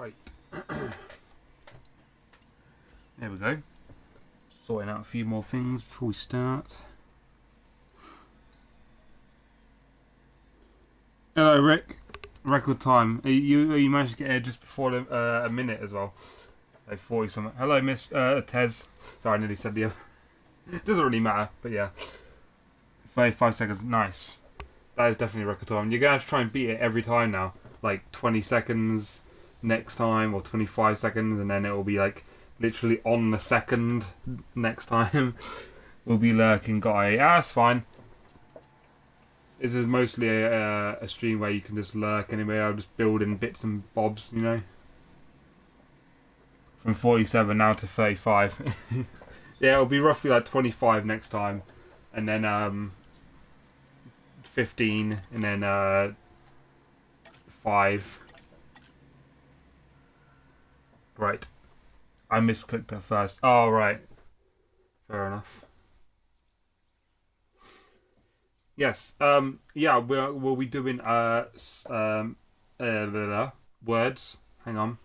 Right. There we go. Sorting out a few more things before we start. Hello, Rick. Record time. You managed to get here just before a minute as well. Like 40 something. Hello, Miss Tez. Sorry, I nearly said the other. Doesn't really matter, but yeah. 35 seconds. Nice. That is definitely record time. You're going to have to try and beat it every time now. Like 20 seconds next time, or 25 seconds, and then it will be like literally on the second next time. We'll be lurking guy. That's fine. This is mostly a stream where you can just lurk anyway. I'll just build in bits and bobs, you know. From 47 now to 35. Yeah, it'll be roughly like 25 next time. And then 15, and then 5. Right. I misclicked it first. Oh, right. Fair enough. Yes. Yeah, we'll be doing words. Hang on.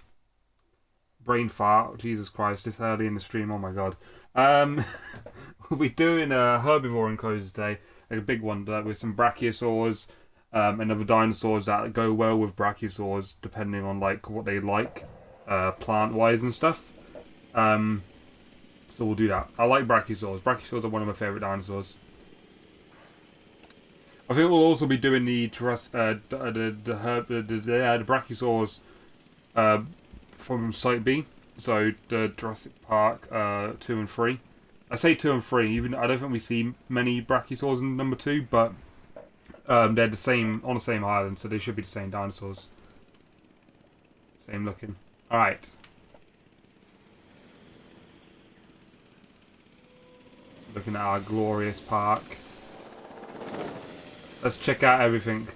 Brain fart. Jesus Christ, this early in the stream. Oh my god. We'll be doing a herbivore enclosure today, like a big one, with some brachiosaurs, and other dinosaurs that go well with brachiosaurs, depending on like what they like, plant-wise and stuff. So we'll do that. I like brachiosaurs. Brachiosaurs are one of my favorite dinosaurs. I think we'll also be doing the brachiosaurs from Site B. So the Jurassic Park 2 and 3. I say 2 and 3. Even I don't think we see many brachiosaurs in number 2, but they're the same on the same island, so they should be the same dinosaurs. Same looking. All right. Looking at our glorious park. Let's check out everything.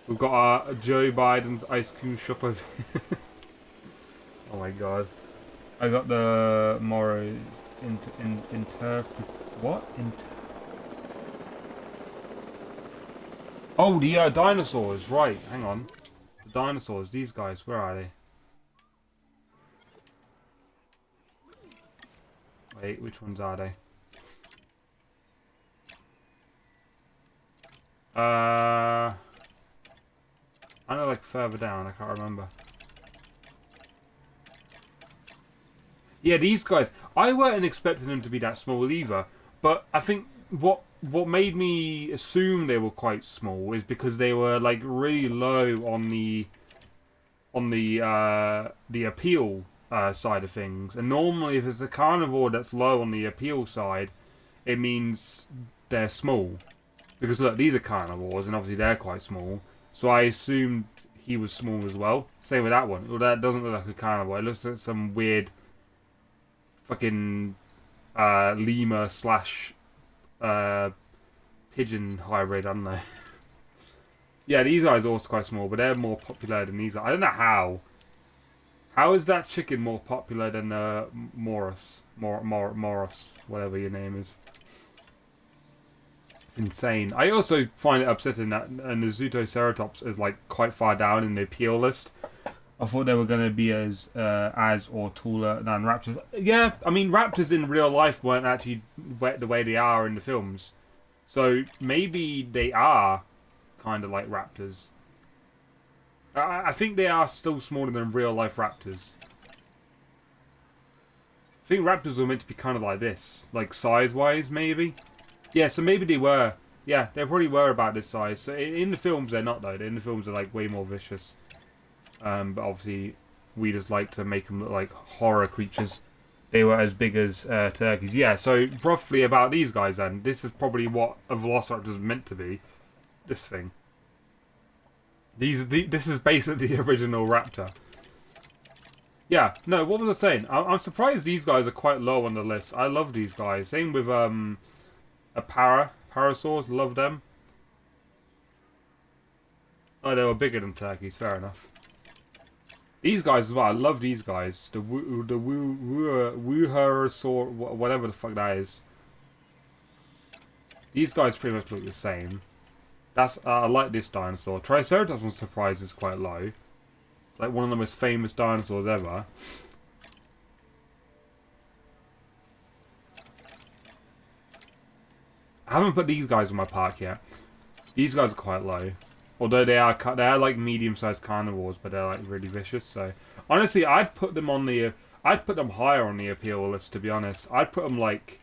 We've got our Joe Biden's ice cream shop over here. Oh my god. I got the Morrow's Oh, the dinosaurs, right, hang on. The dinosaurs, these guys, where are they? Wait, which ones are they? I know, like further down, I can't remember. Yeah, these guys, I weren't expecting them to be that small either, but I think what made me assume they were quite small is because they were like really low on the appeal side of things. And normally if it's a carnivore that's low on the appeal side, it means they're small. Because look, these are carnivores, and obviously they're quite small. So I assumed he was small as well. Same with that one. Well, that doesn't look like a carnivore. It looks like some weird fucking lemur slash pigeon hybrid. I don't know. Yeah, these guys are also quite small, but they're more popular than these. I don't know how. How is that chicken more popular than Morris, whatever your name is? Insane. I also find it upsetting that Ceratops is like quite far down in the appeal list. I thought they were going to be as or taller than raptors. Yeah, I mean raptors in real life weren't actually the way they are in the films, so maybe they are kind of like raptors. I think they are still smaller than real life raptors. I think raptors were meant to be kind of like this, like size wise maybe. Yeah, so maybe they were. Yeah, they probably were about this size. So in the films, they're not, though. In the films, they're like way more vicious. But obviously, we just like to make them look like horror creatures. They were as big as turkeys. Yeah, so roughly about these guys then. This is probably what a velociraptor is meant to be. This thing. This is basically the original raptor. Yeah, no, what was I saying? I'm surprised these guys are quite low on the list. I love these guys. Same with parasaurs, love them. Oh, they were bigger than turkeys, fair enough. These guys as well, I love these guys. The Wuharasaur, whatever the fuck that is. These guys pretty much look the same. I like this dinosaur. Triceratops, I'm surprised, is quite low. It's like one of the most famous dinosaurs ever. I haven't put these guys in my park yet. These guys are quite low. Although they're like medium-sized carnivores, but they're like really vicious. So honestly, I'd put them higher on the appeal list, to be honest. I'd put them like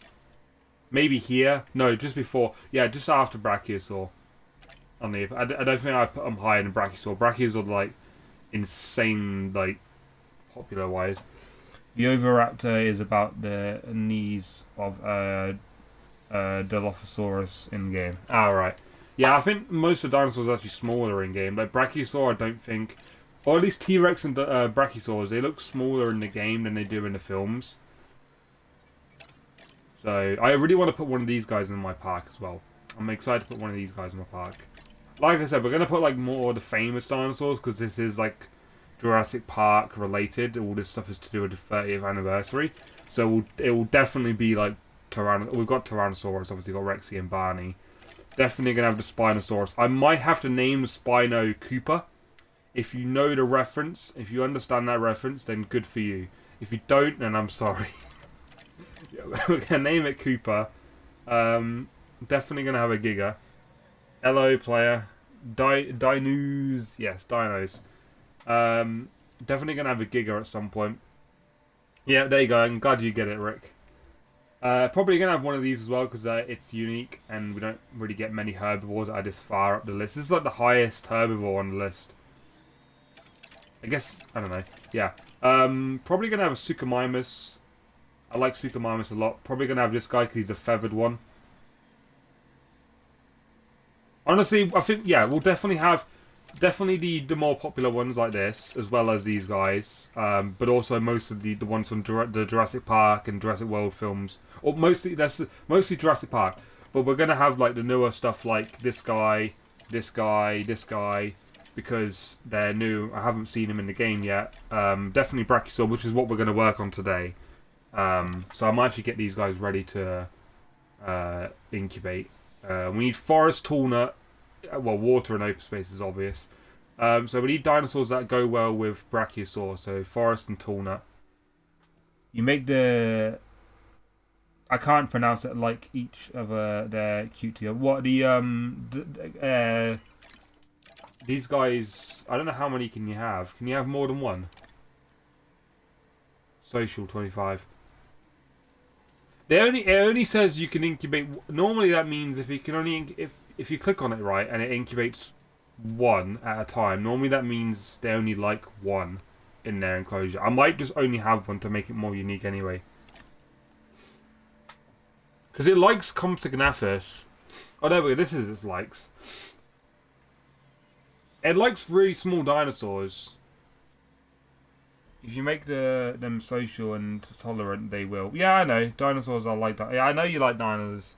maybe here. No, just before. Yeah, just after Brachiosaur. I don't think I'd put them higher than Brachiosaur. Brachiosaur like insane, like popular wise. The Oviraptor is about the knees of Dilophosaurus in game. Ah, right. Yeah, I think most of the dinosaurs are actually smaller in game. Like Brachiosaur, I don't think, or at least T-Rex and Brachiosaurs, they look smaller in the game than they do in the films. So I really want to put one of these guys in my park as well. I'm excited to put one of these guys in my park. Like I said, we're gonna put like more of the famous dinosaurs because this is like Jurassic Park related. All this stuff is to do with the 30th anniversary. So it will definitely be like we've got Tyrannosaurus, obviously got Rexy and Barney. Definitely gonna have the Spinosaurus. I might have to name the Spino Cooper. If you know the reference, if you understand that reference, then good for you. If you don't, then I'm sorry. We're gonna name it Cooper. Definitely gonna have a Giga. Hello, player. Dinos. Yes, dinos. Definitely gonna have a Giga at some point. Yeah, there you go. I'm glad you get it, Rick. Probably gonna have one of these as well because it's unique and we don't really get many herbivores that are this far up the list. This is like the highest herbivore on the list. I guess, I don't know. Yeah. Probably gonna have a Suchomimus. I like Suchomimus a lot. Probably gonna have this guy because he's a feathered one. Honestly, I think, yeah, we'll definitely have the more popular ones like this, as well as these guys, but also most of the ones from the Jurassic Park and Jurassic World films, or mostly Jurassic Park. But we're gonna have like the newer stuff like this guy, this guy, this guy, because they're new. I haven't seen them in the game yet. Definitely Brachiosaur, which is what we're gonna work on today. So I might actually get these guys ready to incubate. We need forest, tall nut. Well, water and open space is obvious. So we need dinosaurs that go well with Brachiosaur. So forest and tall nut. You make the... I can't pronounce it like each of their QT. What the these guys? I don't know how many can you have. Can you have more than one? Social 25. It only says you can incubate. Normally that means if you can only if you click on it right and it incubates one at a time. Normally that means they only like one in their enclosure. I might just only have one to make it more unique anyway. Because it likes Compsognathus. Oh, there we go. This is its likes. It likes really small dinosaurs. If you make them social and tolerant, they will. Yeah, I know. Dinosaurs are like that. Yeah, I know you like dinos.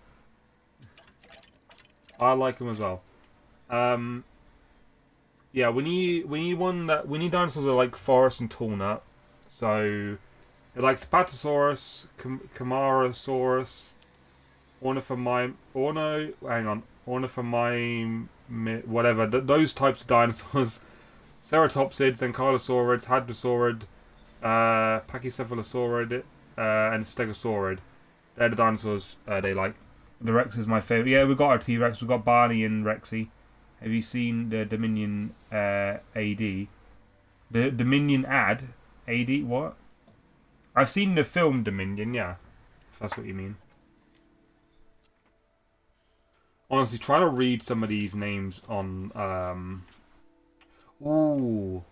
I like them as well. Yeah, we need dinosaurs that are like forest and tall nut. So it likes Patasaurus, Camarasaurus, Ornithomime, whatever. Those types of dinosaurs. Ceratopsids, Ankylosaurids, Hadrosaurid, Pachycephalosaurid, and Stegosaurid. They're the dinosaurs they like. The Rex is my favourite. Yeah, we've got our T-Rex. We've got Barney and Rexy. Have you seen the Dominion AD? The Dominion AD? What? I've seen the film Dominion, yeah. If that's what you mean. Honestly, trying to read some of these names on... Ooh.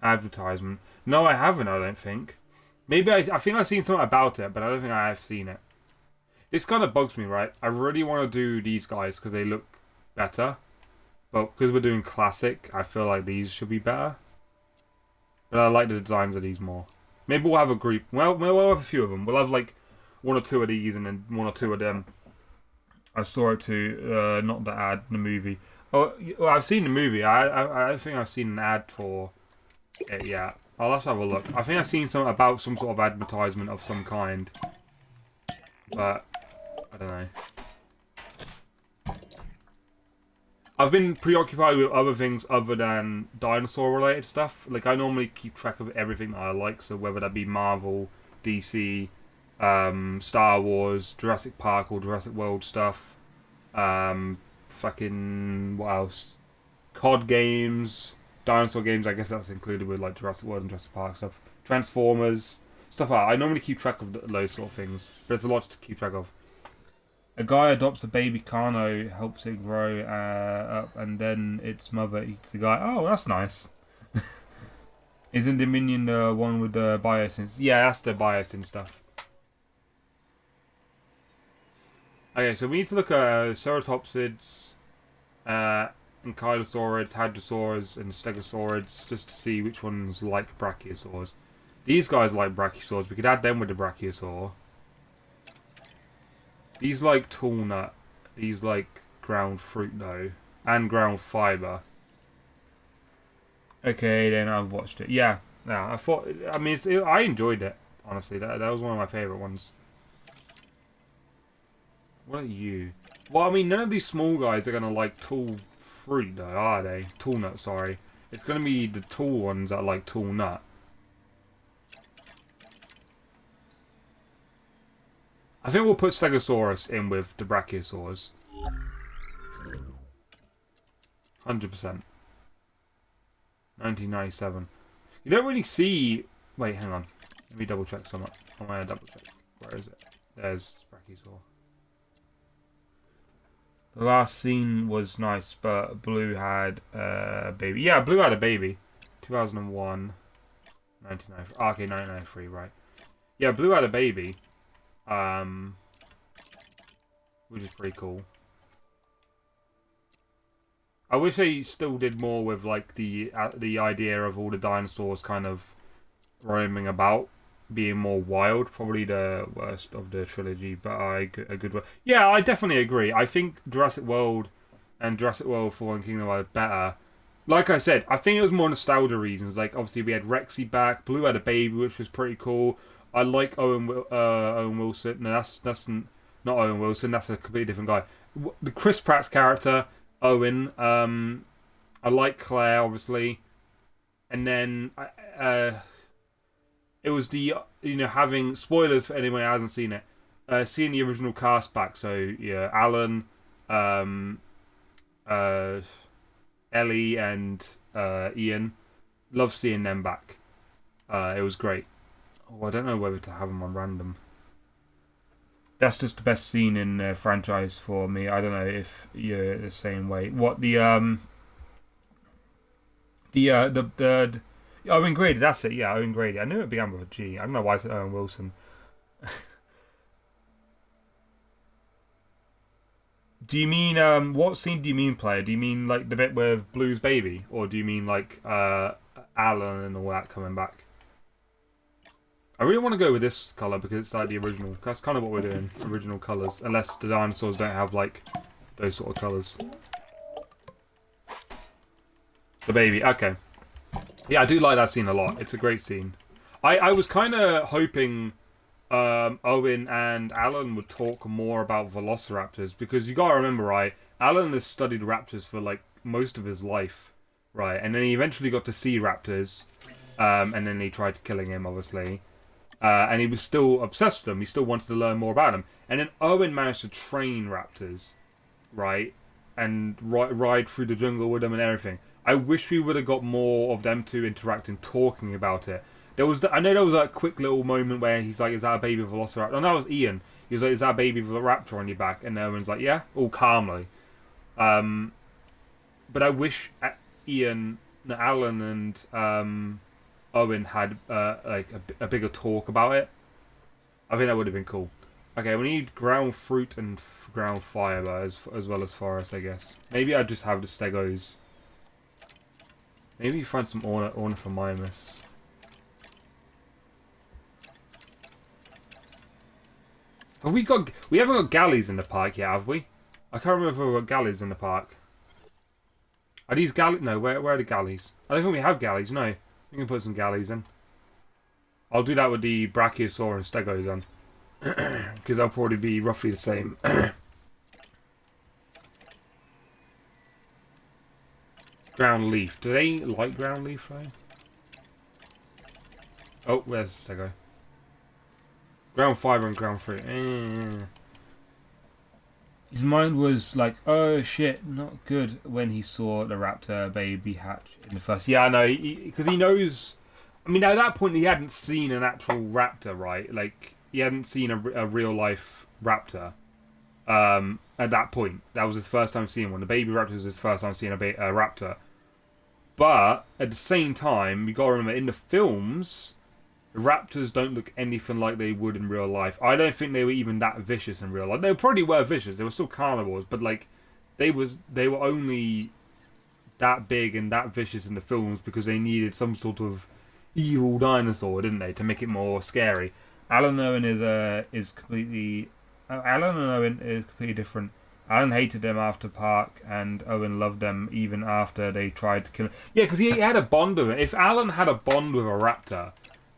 Advertisement. No, I haven't, I don't think. Maybe I think I've seen something about it, but I don't think I have seen it. This kind of bugs me, right? I really want to do these guys because they look better. But because we're doing classic, I feel like these should be better. But I like the designs of these more. Maybe we'll have a group. Well, we'll have a few of them. We'll have like one or two of these and then one or two of them. I saw it too, not the ad, the movie. Oh, well, I've seen the movie. I think I've seen an ad for it, yeah. I'll have to have a look. I think I've seen something about some sort of advertisement of some kind. But, I don't know. I've been preoccupied with other things other than dinosaur-related stuff. Like, I normally keep track of everything that I like, so whether that be Marvel, DC, Star Wars, Jurassic Park or Jurassic World stuff. Fucking... what else? COD games, dinosaur games, I guess that's included with, like, Jurassic World and Jurassic Park stuff. Transformers, stuff like that. I normally keep track of those sort of things. There's a lot to keep track of. A guy adopts a baby Carno, helps it grow up, and then its mother eats the guy. Oh, that's nice. Isn't Dominion the one with the biosyn? Yeah, that's the biosyn stuff. Okay, so we need to look at ceratopsids, ankylosaurids, hadrosaurs, and stegosaurids, just to see which ones like brachiosaurs. These guys like brachiosaurs. We could add them with the brachiosaur. These like tall nut. These like ground fruit though. And ground fibre. Okay, then I've watched it. Yeah. I thought... I mean, I enjoyed it, honestly. That was one of my favourite ones. What are you? Well, I mean, none of these small guys are going to like tall fruit though, are they? Tall nut, sorry. It's going to be the tall ones that like tall nut. I think we'll put Stegosaurus in with the Brachiosaurs. 100%. 1997. You don't really see... Wait, hang on. Let me double check something. I want to double check. Where is it? There's Brachiosaur. The last scene was nice, but Blue had a baby. Yeah, Blue had a baby. 2001. 1993. Oh, okay, 1993, right. Yeah, Blue had a baby. Which is pretty cool. I wish they still did more with like the idea of all the dinosaurs kind of roaming about, being more wild. Probably the worst of the trilogy, but a good one. Yeah, I definitely agree. I think Jurassic World and Jurassic World Fallen Kingdom are better. Like I said, I think it was more nostalgia reasons. Like obviously we had Rexy back, Blue had a baby, which was pretty cool. I like Owen Wilson. No, that's not Owen Wilson. That's a completely different guy. The Chris Pratt's character, Owen. I like Claire, obviously, and then it was the having spoilers for anyone who hasn't seen it. Seeing the original cast back. So yeah, Alan, Ellie, and Ian. Love seeing them back. It was great. Oh, I don't know whether to have them on random. That's just the best scene in the franchise for me. I don't know if you're the same way. What the Owen Grady? That's it. Yeah, Owen Grady. I knew it began with a G. I don't know why I said Owen Wilson. Do you mean what scene do you mean, player? Do you mean like the bit with Blue's baby, or do you mean like Alan and all that coming back? I really want to go with this colour because it's like the original. That's kind of what we're doing, original colours. Unless the dinosaurs don't have like those sort of colours. The baby, okay. Yeah, I do like that scene a lot. It's a great scene. I was kind of hoping Owen and Alan would talk more about velociraptors because you gotta remember, right? Alan has studied raptors for like most of his life, right? And then he eventually got to see raptors, and then he tried killing him, obviously. And he was still obsessed with them. He still wanted to learn more about them. And then Owen managed to train raptors, right? And ride through the jungle with them and everything. I wish we would have got more of them two interacting, talking about it. I know there was that quick little moment where he's like, "Is that a baby velociraptor?" Oh, no, that was Ian. He was like, "Is that a baby raptor on your back?" And Owen's like, "Yeah," all calmly. But I wish Alan, and Owen had like a bigger talk about it. I think that would have been cool. Okay, we need ground fruit and ground fibre as well as forest, I guess. Maybe I'd just have the stegos. Maybe you find some ornithomimus. We haven't got galleys in the park yet, have we? I can't remember if we've got galleys in the park. Are these galleys? No, where are the galleys? I don't think we have galleys, no. We can put some galleys in. I'll do that with the Brachiosaur and Stegos then. Because they'll probably be roughly the same. Ground leaf. Do they like ground leaf though? Oh, where's the Stego? Ground fibre and ground fruit. His mind was like, oh shit, not good when he saw the raptor baby hatch in the first. Yeah, I know, because he knows. I mean, at that point, he hadn't seen an actual raptor, right? Like, he hadn't seen a real life raptor. At that point, that was his first time seeing one. The baby raptor was his first time seeing a raptor. But at the same time, you gotta remember, in the films, the raptors don't look anything like they would in real life. I don't think they were even that vicious in real life. They probably were vicious. They were still carnivores, but like they were only that big and that vicious in the films because they needed some sort of evil dinosaur, didn't they, to make it more scary. Alan Owen is completely Alan and Owen is completely different. Alan hated them after Park, and Owen loved them even after they tried to kill him. Yeah, because he had a bond with it. If Alan had a bond with a raptor,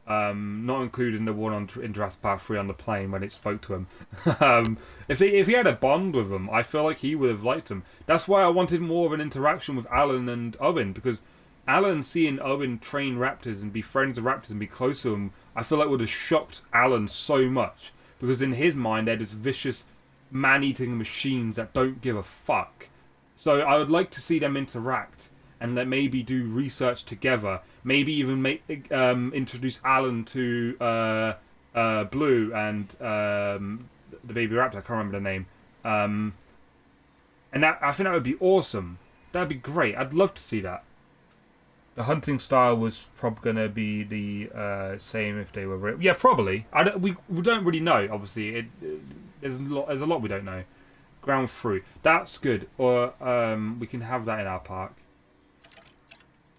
not including the one in Jurassic Park 3 on the plane when it spoke to him, if he had a bond with them, I feel like he would have liked them. That's why I wanted more of an interaction with Alan and Owen, because Alan seeing Owen train raptors and be friends with raptors and be close to them, I feel like would have shocked Alan so much. Because in his mind, they're just vicious, man-eating machines that don't give a fuck. So I would like to see them interact and that maybe do research together. Maybe even introduce Alan to Blue and the baby raptor. I can't remember the name. And that, I think that would be awesome. That'd be great. I'd love to see that. The hunting style was probably going to be the same if they were... Yeah, probably. We don't really know, obviously. There's a lot we don't know. Ground fruit. That's good. Or we can have that in our park.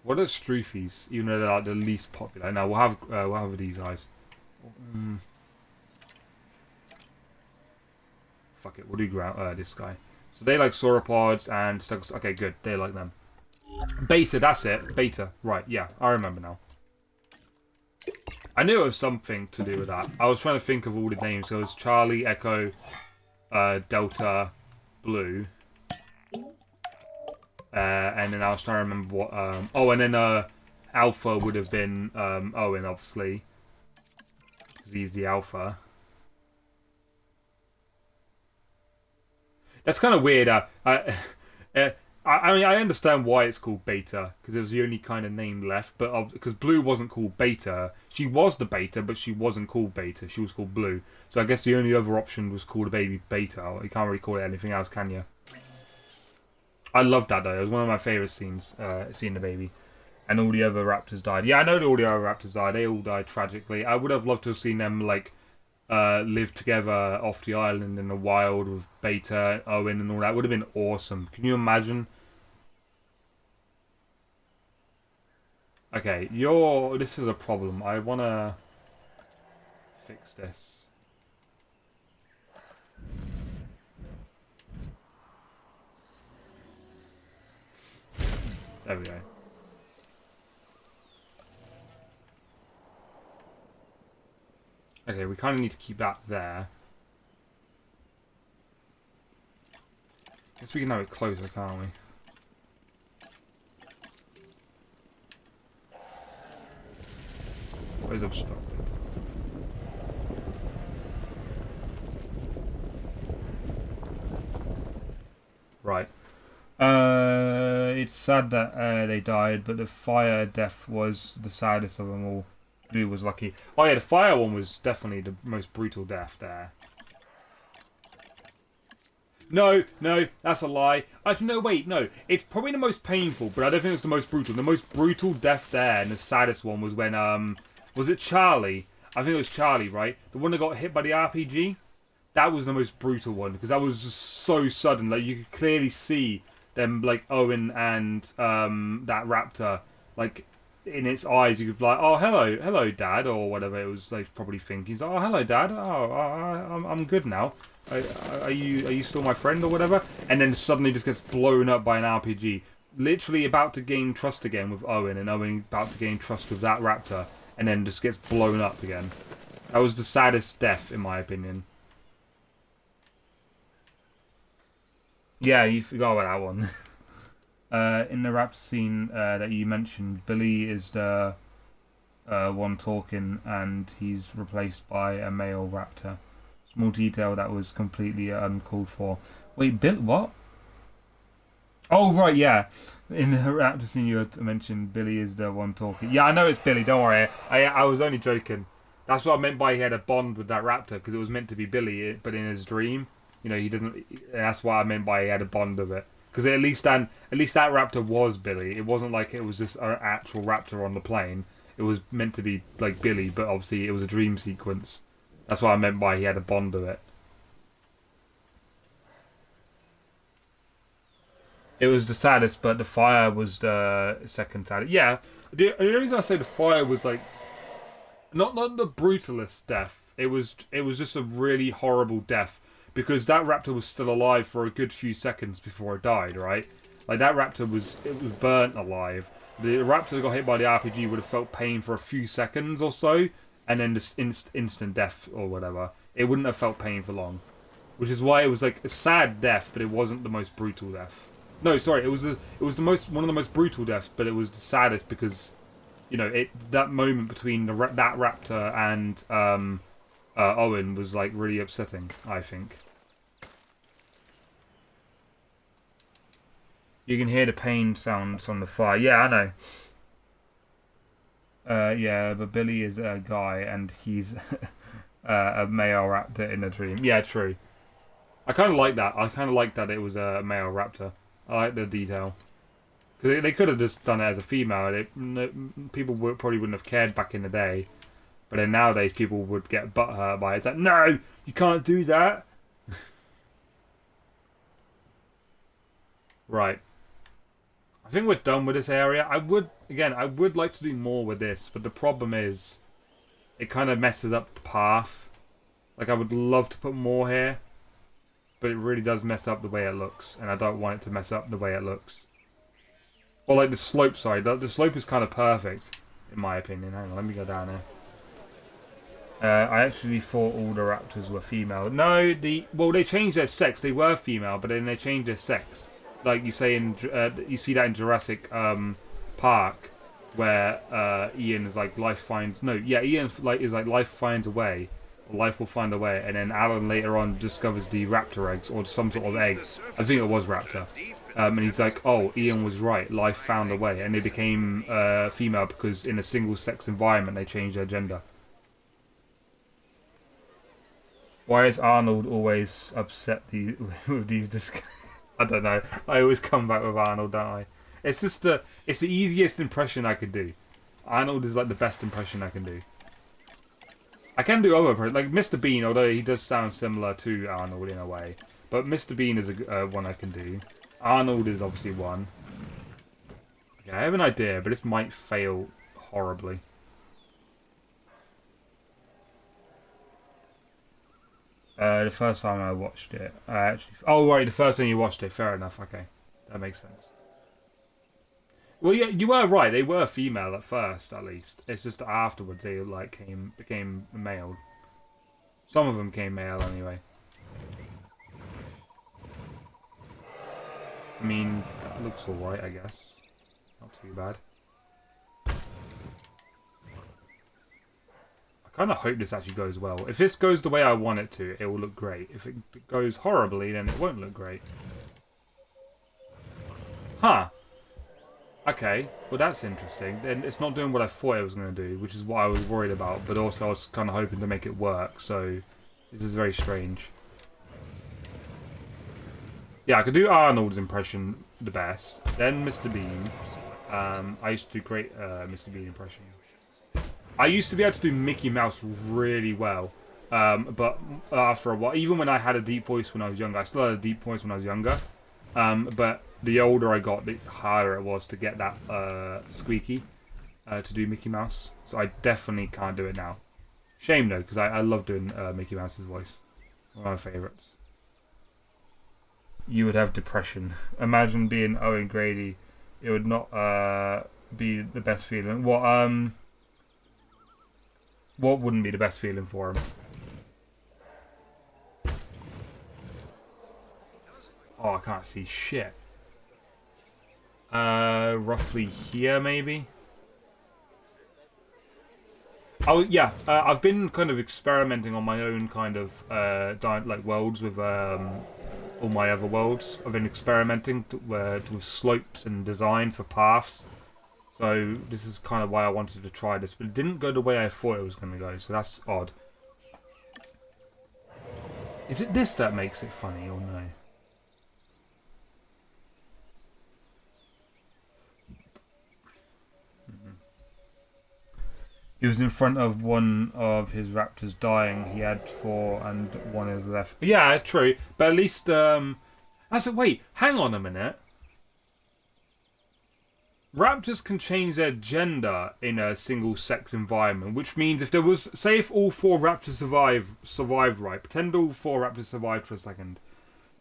What are stroofies? Even though they're like the least popular. No, we'll have these guys. Fuck it, we'll do this guy. So they like sauropods and stuff. Okay, good. They like them. Beta, that's it. Beta. Right, yeah, I remember now. I knew it was something to do with that. I was trying to think of all the names. So it was Charlie, Echo, Delta, Blue. And then I was trying to remember what... oh, and then Alpha would have been Owen, obviously. Because he's the Alpha. That's kind of weird. I mean, I understand why it's called Beta, because it was the only kind of name left, but because Blue wasn't called Beta. She was the Beta, but she wasn't called Beta. She was called Blue. So I guess the only other option was called a baby Beta. You can't really call it anything else, can you? I loved that, though. It was one of my favourite scenes, seeing the baby. And all the other raptors died. Yeah, I know that all the other raptors died. They all died tragically. I would have loved to have seen them, like, live together off the island in the wild with Beta, Owen, and all that. Would have been awesome. Can you imagine? Okay, this is a problem. I want to fix this. There we go. Okay, we kind of need to keep that there. Guess we can have it closer, can't we? What is obstructed? Right. It's sad that they died, but the fire death was the saddest of them all. Blue was lucky. Oh yeah, the fire one was definitely the most brutal death there. No, that's a lie. No, wait, no. It's probably the most painful, but I don't think it's the most brutal. The most brutal death there, and the saddest one was when, was it Charlie? I think it was Charlie, right? The one that got hit by the RPG? That was the most brutal one, because that was just so sudden. Like, you could clearly see them, like, Owen and, that raptor, like, in its eyes, you could be like, oh, hello, Dad, or whatever it was, like, probably thinking. He's like, oh, hello, Dad. Oh, I'm good now. Are you still my friend or whatever? And then suddenly just gets blown up by an RPG. Literally about to gain trust again with Owen, and Owen about to gain trust with that raptor, and then just gets blown up again. That was the saddest death, in my opinion. Yeah, you forgot about that one. In the raptor scene that you mentioned, Billy is the one talking, and he's replaced by a male raptor. Small detail that was completely uncalled for. Wait, Bill, what? Oh, right, yeah. In the raptor scene you had mentioned, Billy is the one talking. Yeah, I know it's Billy, don't worry. I was only joking. That's what I meant by he had a bond with that raptor, because it was meant to be Billy, but in his dream, he doesn't. That's what I meant by he had a bond of it. Because at least that raptor was Billy. It wasn't like it was just an actual raptor on the plane. It was meant to be like Billy, but obviously it was a dream sequence. That's what I meant by he had a bond of it. It was the saddest, but the fire was the second saddest. Yeah, the only reason I say the fire was like not the brutalist death. It was just a really horrible death because that raptor was still alive for a good few seconds before it died. Right, like that raptor was burnt alive. The raptor that got hit by the RPG would have felt pain for a few seconds or so, and then just instant death or whatever. It wouldn't have felt pain for long, which is why it was like a sad death, but it wasn't the most brutal death. No, sorry, it was the most one of the most brutal deaths, but it was the saddest because that moment between that raptor and Owen was like really upsetting. I think you can hear the pain sounds on the fire. Yeah, I know. Yeah, but Billy is a guy and he's a male raptor in a dream. Yeah, true. I kind of like that. I kind of like that it was a male raptor. I like the detail. Because they could have just done it as a female. People probably wouldn't have cared back in the day. But then nowadays people would get butthurt by it. It's like, no, you can't do that. Right. I think we're done with this area. I would like to do more with this. But the problem is, it kind of messes up the path. Like, I would love to put more here. But it really does mess up the way it looks. And I don't want it to mess up the way it looks. Or like the slope side. The slope is kind of perfect, in my opinion. Hang on, let me go down here. I actually thought all the raptors were female. No, they changed their sex. They were female, but then they changed their sex. Like you say you see that in Jurassic Park, where Ian is like life finds. No, yeah, Ian is like life finds a way. Life will find a way, and then Alan later on discovers the raptor eggs or some sort of egg. I think it was raptor. And he's like, oh, Ian was right. Life found a way, and they became female because in a single-sex environment they changed their gender. Why is Arnold always upset with these? I don't know. I always come back with Arnold, don't I? It's just it's the easiest impression I could do. Arnold is like the best impression I can do. I can do other like Mr. Bean, although he does sound similar to Arnold in a way. But Mr. Bean is a one I can do. Arnold is obviously one. Okay, I have an idea, but this might fail horribly. The first time I watched it, I actually... Oh, right, the first time you watched it. Fair enough, okay. That makes sense. Well, yeah, you were right. They were female at first, at least. It's just afterwards they like became male. Some of them came male anyway. I mean, that looks alright, I guess. Not too bad. I kind of hope this actually goes well. If this goes the way I want it to, it will look great. If it goes horribly, then it won't look great. Huh. Okay, well that's interesting. Then it's not doing what I thought it was going to do, which is what I was worried about. But also I was kind of hoping to make it work, so this is very strange. Yeah, I could do Arnold's impression the best. Then Mr. Bean. I used to do great Mr. Bean impression. I used to be able to do Mickey Mouse really well. But after a while, even when I had a deep voice when I was younger, I still had a deep voice when I was younger. But the older I got, the harder it was to get that squeaky to do Mickey Mouse. So I definitely can't do it now. Shame though, because I love doing Mickey Mouse's voice. One of my favourites. You would have depression. Imagine being Owen Grady. It would not be the best feeling. What wouldn't be the best feeling for him? Oh, I can't see shit. Roughly here, maybe. Oh yeah, I've been kind of experimenting on my own kind of like worlds with all my other worlds. I've been experimenting with slopes and designs for paths. So this is kind of why I wanted to try this, but it didn't go the way I thought it was going to go. So that's odd. Is it this that makes it funny or no? He was in front of one of his raptors dying. He had four and one is left. Yeah, true. But at least, wait, hang on a minute. Raptors can change their gender in a single-sex environment, which means if there was, say, if all four raptors survived, right? Pretend all four raptors survived for a second.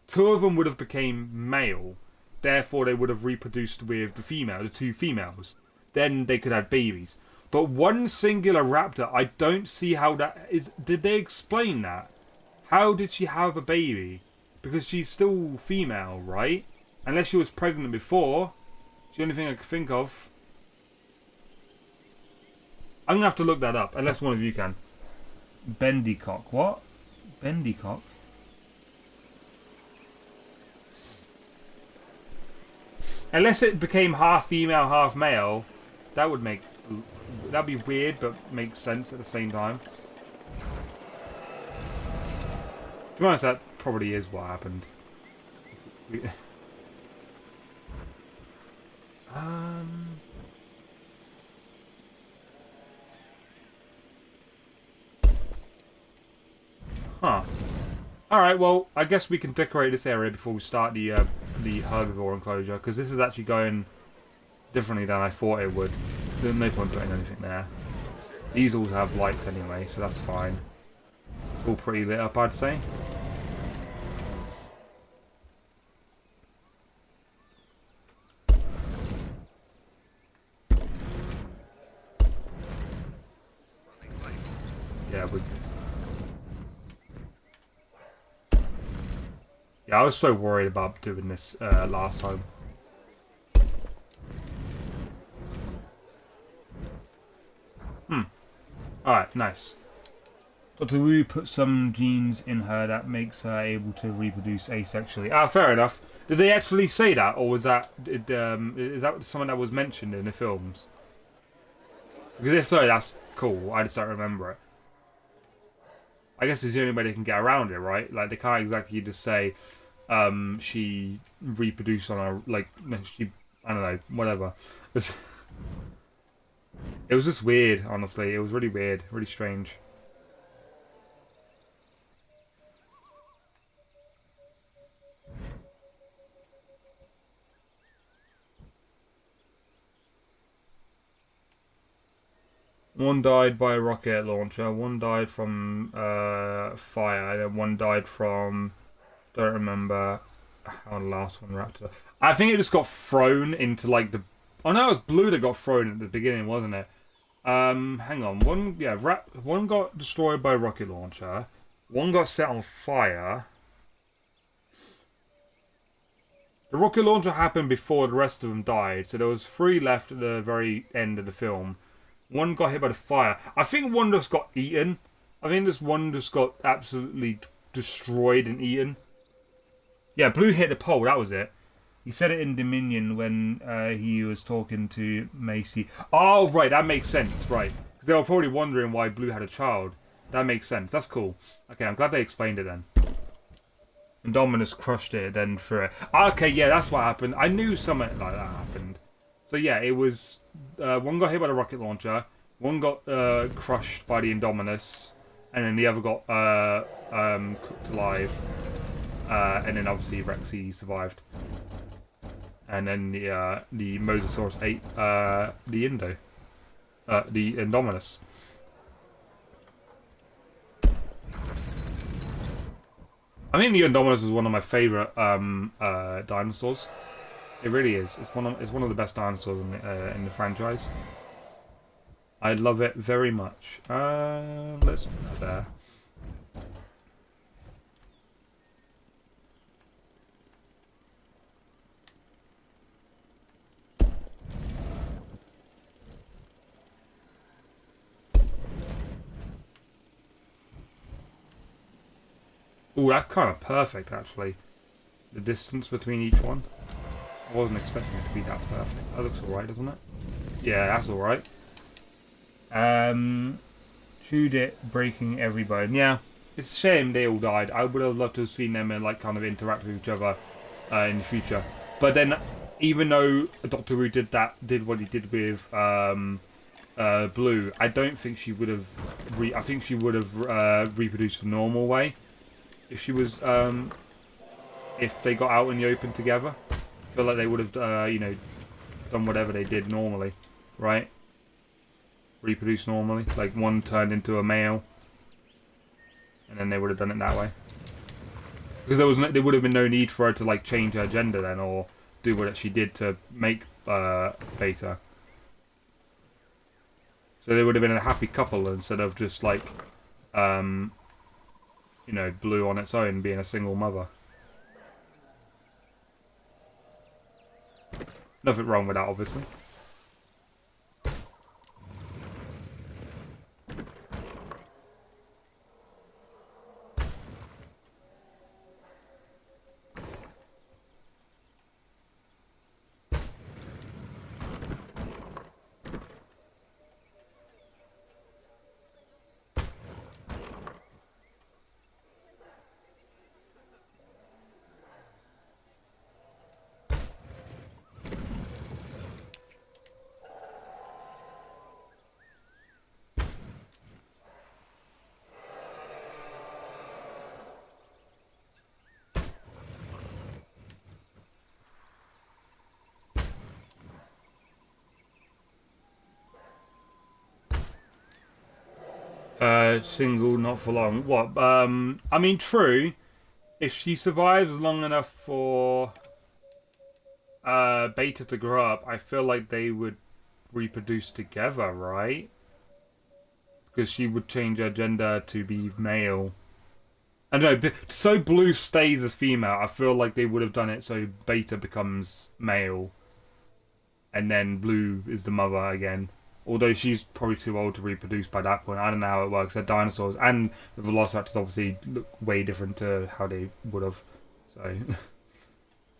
Two of them would have became male. Therefore, they would have reproduced with the two females. Then they could have babies. But one singular raptor, I don't see how that is. Did they explain that? How did she have a baby? Because she's still female, right? Unless she was pregnant before. It's the only thing I can think of. I'm gonna have to look that up, unless one of you can. Bendycock. What? Bendycock? Unless it became half female, half male, that would make... That'd be weird, but makes sense at the same time. To be honest, that probably is what happened. Huh. Alright, well, I guess we can decorate this area before we start the herbivore enclosure, because this is actually going differently than I thought it would. There's no point putting anything there. These all have lights anyway, so that's fine. All pretty lit up, I'd say. Yeah, I was so worried about doing this last time. Alright, nice. Dr. Wu put some genes in her that makes her able to reproduce asexually. Ah, fair enough. Did they actually say that, or was that is that something that was mentioned in the films? Because if so, that's cool. I just don't remember it. I guess it's the only way they can get around it, right? Like, they can't exactly just say she reproduced on her, like, she, I don't know, whatever. It was just weird, honestly. It was really weird, really strange. One died by a rocket launcher, one died from fire, and then one died from... Don't remember how the last one wrapped up. I think it just got thrown into, like, the... Oh no, it was Blue that got thrown at the beginning, wasn't it? Hang on. One got destroyed by a rocket launcher. One got set on fire. The rocket launcher happened before the rest of them died, so there was 3 left at the very end of the film. One got hit by the fire. I think one just got eaten. I think this one just got absolutely destroyed and eaten. Yeah, Blue hit the pole, that was it. He said it in Dominion when he was talking to Macy. Oh, right, that makes sense, right. Because they were probably wondering why Blue had a child. That makes sense, that's cool. Okay, I'm glad they explained it then. And Dominus crushed it then for it. Okay, yeah, that's what happened. I knew something like that happened. So yeah, it was... one got hit by the rocket launcher. One got crushed by the Indominus. And then the other got cooked alive. And then obviously Rexy survived. And then the Mosasaurus ate the Indominus. I think the Indominus was one of my favourite dinosaurs. It really is. It's one of the best dinosaurs in the franchise. I love it very much. Let's put that there. Oh, that's kind of perfect, actually. The distance between each one. I wasn't expecting it to be that perfect. That looks alright, doesn't it? Yeah, that's alright. Chewed it, breaking every bone. Yeah, it's a shame they all died. I would have loved to have seen them and like kind of interact with each other in the future. But then, even though Doctor Who did what he did with Blue, I don't think she would have. I think she would have reproduced the normal way if she was if they got out in the open together. I feel like they would have done whatever they did normally, right? Reproduce normally, like one turned into a male, and then they would have done it that way. Because there would have been no need for her to like change her gender then, or do what she did to make Beta. So they would have been a happy couple instead of just like, Blue on its own being a single mother. Nothing wrong with that, obviously. Single, not for long. What? I mean, true. If she survives long enough for Beta to grow up, I feel like they would reproduce together, right? Because she would change her gender to be male. I don't know, so Blue stays as female. I feel like they would have done it so Beta becomes male, and then Blue is the mother again. Although she's probably too old to reproduce by that point. I don't know how it works. They're dinosaurs, and the Velociraptors obviously look way different to how they would have. So, a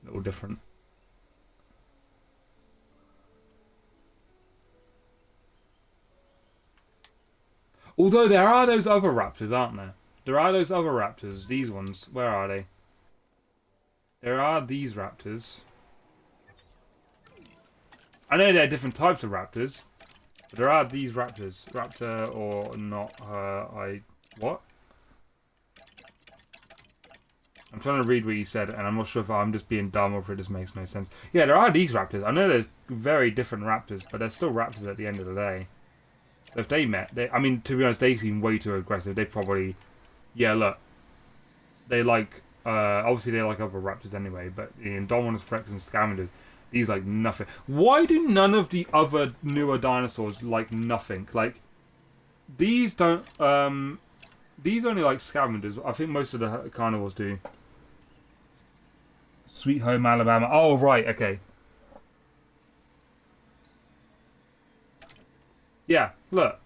little different. Although there are those other raptors, aren't there? There are those other raptors. These ones. Where are they? There are these raptors. I know there are different types of raptors. But there are these raptors. Raptor or not. What? I'm trying to read what you said, and I'm not sure if I'm just being dumb or if it just makes no sense. Yeah, there are these raptors. I know there's very different raptors, but they're still raptors at the end of the day. So if they met, I mean, to be honest, they seem way too aggressive. They probably, yeah, look, they like, obviously they like other raptors anyway, but the Indominus Rex and Scavengers, these like nothing. Why do none of the other newer dinosaurs like nothing? Like, these don't, these only like Scavengers. I think most of the carnivores do. Sweet Home Alabama. Oh, right, okay. Yeah, look,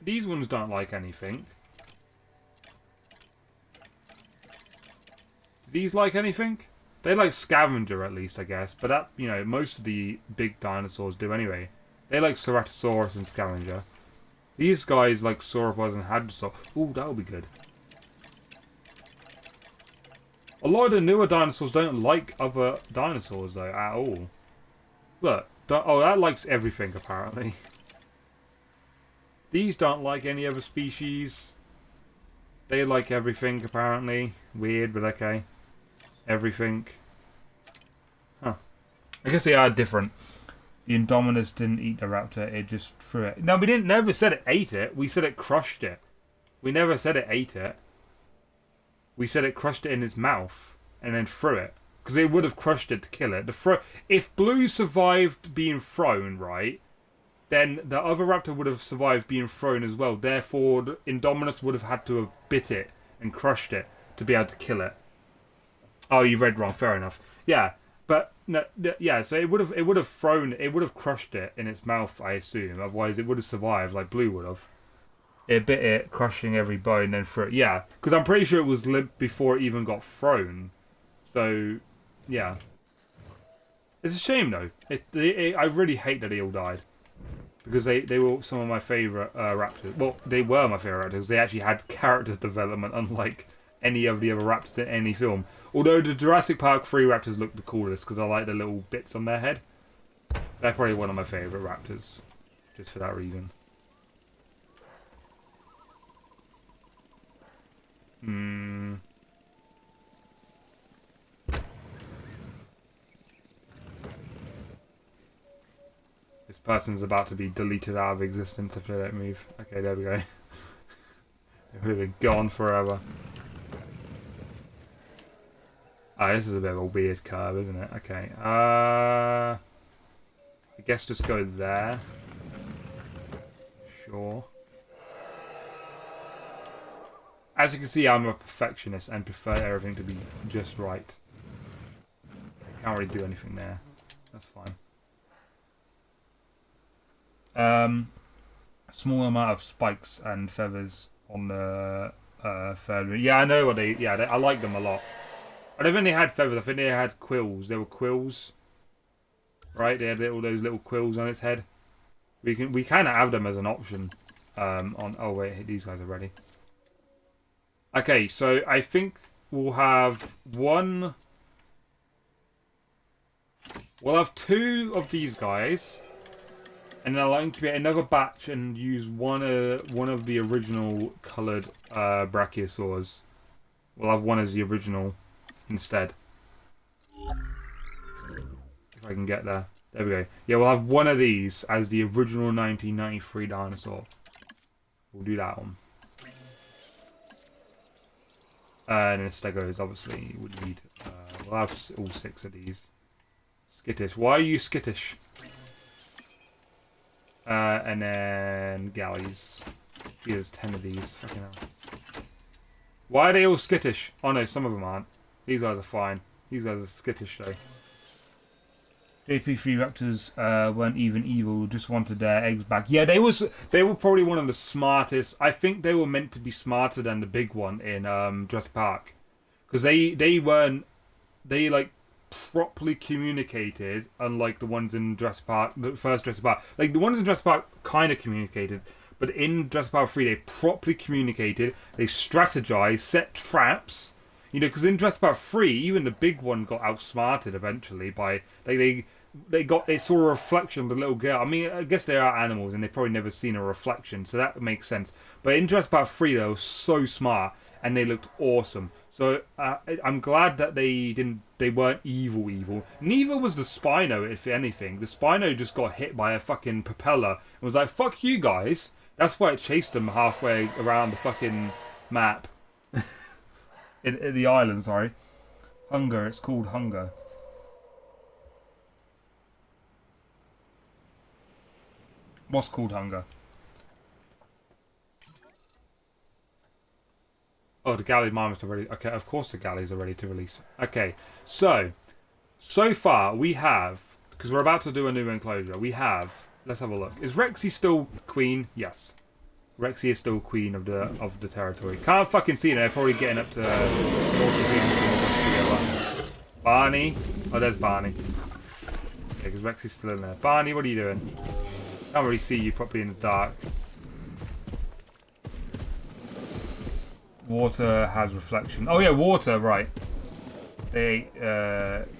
these ones don't like anything. Do these like anything? They like Scavenger at least, I guess. But that, most of the big dinosaurs do anyway. They like Ceratosaurus and Scavenger. These guys like Sauropods and Hadrosaur. Ooh, that'll be good. A lot of the newer dinosaurs don't like other dinosaurs, though, at all. Look. Oh, that likes everything, apparently. These don't like any other species. They like everything, apparently. Weird, but okay. Everything. Huh. I guess they are different. The Indominus didn't eat the raptor, it just threw it. No, we never said it ate it. We said it crushed it. We never said it ate it. We said it crushed it in its mouth and then threw it. Because it would have crushed it to kill it. If Blue survived being thrown, right, then the other raptor would have survived being thrown as well. Therefore, Indominus would have had to have bit it and crushed it to be able to kill it. Oh, you read wrong. Fair enough. Yeah, but no, yeah. So it would have crushed it in its mouth, I assume. Otherwise, it would have survived like Blue would have. It bit it, crushing every bone, then threw it. Yeah, because I'm pretty sure it was limp before it even got thrown. So, yeah. It's a shame, though. I really hate that they all died. Because they were some of my favourite raptors. Well, they were my favourite raptors. They actually had character development, unlike any of the other raptors in any film. Although the Jurassic Park 3 raptors look the coolest, because I like the little bits on their head. They're probably one of my favourite raptors. Just for that reason. This person's about to be deleted out of existence if they don't move. Okay, there we go. They would have been gone forever. Ah, this is a bit of a weird curve, isn't it? Okay. I guess just go there. Sure. As you can see, I'm a perfectionist and prefer everything to be just right. Can't really do anything there. That's fine. Small amount of spikes and feathers on the third. Yeah, I know what they. Yeah, I like them a lot. I don't think they had feathers. I think they had quills. They were quills, right? They had all those little quills on its head. We kind of have them as an option. On oh wait, these guys are ready. Okay, so I think we'll have one. We'll have two of these guys. And then I'll incubate another batch and use one of the original coloured brachiosaurs. We'll have one as the original instead. If I can get there. There we go. Yeah, we'll have one of these as the original 1993 dinosaur. We'll do that one. And then stegos, obviously, would need. We'll have all 6 of these. Skittish. Why are you skittish? And then galleys. There's 10 of these. Fucking hell. Why are they all skittish? Oh no, some of them aren't. These guys are fine. These guys are skittish though. JP3 raptors weren't even evil, just wanted their eggs back. Yeah, they were probably one of the smartest. I think they were meant to be smarter than the big one in Jurassic Park. Because they like properly communicated, unlike the ones in Jurassic Park, the first Jurassic Park. Like the ones in Jurassic Park kind of communicated, but in Jurassic Park 3 they properly communicated. They strategized, set traps. You know, because in Jurassic Park 3, even the big one got outsmarted eventually by they saw a reflection of the little girl. I mean, I guess they are animals and they've probably never seen a reflection, so that makes sense. But in Jurassic Park 3, they were so smart and they looked awesome. So I'm glad that they weren't evil. Neither was the Spino, if anything. The Spino just got hit by a fucking propeller and was like, "Fuck you guys." That's why it chased them halfway around the fucking map. in the island, sorry. Hunger, it's called Hunger. What's called Hunger? Oh, the galley miners are ready. Okay, of course the galleys are ready to release. Okay, so far we have, because we're about to do a new enclosure, we have, let's have a look. Is Rexy still queen? Yes. Rexy is still queen of the territory. Can't fucking see it, they're probably getting up to Barney. Oh, there's Barney. Yeah, because Rexy's still in there. Barney, what are you doing? Can't really see you properly in the dark. Water has reflection. Oh yeah, water, right. They ate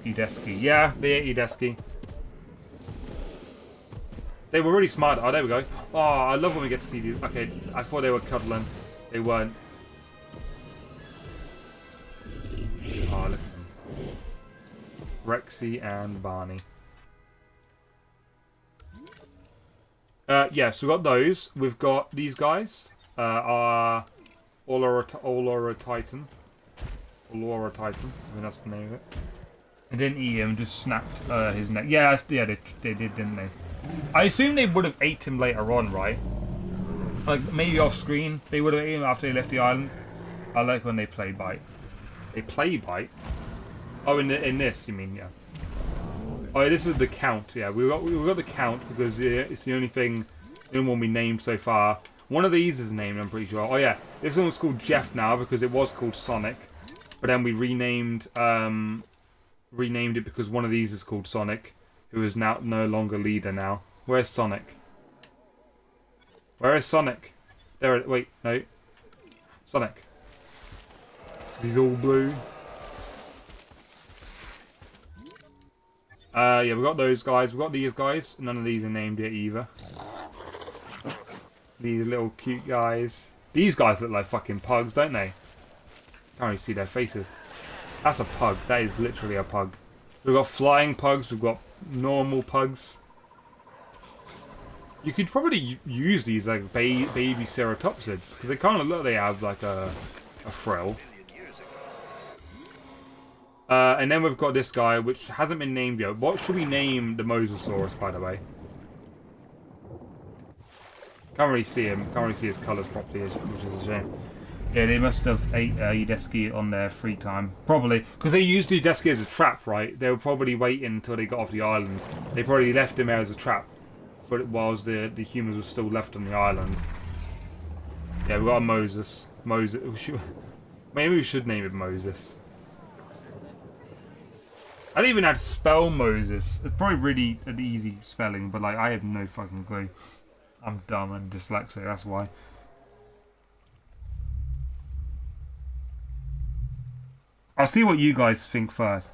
Udesky. Yeah, they ate Udesky. They were really smart. Oh, there we go. Oh, I love when we get to see these. Okay, I thought they were cuddling. They weren't. Oh, look at them. Rexy and Barney. Yeah, so we've got those. We've got these guys. Our Allura Titan. Allura Titan. I think that's the name of it. They didn't eat him, just snapped his neck. Yeah, they did, didn't they? I assume they would have ate him later on, right? Like, maybe off screen. They would have eaten him after they left the island. I like when they play bite. They play bite? Oh, in this, you mean, yeah. Oh, this is the count, yeah. We got the count because it's the only one we named so far. One of these is named, I'm pretty sure. Oh yeah, this one was called Jeff now because it was called Sonic. But then we renamed it because one of these is called Sonic, who is now no longer leader now. Where's Sonic? Where is Sonic? There. Wait, no. Sonic. He's all blue. Yeah, we got those guys. We got these guys. None of these are named yet either. These little cute guys. These guys look like fucking pugs, don't they? Can't really see their faces. That's a pug. That is literally a pug. We've got flying pugs. We've got normal pugs. You could probably use these like baby ceratopsids because they kind of look. They have like a frill. And then we've got this guy, which hasn't been named yet. What should we name the Mosasaurus, by the way? Can't really see him. Can't really see his colours properly, which is a shame. Yeah, they must have ate Udesky on their free time. Probably. Because they used Udesky as a trap, right? They were probably waiting until they got off the island. They probably left him there as a trap whilst the humans were still left on the island. Yeah, we've got a Moses. Maybe we should name it Moses. I don't even know how to spell Moses. It's probably really an easy spelling, but like I have no fucking clue. I'm dumb and dyslexic, that's why. I'll see what you guys think first.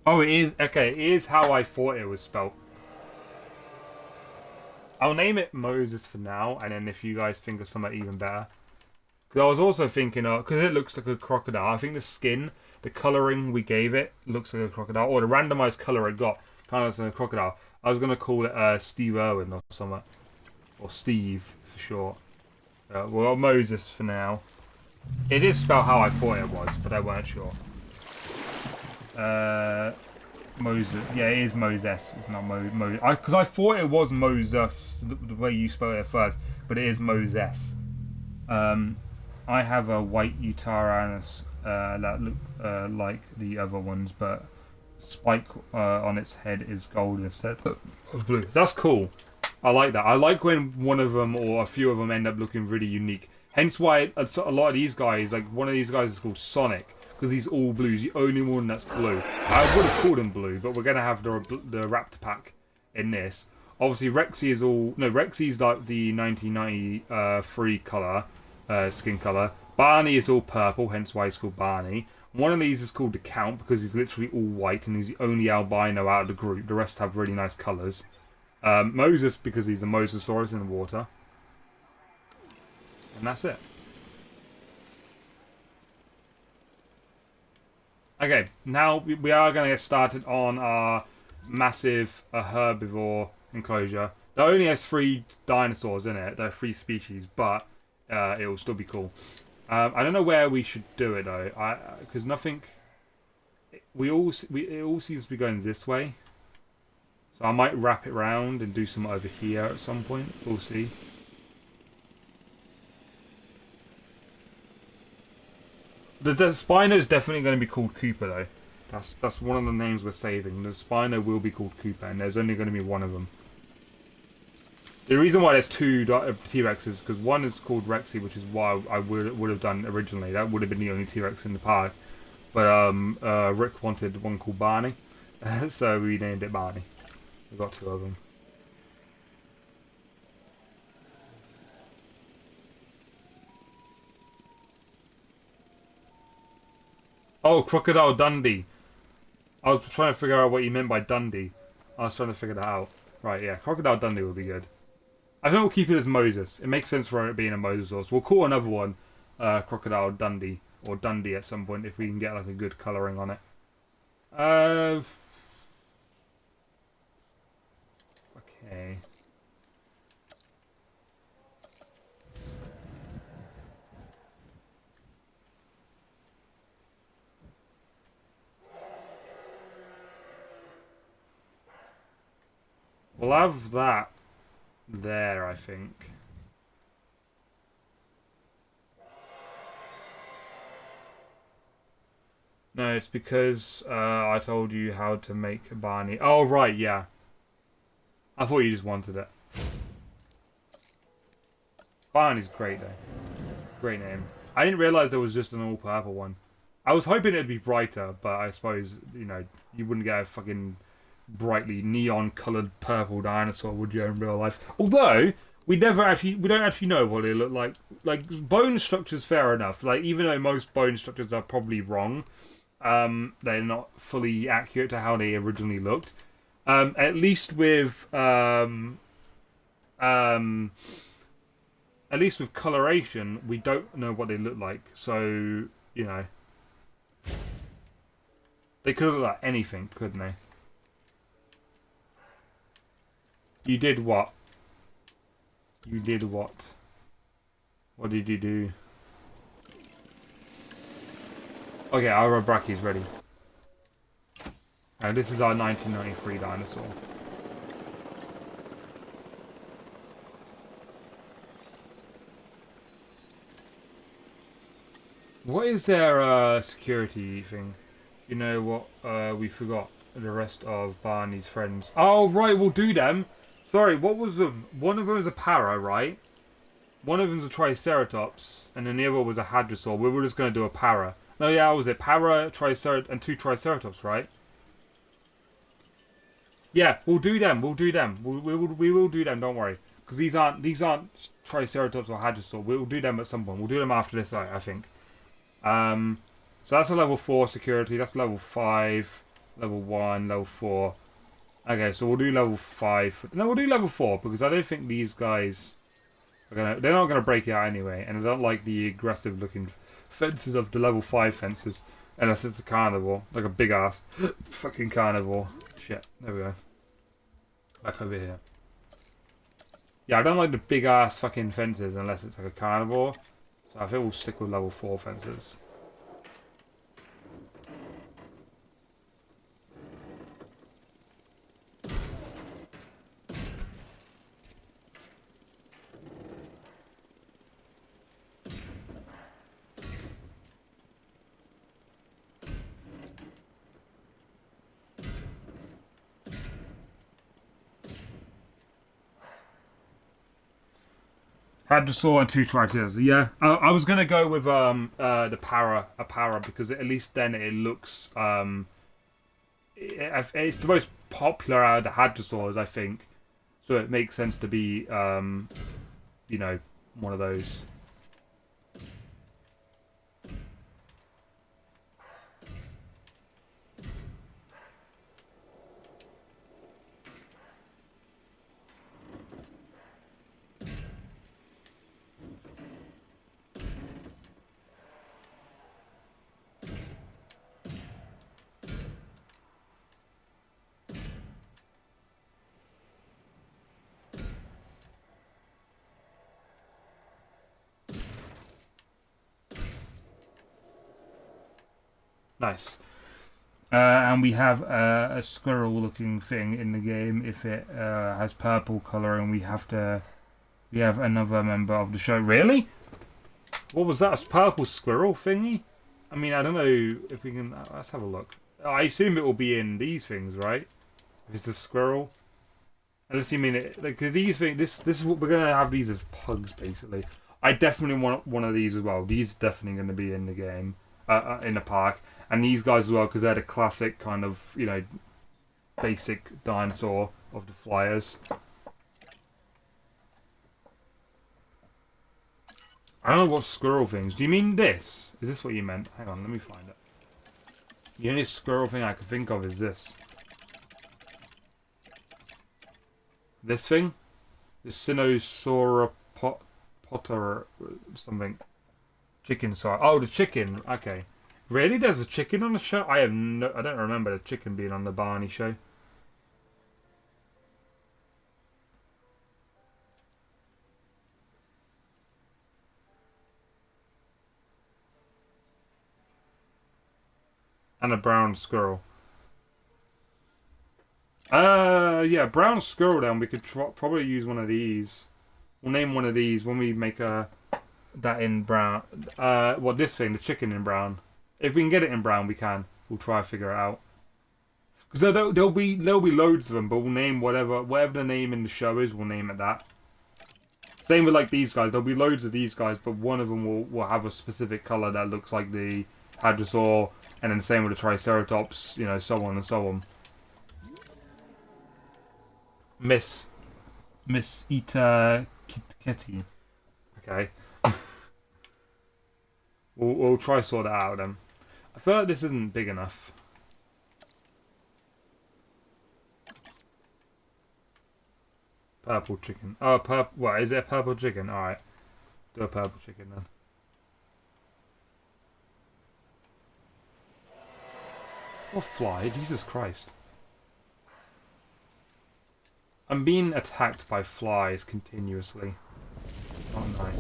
Oh, it is. Okay, it is how I thought it was spelled. I'll name it Moses for now, and then if you guys think of something even better. Because I was also thinking, because it looks like a crocodile, I think the skin, the colouring we gave it, looks like a crocodile. Or the randomised colour it got, kind of looks like a crocodile. I was going to call it Steve Irwin or something. Or Steve, for short. Well, Moses for now. It is spelled how I thought it was, but I weren't sure. Moses. Yeah, it is Moses. It's not because I thought it was Moses, the way you spell it first, but it is Moses. I have a white Utaranus that look like the other ones, but spike on its head is gold instead of blue. That's cool. I like that. I like when one of them or a few of them end up looking really unique. Hence why a lot of these guys, like one of these guys is called Sonic, because he's all blue. He's the only one that's blue. I would have called him blue, but we're going to have the Raptor pack in this. Obviously, Rexy is all... No, Rexy's like the 1993 colour, skin colour. Barney is all purple, hence why he's called Barney. One of these is called the Count, because he's literally all white, and he's the only albino out of the group. The rest have really nice colours. Moses, because he's a Mosasaurus in the water. And that's it. Okay, now we are going to get started on our massive herbivore enclosure. It only has 3 dinosaurs in it. There are 3 species, but it will still be cool. I don't know where we should do it though, because nothing. It all seems to be going this way. So I might wrap it round and do some over here at some point. We'll see. The Spino is definitely going to be called Cooper though. That's one of the names we're saving. The Spino will be called Cooper, and there's only going to be one of them. The reason why there's 2 T-Rexes is because one is called Rexy, which is why I would have done originally. That would have been the only T-Rex in the park. But Rick wanted one called Barney, so we named it Barney. We got 2 of them. Oh, Crocodile Dundee. I was trying to figure out what you meant by Dundee. I was trying to figure that out. Right, yeah, Crocodile Dundee would be good. I think we'll keep it as Moses. It makes sense for it being a Mosasaurus. We'll call another one Crocodile Dundee, or Dundee at some point if we can get like a good colouring on it. Okay. We'll have that there, I think. No, it's because I told you how to make a Barney. Oh, right, yeah. I thought you just wanted it. Barney's great, though. Great name. I didn't realise there was just an all-purple one. I was hoping it'd be brighter, but I suppose, you know, you wouldn't get a fucking brightly neon-coloured purple dinosaur, would you, in real life? Although, we don't actually know what they look like. Like, bone structure's fair enough. Like, even though most bone structures are probably wrong, they're not fully accurate to how they originally looked. At least with um, at least with coloration, we don't know what they look like. So you know, they could look like anything, couldn't they? You did what? You did what? What did you do? Okay, our Brachi's ready. This is our 1993 dinosaur. What is their security thing? You know what we forgot? The rest of Barney's friends. Oh, right, we'll do them. Sorry, what was the... One of them was a para, right? One of them was a Triceratops, and then the other was a Hadrosaur. We were just going to do a para. No, yeah, was it? Para, Triceratops, and two Triceratops, right? Yeah, we'll do them. We'll do them. We will do them. Don't worry, because these aren't Triceratops or Hadrosaur. We'll do them at some point. We'll do them after this, I think. Um, so that's a level 4 security. That's level 5, level 1, level 4. Okay, so we'll do level 5. No, we'll do level 4 because I don't think these guys are gonna. They're not gonna break it out anyway, and I don't like the aggressive-looking fences of the level 5 fences, unless it's a carnivore, like a big ass fucking carnivore. Shit. There we go. Back over here. Yeah, I don't like the big ass fucking fences unless it's like a carnivore. So I think we'll stick with level 4 fences. Hadrosaur and two Triceratops. Yeah, I was gonna go with a para because at least then it looks it's the most popular out of the Hadrosaurs, I think. So it makes sense to be you know, one of those. Nice. And we have a squirrel-looking thing in the game. If it has purple color, and we have another member of the show. Really? What was that? A purple squirrel thingy? I mean, I don't know if we can. Let's have a look. I assume it will be in these things, right? If it's a squirrel. Unless you mean it, because these things. This is what we're gonna have these as pugs, basically. I definitely want one of these as well. These are definitely going to be in the game, in the park, and these guys as well because they're the classic kind of basic dinosaur of the flyers. I don't know what squirrel things. Do you mean this? Is this what you meant? Hang on, let me find it. The only squirrel thing I can think of is this. This thing? The Sinosauropod. Potter something. Chicken sorry. Oh, the chicken. Okay. Really? There's a chicken on the show? I don't remember the chicken being on the Barney show. And a brown squirrel. Yeah, brown squirrel then. We could probably use one of these. We'll name one of these when we make that in brown. This thing, the chicken in brown. If we can get it in brown, we can. We'll try to figure it out. Because there'll be loads of them, but we'll name whatever the name in the show is. We'll name it that. Same with like these guys. There'll be loads of these guys, but one of them will have a specific color that looks like the Hadrosaur, and then the same with the Triceratops. You know, so on and so on. Miss Ita Kitty. Okay. we'll try sort it out then. I feel like this isn't big enough. Purple chicken. Oh, purple. What is it? A purple chicken? All right. Do a purple chicken then. Or fly? Jesus Christ. I'm being attacked by flies continuously. Not nice.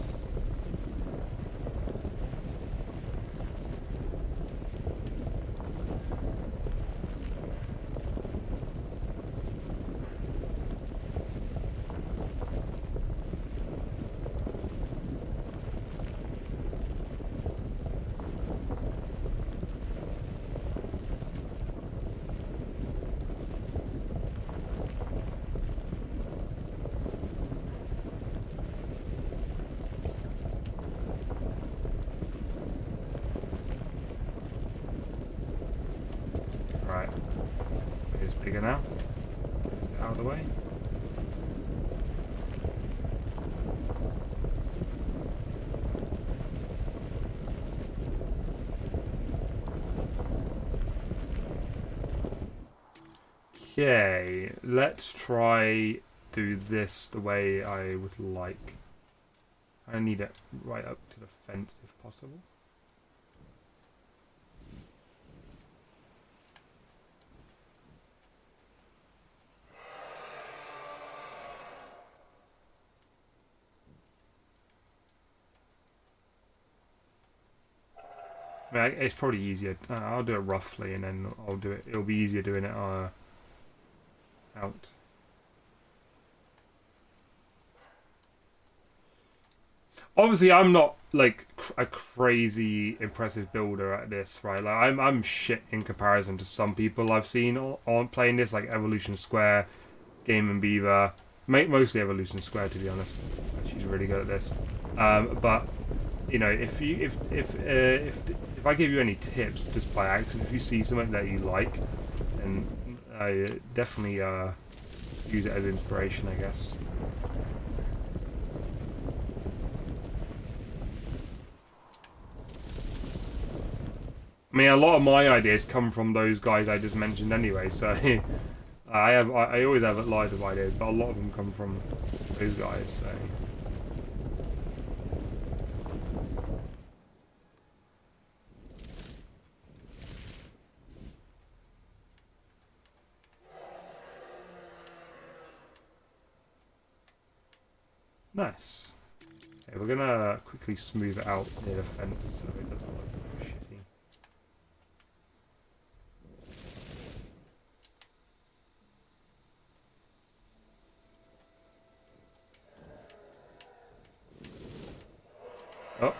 Right. It's bigger now. Let's get out of the way. Okay, let's try do this the way I would like. I need it right up to the fence if possible. I mean, it's probably easier. I'll do it roughly, and then I'll do it. It'll be easier doing it out. Obviously, I'm not like a crazy impressive builder at this, right? Like I'm shit in comparison to some people I've seen on playing this, like Evolution Square, Game and Beaver, mostly Evolution Square to be honest. She's really good at this. But you know, if I give you any tips just by accident, if you see something that you like, then definitely use it as inspiration, I guess. I mean, a lot of my ideas come from those guys I just mentioned anyway, so I always have a lot of ideas, but a lot of them come from those guys, so. Nice. Okay, we're gonna quickly smooth it out near the fence so it doesn't look shitty. Oh.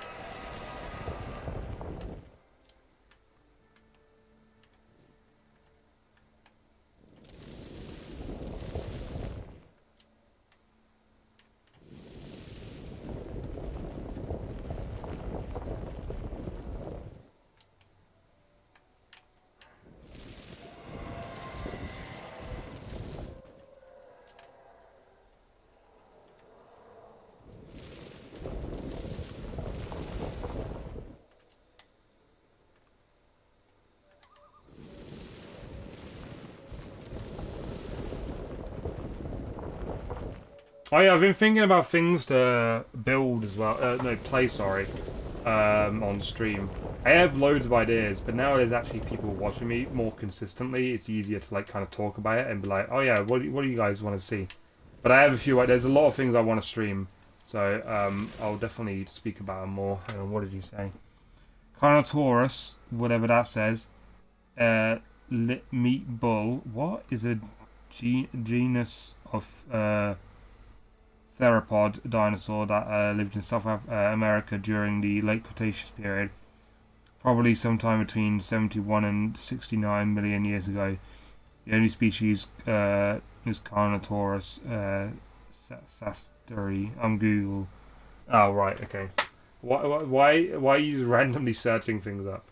Oh yeah, I've been thinking about things to build as well. No, play, sorry. On stream. I have loads of ideas, but now there's actually people watching me more consistently. It's easier to like kind of talk about it and be like, oh yeah, what do you guys want to see? But I have a few. There's a lot of things I want to stream, so I'll definitely speak about them more. Hang on, what did you say? Carnotaurus, whatever that says. Meat bull. What is a genus of theropod dinosaur that lived in South America during the late Cretaceous period? probably sometime between 71 and 69 million years ago. The only species is Carnotaurus sasteri. I'm Google. Oh right, okay. Why are you just randomly searching things up?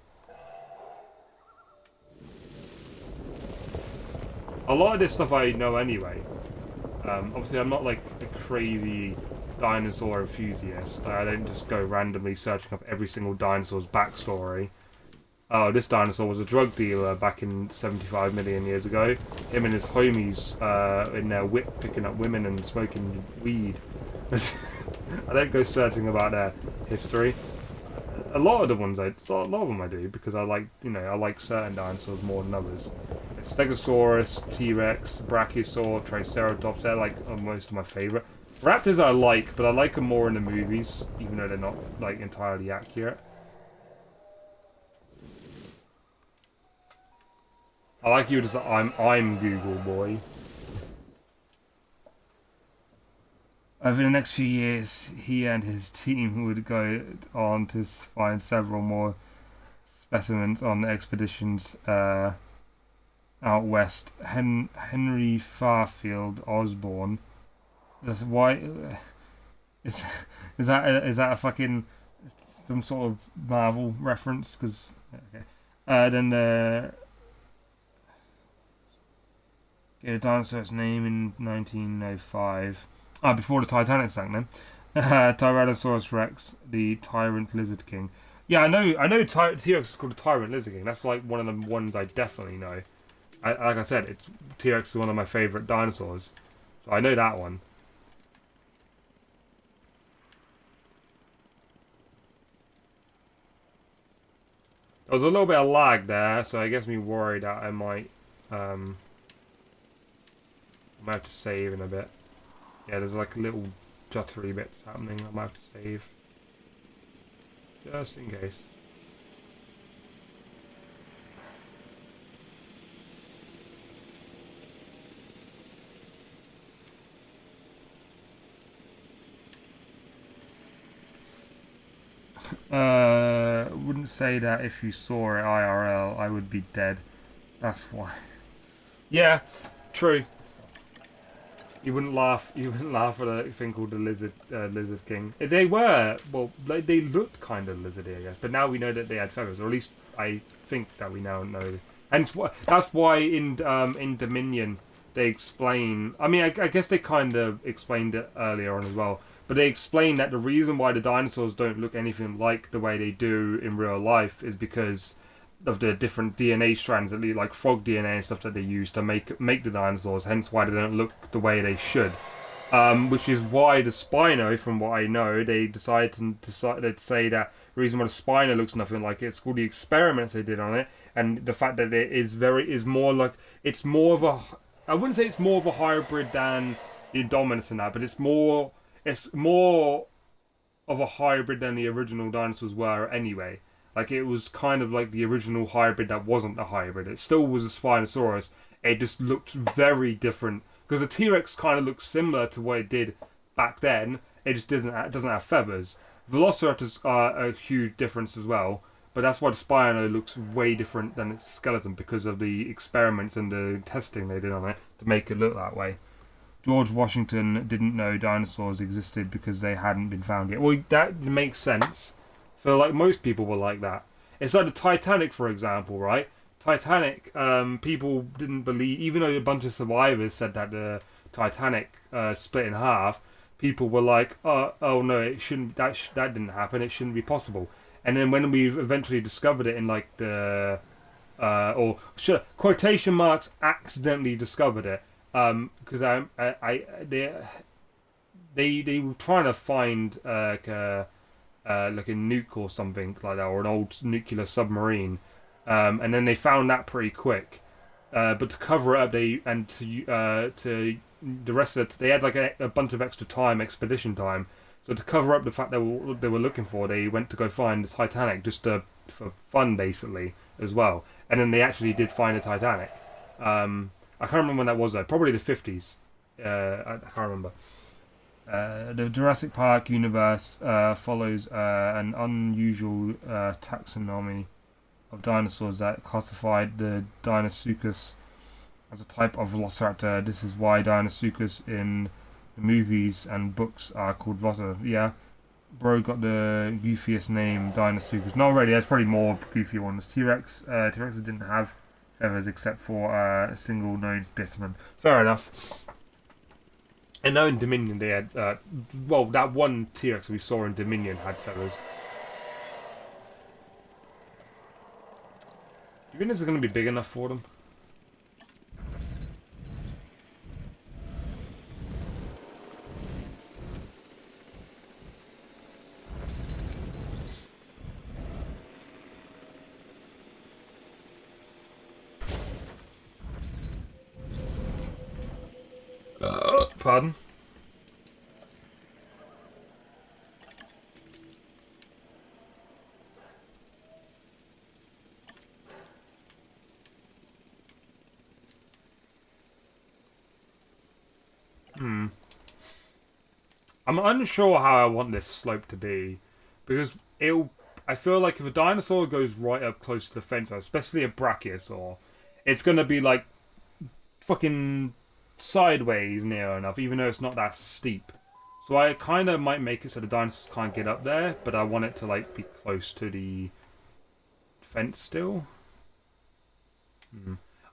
A lot of this stuff I know anyway. Obviously, I'm not like a crazy dinosaur enthusiast. I don't just go randomly searching up every single dinosaur's backstory. Oh, this dinosaur was a drug dealer back in 75 million years ago. Him and his homies in their whip picking up women and smoking weed. I don't go searching about their history. A lot of the ones a lot of them I do because I like, I like certain dinosaurs more than others. Stegosaurus, T-Rex, Brachiosaur, Triceratops, they're like most of my favourite. Raptors I like, but I like them more in the movies, even though they're not like entirely accurate. I like you just I'm Google boy. Over the next few years, he and his team would go on to find several more specimens on expeditions out west. Henry Farfield Osborne. That's why. Is is that a fucking some sort of Marvel reference? Because okay. Then gave a dinosaur its name in 1905. Before the Titanic sank, then. Tyrannosaurus Rex, the Tyrant Lizard King. Yeah, I know T-Rex is called the Tyrant Lizard King. That's like one of the ones I definitely know. Like I said, T-Rex is one of my favourite dinosaurs. So I know that one. There was a little bit of lag there, so it gets me worried that I might have to save in a bit. Yeah, there's like little juttery bits happening. I might have to save. Just in case. Wouldn't say that if you saw it IRL, I would be dead. That's why. Yeah, true. You wouldn't laugh. You wouldn't laugh at a thing called the Lizard King. They were well. They looked kind of lizardy, I guess. But now we know that they had feathers, or at least I think that we now know. And that's why in Dominion they explain. I mean, I guess they kind of explained it earlier on as well. But they explain that the reason why the dinosaurs don't look anything like the way they do in real life is because of the different DNA strands that like frog DNA and stuff that they use to make the dinosaurs. Hence why they don't look the way they should. Which is why the Spino, from what I know, they decided to say that the reason why the Spino looks nothing like it's called the experiments they did on it, and the fact that it is more like it's more of a. I wouldn't say it's more of a hybrid than the Indominus and that, but it's more of a hybrid than the original dinosaurs were anyway. Like it was kind of like the original hybrid that wasn't a hybrid. It still was a Spinosaurus. It just looked very different because the T-Rex kind of looks similar to what it did back then. It just doesn't have feathers. Velociraptors are a huge difference as well, but that's why the Spino looks way different than its skeleton because of the experiments and the testing they did on it to make it look that way. George Washington didn't know dinosaurs existed because they hadn't been found yet. Well, that makes sense. I feel like most people were like that. It's like the Titanic, for example, right? Titanic, people didn't believe, even though a bunch of survivors said that the Titanic split in half. People were like, "Oh no, it shouldn't. That didn't happen. It shouldn't be possible." And then when we eventually discovered it in like the quotation marks accidentally discovered it because they were trying to find like a nuke or something like that, or an old nuclear submarine, and then they found that pretty quick. But to cover it up, to the rest of it, they had like a bunch of extra time, expedition time. So to cover up the fact they were looking for, they went to go find the Titanic just for fun, basically, as well. And then they actually did find the Titanic. I can't remember when that was though. Probably the 50s. I can't remember. The Jurassic Park universe follows an unusual taxonomy of dinosaurs that classified the Deinosuchus as a type of velociraptor. This is why Deinosuchus in the movies and books are called velociraptor. Yeah, bro got the goofiest name, Deinosuchus. Not really, there's probably more goofy ones. T-Rex, T-Rexes didn't have feathers except for a single known specimen. Fair enough. And now in Dominion they had, well, that one T-Rex we saw in Dominion had feathers. Do you think this is going to be big enough for them? Pardon? I'm unsure how I want this slope to be, because it'll. I feel like if a dinosaur goes right up close to the fence, especially a brachiosaur, it's gonna be like fucking sideways near enough, even though it's not that steep. So I kind of might make it so the dinosaurs can't get up there, but I want it to like be close to the fence still.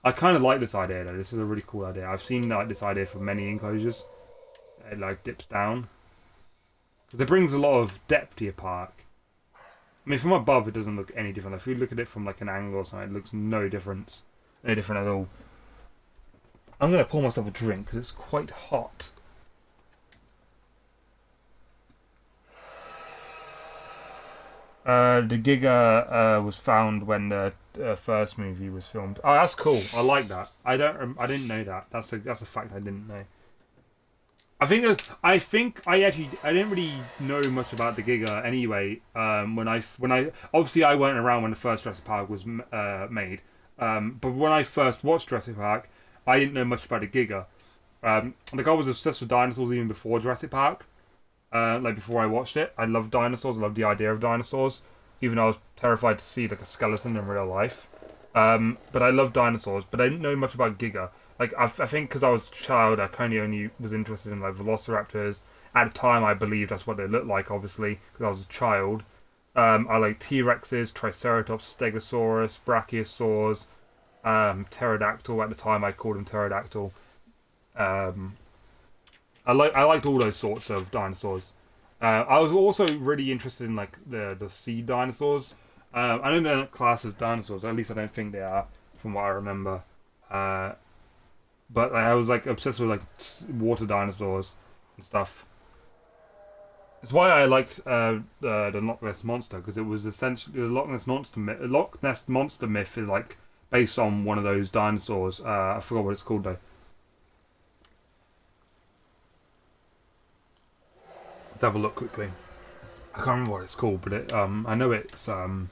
I kind of like this idea though. This is a really cool idea. I've seen like this idea for many enclosures. It like dips down because it brings a lot of depth to your park. I mean, from above it doesn't look any different. If you look at it from like an angle or something, it looks no different at all. I'm gonna pour myself a drink because it's quite hot. The Giga was found when the first movie was filmed. Oh, that's cool. I like that. I didn't know that. That's a fact I didn't know. I didn't really know much about the Giga anyway. When I obviously I weren't around when the first Jurassic Park was made. But when I first watched Jurassic Park, I didn't know much about the Giga. Like I was obsessed with dinosaurs even before Jurassic Park. Like before I watched it, I loved dinosaurs. I loved the idea of dinosaurs, even though I was terrified to see like a skeleton in real life. But I loved dinosaurs, but I didn't know much about Giga. Like I think because I was a child, I kind of only was interested in like velociraptors. At the time, I believed that's what they looked like. Obviously, because I was a child. I like T-Rexes, Triceratops, Stegosaurus, Brachiosaurs, Pterodactyl. At the time, I called them Pterodactyl. I liked all those sorts of dinosaurs. I was also really interested in like the sea dinosaurs. I know they're not classed as dinosaurs. At least I don't think they are, from what I remember. But I was like obsessed with like water dinosaurs and stuff. It's why I liked the Loch Ness monster, because it was essentially the Loch Ness monster myth. Loch Ness monster myth is like based on one of those dinosaurs. I forgot what it's called though. Let's have a look quickly. I can't remember what it's called, but I know it's what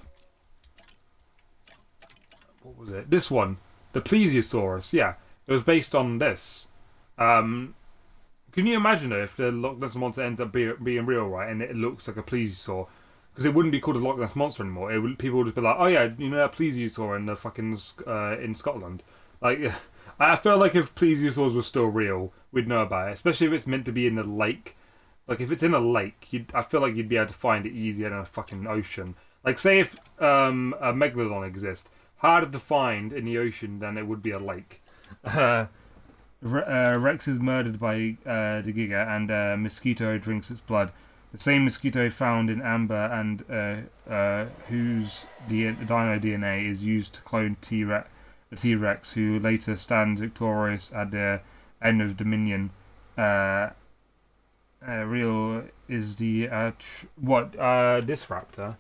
was it? This one, the Plesiosaurus. Yeah, it was based on this. Can you imagine if the Loch Ness monster ends up being real, right? And it looks like a plesiosaur, because it wouldn't be called a Loch Ness monster anymore. People would just be like, "Oh yeah, you know that plesiosaur in the fucking in Scotland." Like, I feel like if plesiosaurs were still real, we'd know about it. Especially if it's meant to be in the lake. Like if it's in a lake, I feel like you'd be able to find it easier than a fucking ocean. Like say if a megalodon exists, harder to find in the ocean than it would be a lake. Rex is murdered by the Giga, and a mosquito drinks its blood. The same mosquito found in amber and whose dino DNA is used to clone the T-Rex, who later stands victorious at the end of Dominion. Real is the this raptor?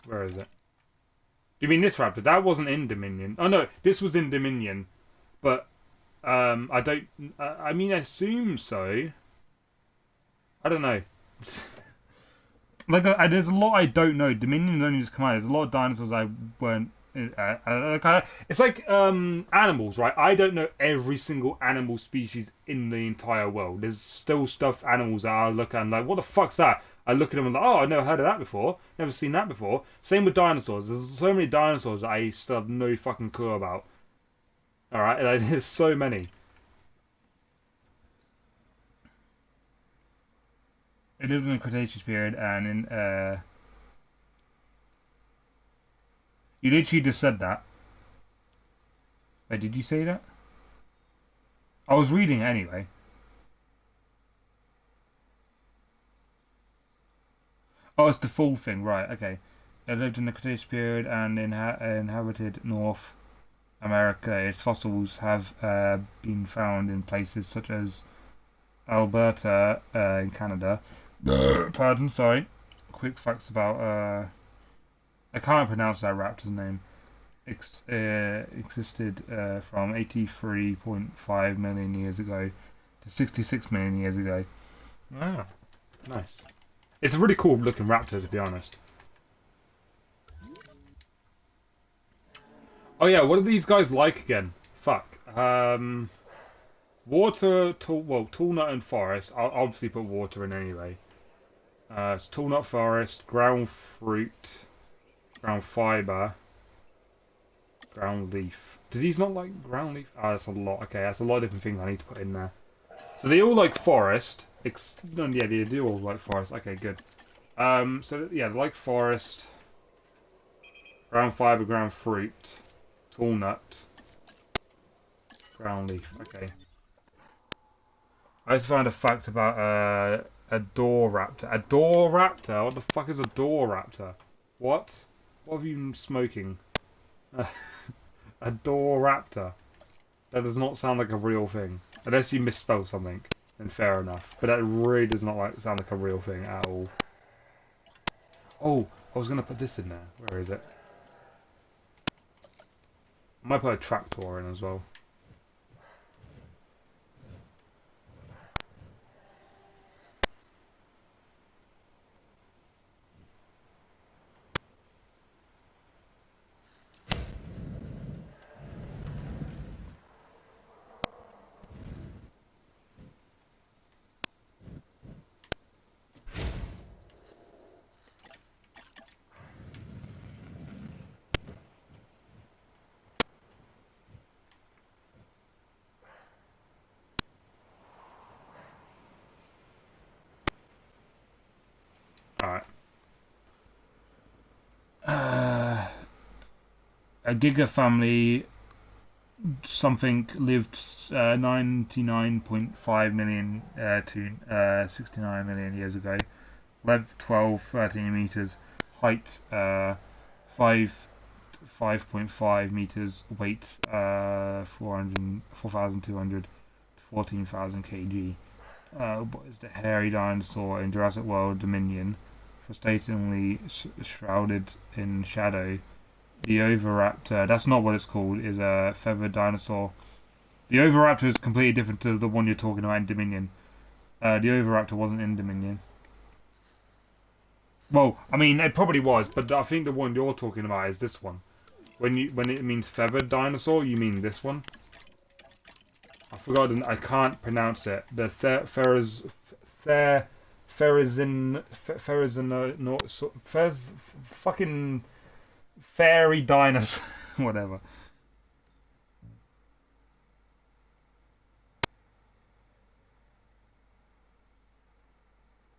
Where is it? Do you mean this raptor? That wasn't in Dominion. Oh no, this was in Dominion, but I don't. I mean, I assume so. I don't know. Like, there's a lot I don't know. Dominion's only just come out. There's a lot of dinosaurs I weren't It's like animals, right? I don't know every single animal species in the entire world. There's still stuff animals that I look at and like, what the fuck's that? I look at them and like, oh, I never heard of that before. Never seen that before. Same with dinosaurs. There's so many dinosaurs that I still have no fucking clue about. All right, like, there's so many. It lived in the Cretaceous period, and in you literally just said that. Wait, did you say that? I was reading it anyway. Oh, it's the full thing, right? Okay. It lived in the Cretaceous period and inhabited North America. Its fossils have been found in places such as Alberta in Canada. Pardon, sorry. Quick facts about I can't pronounce that raptor's name. Existed from 83.5 million years ago to 66 million years ago. Ah, nice. It's a really cool looking raptor, to be honest. Oh yeah, what are these guys like again? Fuck. Water, tall nut and forest. I'll obviously put water in anyway. It's tall nut forest, ground fruit, ground fiber, ground leaf. Do these not like ground leaf? Ah, that's a lot. Okay, that's a lot of different things I need to put in there. So they all like forest. No, yeah, they do all like forest. Okay, good. So yeah, they like forest, ground fiber, ground fruit, tall nut, ground leaf. Okay. I just found a fact about a door raptor. A door raptor? What the fuck is a door raptor? What? What have you been smoking? A door raptor. That does not sound like a real thing. Unless you misspell something, then fair enough. But that really does not sound like a real thing at all. Oh, I was gonna put this in there. Where is it? I might put a tractor in as well. Alright. A Giga family something lived 99.5 million to 69 million years ago. Length 12, 13 meters. Height 5.5 meters. Weight 4,200 to 14,000 kg. What is the hairy dinosaur in Jurassic World Dominion? Frustratingly shrouded in shadow. The Oviraptor, that's not what it's called, is a feathered dinosaur. The Oviraptor is completely different to the one you're talking about in Dominion. The Oviraptor wasn't in Dominion. Well, I mean, it probably was, but I think the one you're talking about is this one. When it means feathered dinosaur, you mean this one. I forgot. I can't pronounce it. The fucking fairy dinosaur, whatever.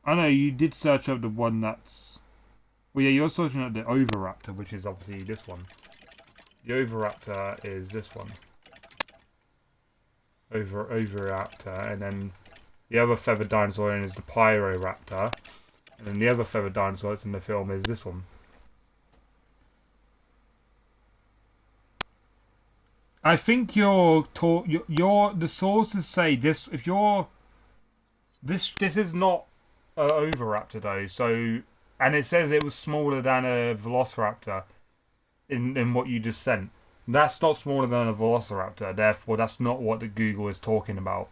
I know you did search up the one that's. Well, yeah, you're searching up the Oviraptor, which is obviously this one. The Oviraptor is this one. Oviraptor, and then the other feathered dinosaur is the Pyroraptor, and then the other feathered dinosaur that's in the film is this one. I think the sources say this. If you're this is not an Oviraptor though. So and it says it was smaller than a Velociraptor in what you just sent. That's not smaller than a Velociraptor. Therefore, that's not what the Google is talking about.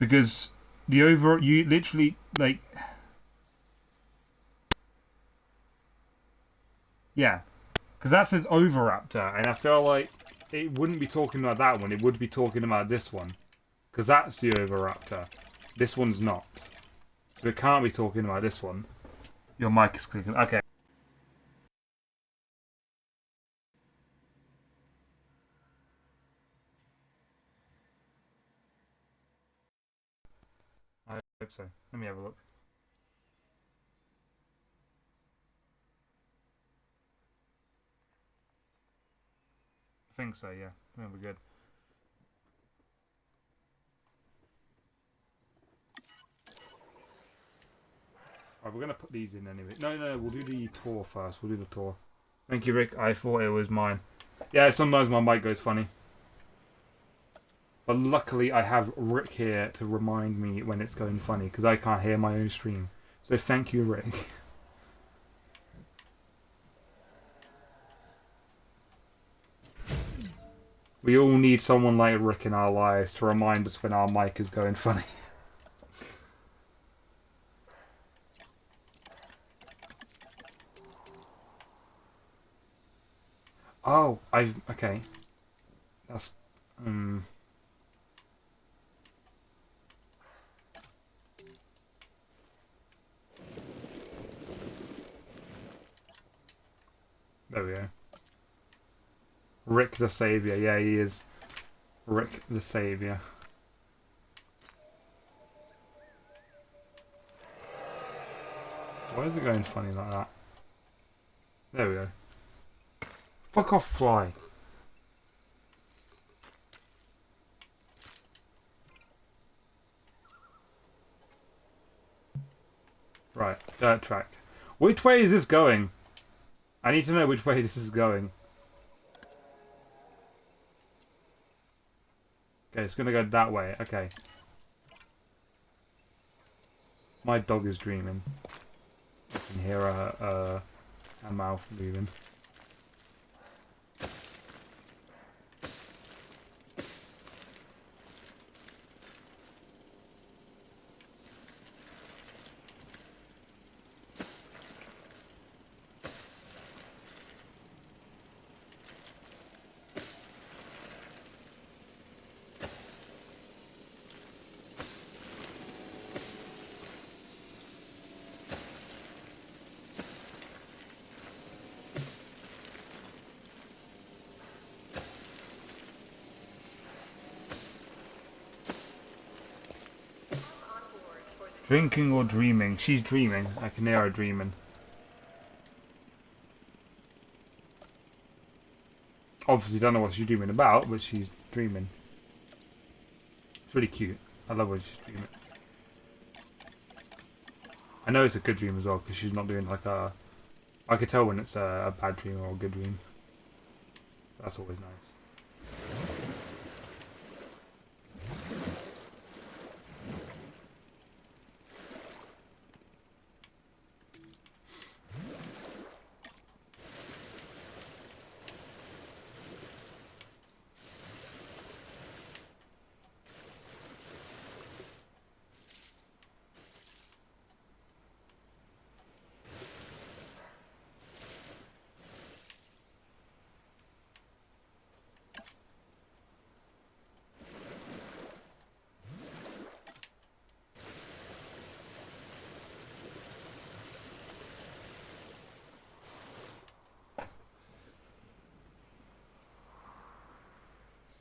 Because you literally, like, yeah. Because that says Oviraptor, and I feel like it wouldn't be talking about that one, it would be talking about this one. Because that's the Oviraptor. This one's not. So it can't be talking about this one. Your mic is clicking. Okay. I hope so. Let me have a look. I think so, yeah. That'll be good. Alright, we're going to put these in anyway. No, we'll do the tour first. We'll do the tour. Thank you, Rick. I thought it was mine. Yeah, sometimes my mic goes funny. But luckily, I have Rick here to remind me when it's going funny, because I can't hear my own stream. So thank you, Rick. We all need someone like Rick in our lives to remind us when our mic is going funny. Oh, okay. That's there we go. Rick the Savior. Yeah, he is Rick the Savior. Why is it going funny like that? There we go. Fuck off, fly. Right, dirt track. Which way is this going? I need to know which way this is going. Okay, it's gonna go that way. Okay. My dog is dreaming. I can hear a mouth moving. Drinking or dreaming? She's dreaming. I can hear her dreaming. Obviously don't know what she's dreaming about, but she's dreaming. It's really cute. I love when she's dreaming. I know it's a good dream as well, because she's not doing like a... I could tell when it's a bad dream or a good dream. That's always nice.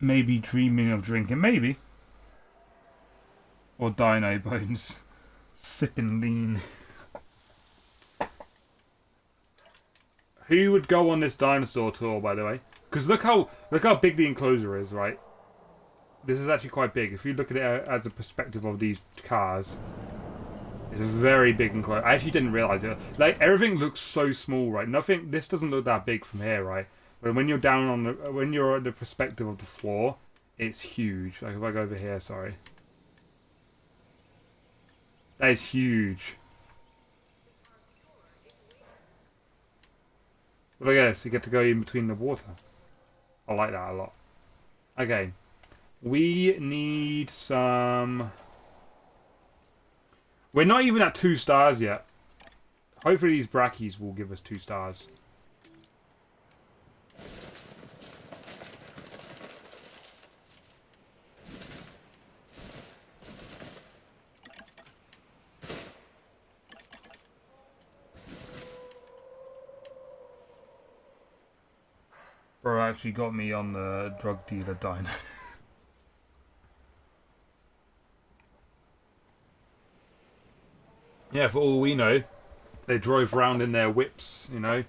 Maybe dreaming of drinking. Maybe. Or dino bones. Sipping lean. Who would go on this dinosaur tour, by the way? Because look how big the enclosure is, right? This is actually quite big. If you look at it as a perspective of these cars, it's a very big enclosure. I actually didn't realize it. Like, everything looks so small, right? Nothing. This doesn't look that big from here, right? But when you're down on when you're at the perspective of the floor, it's huge. Like if I go over here, sorry, that is huge. But I guess you get to go in between the water. I like that a lot. Okay, we need some We're not even at 2 stars yet. Hopefully these brackies will give us 2 stars. Bro actually got me on the drug dealer dino. Yeah, for all we know, they drove around in their whips, you know.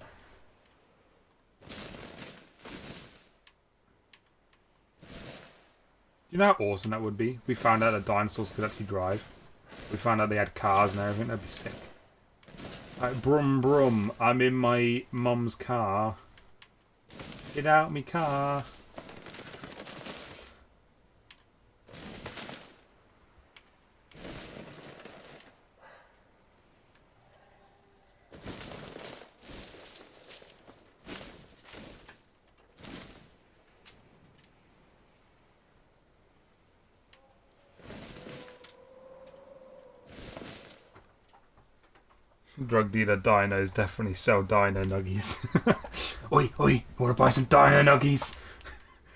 You know how awesome that would be? We found out that dinosaurs could actually drive. We found out they had cars and everything. That'd be sick. Like, brum brum, I'm in my mum's car. Get out me car. Drug dealer dinos definitely sell dino nuggies. Oi, oi, wanna buy some dino nuggies?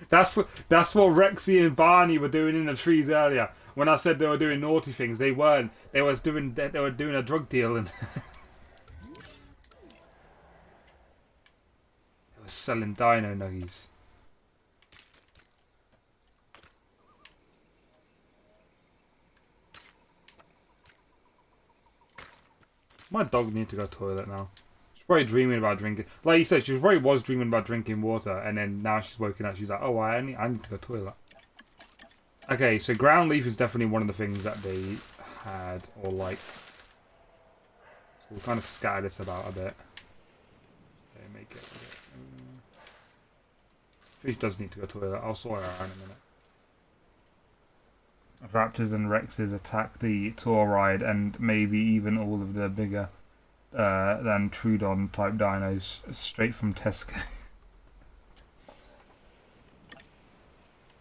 That's what Rexy and Barney were doing in the trees earlier. When I said they were doing naughty things, they weren't. They were doing a drug deal and they were selling dino nuggies. My dog needs to go to the toilet now. She's probably dreaming about drinking. Like you said, she probably was dreaming about drinking water, and then now she's woken up. She's like, "Oh, I need to go to the toilet." Okay, so ground leaf is definitely one of the things that they had or like. So we'll kind of scatter this about a bit. Okay, make it. Fish does need to go to the toilet. I'll sort her out in a minute. Raptors and Rexes attack the tour ride and maybe even all of the bigger than Trudon type dinos straight from Tesco.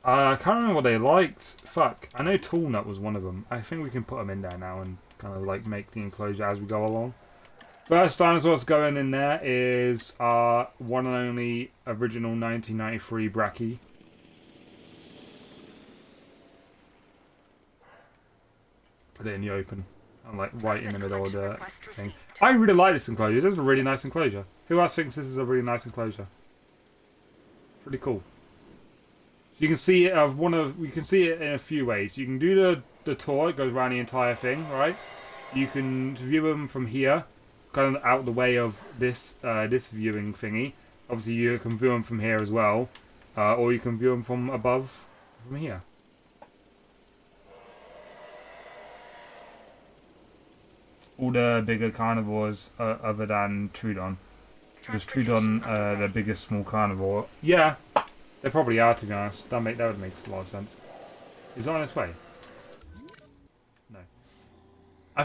I can't remember what they liked. Fuck. I know Toolnut was one of them. I think we can put them in there now and kind of like make the enclosure as we go along. First dinosaur to go in there is our one and only original 1993 Brachy. Put it in the open. And like right in the middle of the thing. I really like this enclosure. This is a really nice enclosure. Who else thinks this is a really nice enclosure? Pretty cool. So you can see it we can see it in a few ways. You can do the tour, it goes around the entire thing, right? You can view them from here, kind of out the way of this this viewing thingy. Obviously you can view them from here as well. Or you can view them from above from here. All the bigger carnivores other than Trudon. Was Trudon the biggest small carnivore? Yeah, they probably are, to be honest. That would make a lot of sense. Is it on its way? No. I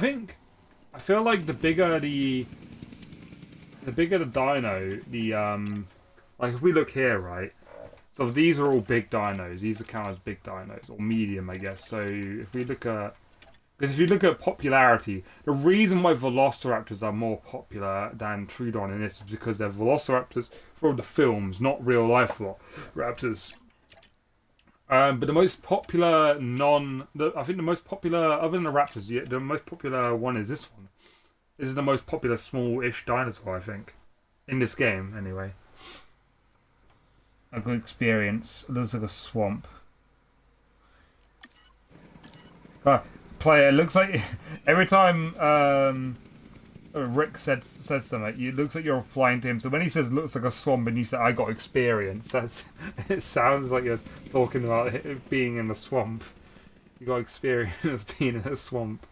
feel like the bigger the dino, like if we look here, right? So these are all big dinos. These are counted as big dinos or medium, I guess. So if we look at Because if you look at popularity, the reason why Velociraptors are more popular than Trudon in this is because they're Velociraptors from the films, not real life raptors. But the most popular I think the most popular, other than the raptors, the most popular one is this one. This is the most popular small-ish dinosaur, I think. In this game, anyway. A good experience. It looks like a swamp. Player, it looks like every time Rick says something, it looks like you're replying to him. So when he says looks like a swamp and you say I got experience, it sounds like you're talking about it being in a swamp. You got experience being in a swamp.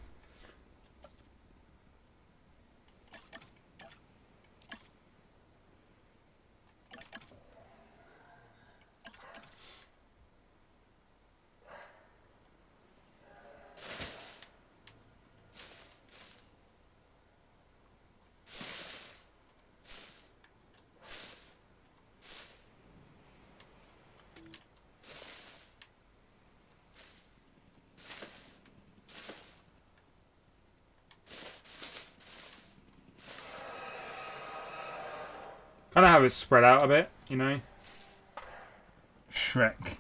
Kind of have it spread out a bit, you know. Shrek.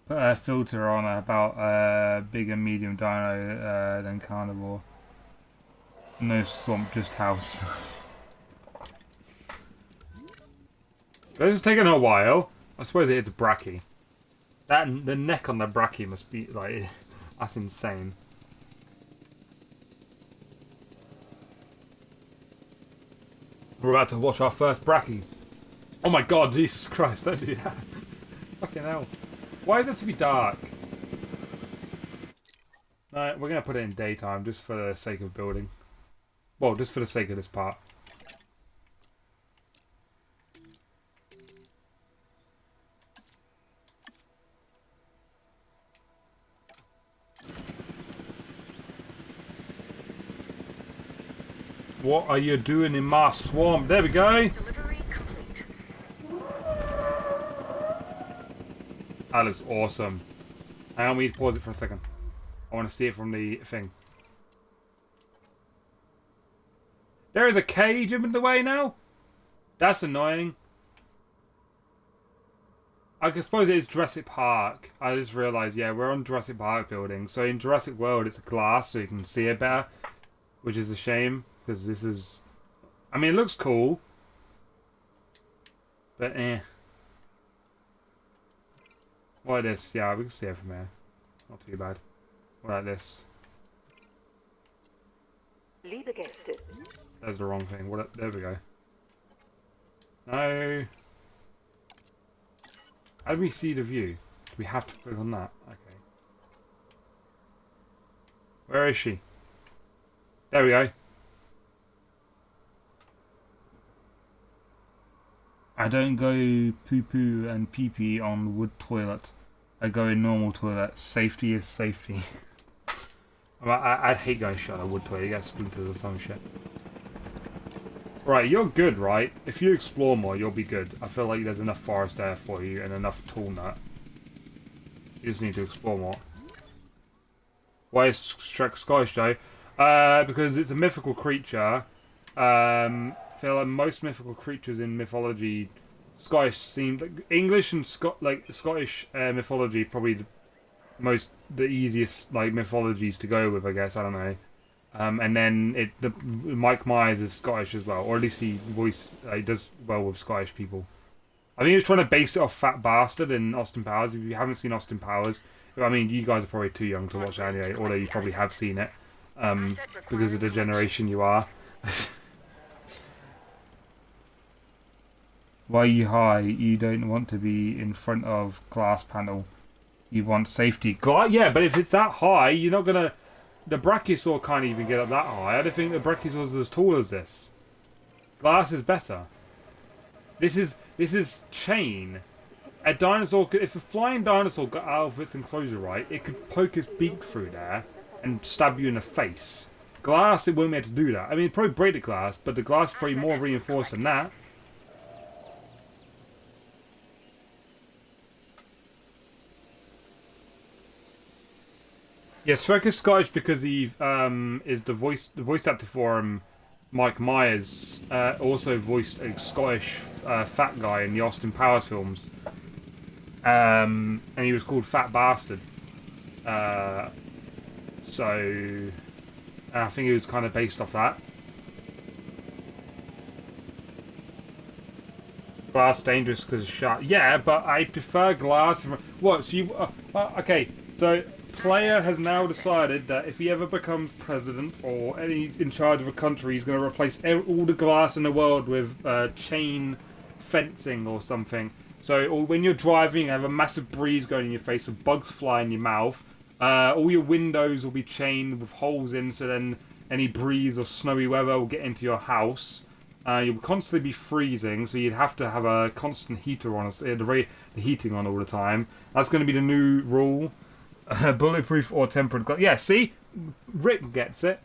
Put a filter on about big and medium dino than carnivore. No swamp, just house. This is taking a while. I suppose it's Bracky. The neck on the Bracky must be like that's insane. We're about to watch our first Bracky. Oh my god, Jesus Christ, don't do that. Fucking hell. Why is it to be dark? No, we're going to put it in daytime just for the sake of building. Well, just for the sake of this part. What are you doing in my swamp? There we go. Delivery complete. That looks awesome. Hang on, we need to pause it for a second. I want to see it from the thing. There is a cage in the way now? That's annoying. I suppose it is Jurassic Park. I just realised, yeah, we're on Jurassic Park building. So in Jurassic World, it's a glass so you can see it better. Which is a shame. Because this is... I mean, it looks cool. But eh. What like this? Yeah, we can see it from here. Not too bad. What like this? Leap against it. That's the wrong thing. What? There we go. No. How do we see the view? Do we have to click on that? Okay. Where is she? There we go. I don't go poo-poo and pee-pee on wood toilet. I go in normal toilet. Safety is safety. I'd hate going shut on a wood toilet. You get splinters or some shit. Right, you're good, right? If you explore more, you'll be good. I feel like there's enough forest there for you and enough tool nut. You just need to explore more. Why is Shrek Scottish, though? Because it's a mythical creature. I feel like most mythical creatures in mythology, Scottish seem like English and Scottish mythology probably the easiest like mythologies to go with, I guess. I don't know. And then Mike Myers is Scottish as well, or at least he does well with Scottish people. I think he was trying to base it off Fat Bastard in Austin Powers. If you haven't seen Austin Powers, I mean, you guys are probably too young to watch it anyway, although you probably have seen it because of the generation you are. Why are you high? You don't want to be in front of glass panel. You want safety. Yeah, but if it's that high, you're not gonna. The Brachiosaur can't even get up that high. I don't think the Brachiosaur is as tall as this. Glass is better. This is chain. A dinosaur could, if a flying dinosaur got out of its enclosure right, it could poke its beak through there and stab you in the face. Glass, it won't be able to do that. I mean, it'd probably break the glass, but the glass is probably more reinforced than that. Yes, Shrek is Scottish because he is the voice actor for Mike Myers. Also voiced a Scottish fat guy in the Austin Powers films, and he was called Fat Bastard. So I think it was kind of based off that. Glass dangerous because it's sharp. Yeah, but I prefer glass. What? So you? Okay, so. Player has now decided that if he ever becomes president or in charge of a country, he's going to replace all the glass in the world with chain fencing or something. So or when you're driving, you have a massive breeze going in your face with bugs fly in your mouth. All your windows will be chained with holes in, so then any breeze or snowy weather will get into your house. You'll constantly be freezing, so you'd have to have a constant heater on, the heating on all the time. That's going to be the new rule. Bulletproof or tempered glass. Yeah, see? Rick gets it.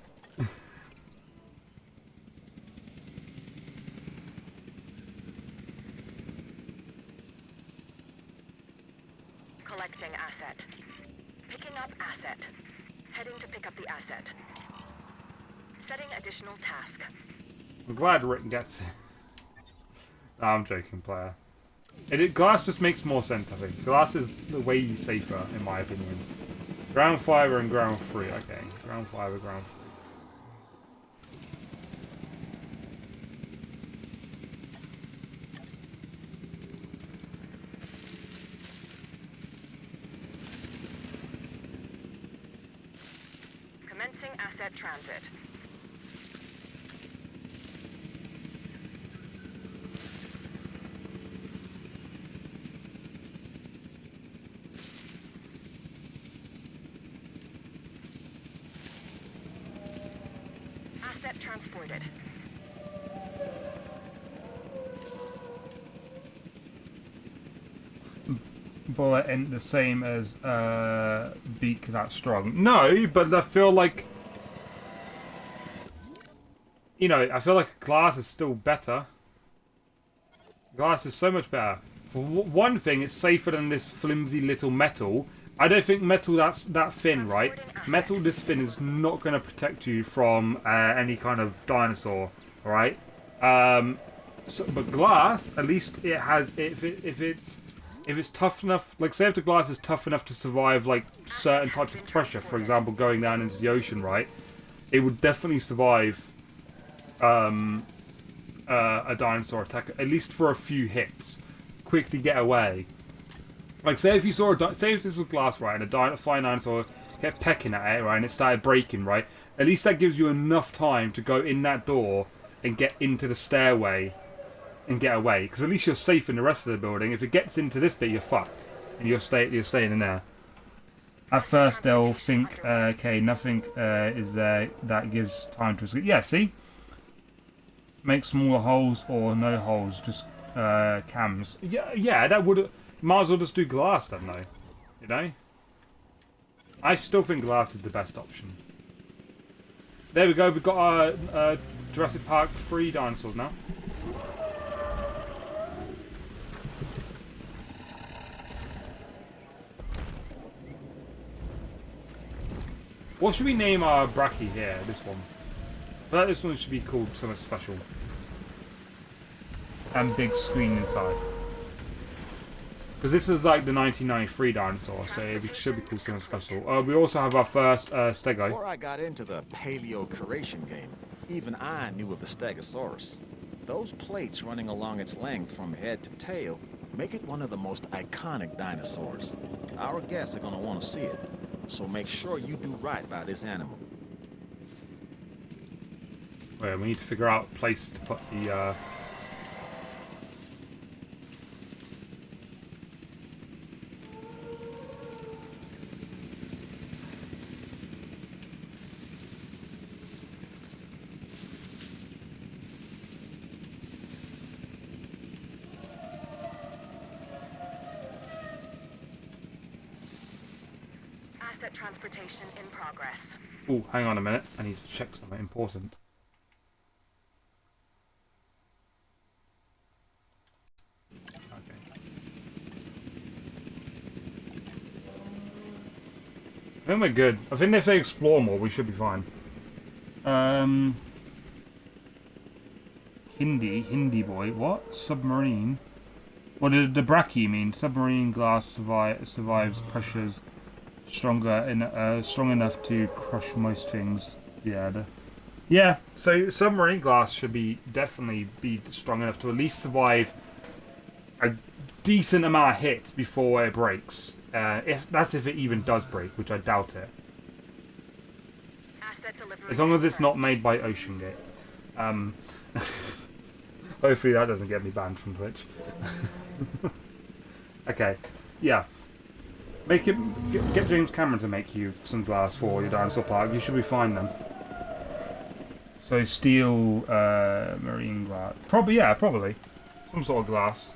Collecting asset. Picking up asset. Heading to pick up the asset. Setting additional task. I'm glad Rick gets it. Nah, I'm joking, player. Glass just makes more sense, I think. Glass is the way safer, in my opinion. Ground fiber and ground free. Okay, ground fiber, ground free. Commencing asset transit. Asset transported. Bullet ain't the same as beak that strong. No, but I feel like, you know, I feel like glass is still better. Glass is so much better. For one thing, it's safer than this flimsy little metal. I don't think metal that's that thin, right? Metal this thin is not going to protect you from any kind of dinosaur, right? But glass, at least it has. If it's tough enough, like say if the glass is tough enough to survive like certain types of pressure, for example, going down into the ocean, right? It would definitely survive a dinosaur attack, at least for a few hits. Quickly get away. Like say if you saw say if this was glass, right, and a flying dinosaur kept pecking at it, right, and it started breaking, right. At least that gives you enough time to go in that door and get into the stairway and get away, because at least you're safe in the rest of the building. If it gets into this bit, you're fucked, and you're staying in there. At first, they'll think, okay, nothing is there that gives time to escape. Yeah, see, make smaller holes or no holes, just cams. Yeah, that would. Might as well just do glass then, though. You know, I still think glass is the best option. There we go. We've got our Jurassic Park 3 dinosaurs now. What should we name our Brachy here? This one. But this one should be called something special. And big screen inside. Because this is like the 1993 dinosaur, so it should be called something special. We also have our first stego. Before I got into the paleo-curation game, even I knew of the stegosaurus. Those plates running along its length from head to tail make it one of the most iconic dinosaurs. Our guests are going to want to see it, so make sure you do right by this animal. Wait, we need to figure out a place to put the... Asset transportation in progress. Oh, hang on a minute. I need to check something important. Okay. I think we're good. I think if they explore more, we should be fine. Hindi boy. What? Submarine? What did the Brachy mean? Submarine glass survives pressures strong enough to crush most things. Yeah. So submarine glass should definitely be strong enough to at least survive a decent amount of hits before it breaks. If it even does break, which I doubt it. As long as it's not made by OceanGate. Hopefully that doesn't get me banned from Twitch. Okay, yeah. Get James Cameron to make you some glass for your dinosaur park. You should be fine then. So steel, marine glass. Probably. Some sort of glass.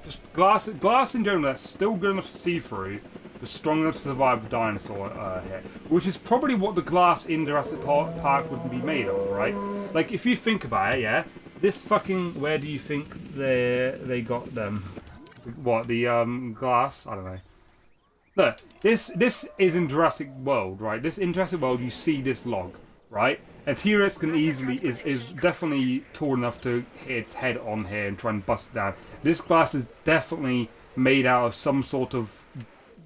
Just glass in general that's still good enough to see through, but strong enough to survive the dinosaur hit. Which is probably what the glass in Jurassic Park would be made of, right? Like, if you think about it, yeah? This fucking... Where do you think they got them? What, the glass? I don't know. Look, this is in Jurassic World, right? In Jurassic World, you see this log, right? A T-Rex can easily is definitely tall enough to hit its head on here and try and bust it down. This glass is definitely made out of some sort of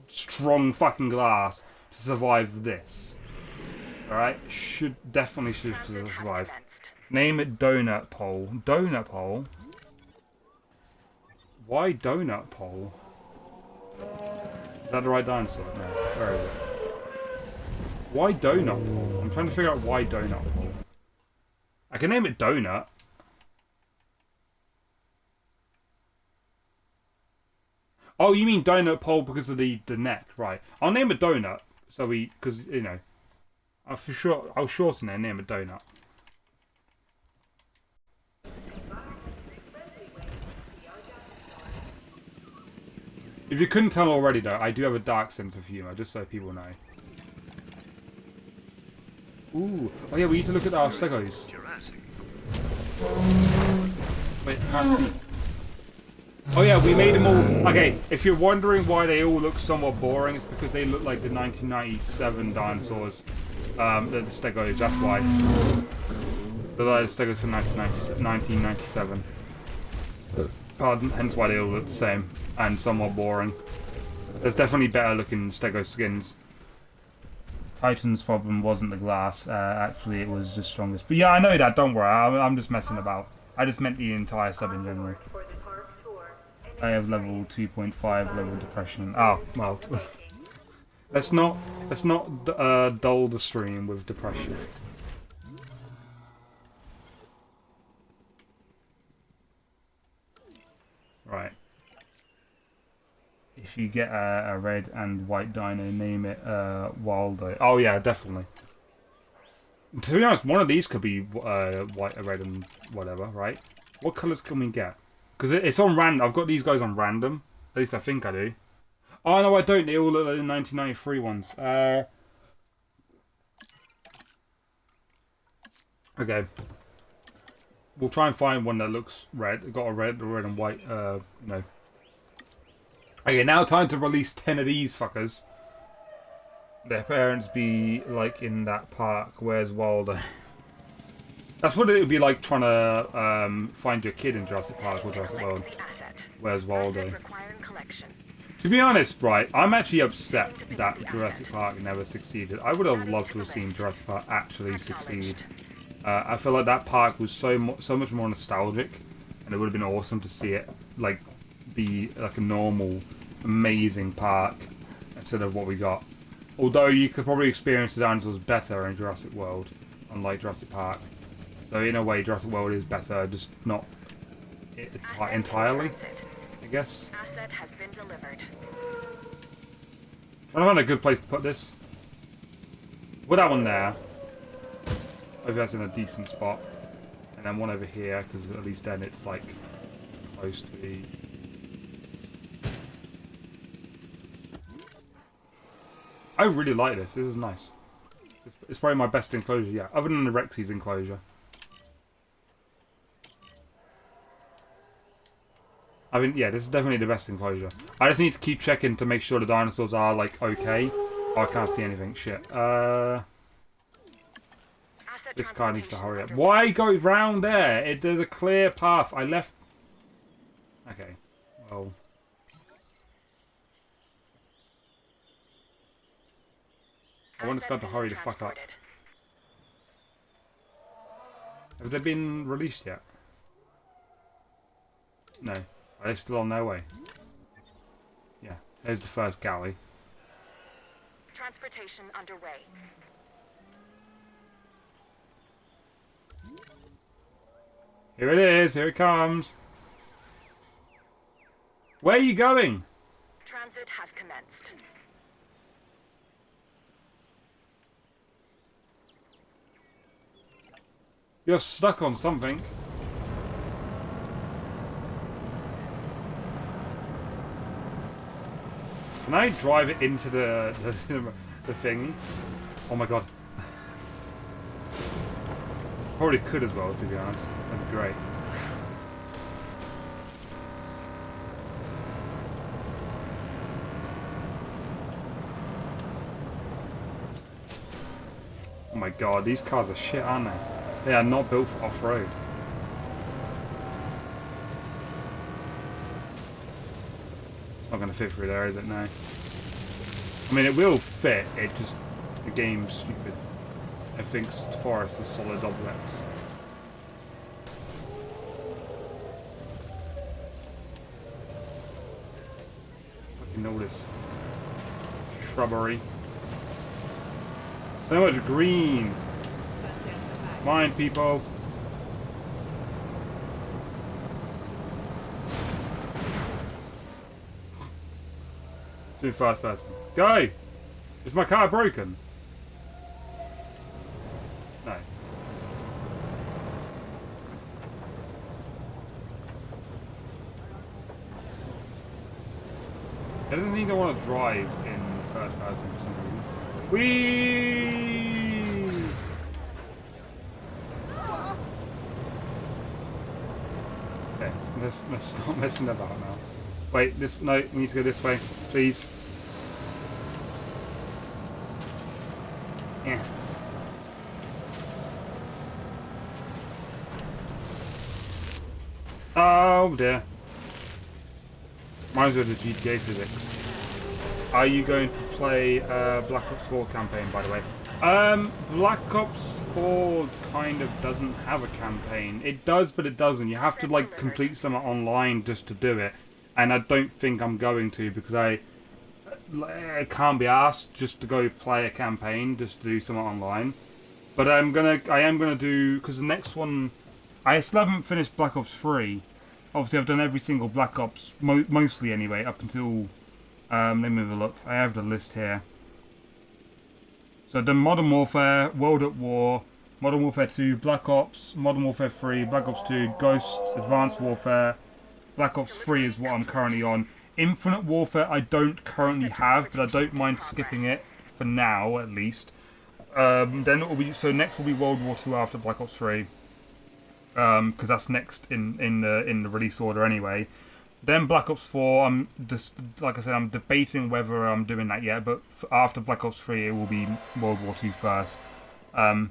strong fucking glass to survive this. Alright? Definitely should survive. Name it Donut Pole. Donut Pole? Why Donut Pole? Is that the right dinosaur? No. Where is it? Why Donut Pole? I'm trying to figure out why Donut Pole. I can name it Donut. Oh, you mean Donut Pole because of the neck, right? I'll name it Donut, so because you know, I'll shorten it and name it Donut. If you couldn't tell already, though, I do have a dark sense of humor, just so people know. Ooh, oh yeah, we need to look at our Stegos. Wait, can't see. Oh yeah, we made them all. Okay, if you're wondering why they all look somewhat boring, it's because they look like the 1997 dinosaurs. The Stegos, that's why. They're like the Stegos from 1997. Pardon, hence why they all look the same and somewhat boring. There's definitely better looking Stego skins. Titan's problem wasn't the glass, actually it was the strongest. But yeah, I know that, don't worry, I'm just messing about. I just meant the entire sub in general. I have level 2.5 level depression. Oh, well. let's not dull the stream with depression. Right. If you get a red and white dino, name it Wildo. Oh yeah, definitely. To be honest, one of these could be white, red, and whatever, right? What colours can we get? Because it's on random. I've got these guys on random. At least I think I do. Oh no, I don't. They all look like the 1993 ones. Okay. We'll try and find one that looks red. Got a red and white. You know. Okay, now time to release 10 of these fuckers. Their parents be like in that park. Where's Wilder? That's what it would be like trying to find your kid in Jurassic Park or Jurassic World. Where's Waldo? To be honest, right, I'm actually upset that Jurassic Park never succeeded. I would have loved to have seen Jurassic Park actually succeed. I feel like that park was so much more nostalgic, and it would have been awesome to see it like be like a normal, amazing park instead of what we got. Although you could probably experience the dinosaurs better in Jurassic World, unlike Jurassic Park. So in a way, Jurassic World is better, just not entirely, I guess. Asset has been delivered. Trying to find a good place to put this. Put that one there. Maybe that's in a decent spot. And then one over here, because at least then it's like close to the... I really like this. This is nice. It's probably my best enclosure yet, other than the Rexy's enclosure. I mean, yeah, this is definitely the best enclosure. I just need to keep checking to make sure the dinosaurs are, like, okay. Oh, I can't see anything. Shit. This car needs to hurry up. Why go round there? There's a clear path. I left... Okay. Well... I want this guy to hurry the fuck up. Have they been released yet? No. Are they still on their way? Yeah. There's the first galley. Transportation underway. Here it is. Here it comes. Where are you going? Transit has commenced. You're stuck on something. Can I drive it into the thing? Oh my god. Probably could as well, to be honest. That'd be great. my god, these cars are shit, aren't they? They are not built for off-road. It's not going to fit through there, is it? No. I mean, it will fit, it just... The game's stupid. It thinks forest is solid objects. Fucking all this shrubbery. So much green. Mind, people. Too fast person. Go! Is my car broken? No. It doesn't seem to want to drive in first person for some reason. Whee! Okay, let's stop messing about now. Wait, no, we need to go this way, please. Yeah. Oh dear. Reminds me of the GTA physics. Are you going to play Black Ops 4 campaign, by the way? Black Ops 4 kind of doesn't have a campaign. It does, but it doesn't. You have to like complete something online just to do it. And I don't think I'm going to, because I can't be asked just to go play a campaign just to do something online. But I am gonna do, because the next one, I still haven't finished Black Ops 3. Obviously, I've done every single Black Ops, mostly anyway, up until. Let me have a look. I have the list here. So I've done Modern Warfare, World at War, Modern Warfare 2, Black Ops, Modern Warfare 3, Black Ops 2, Ghosts, Advanced Warfare. Black Ops 3 is what I'm currently on. Infinite Warfare I don't currently have, but I don't mind skipping it for now, at least. Then it will be next will be World War 2 after Black Ops 3, because that's next in the release order anyway. Then Black Ops 4, I'm just like I said, I'm debating whether I'm doing that yet, but after Black Ops 3 it will be World War 2 first. Then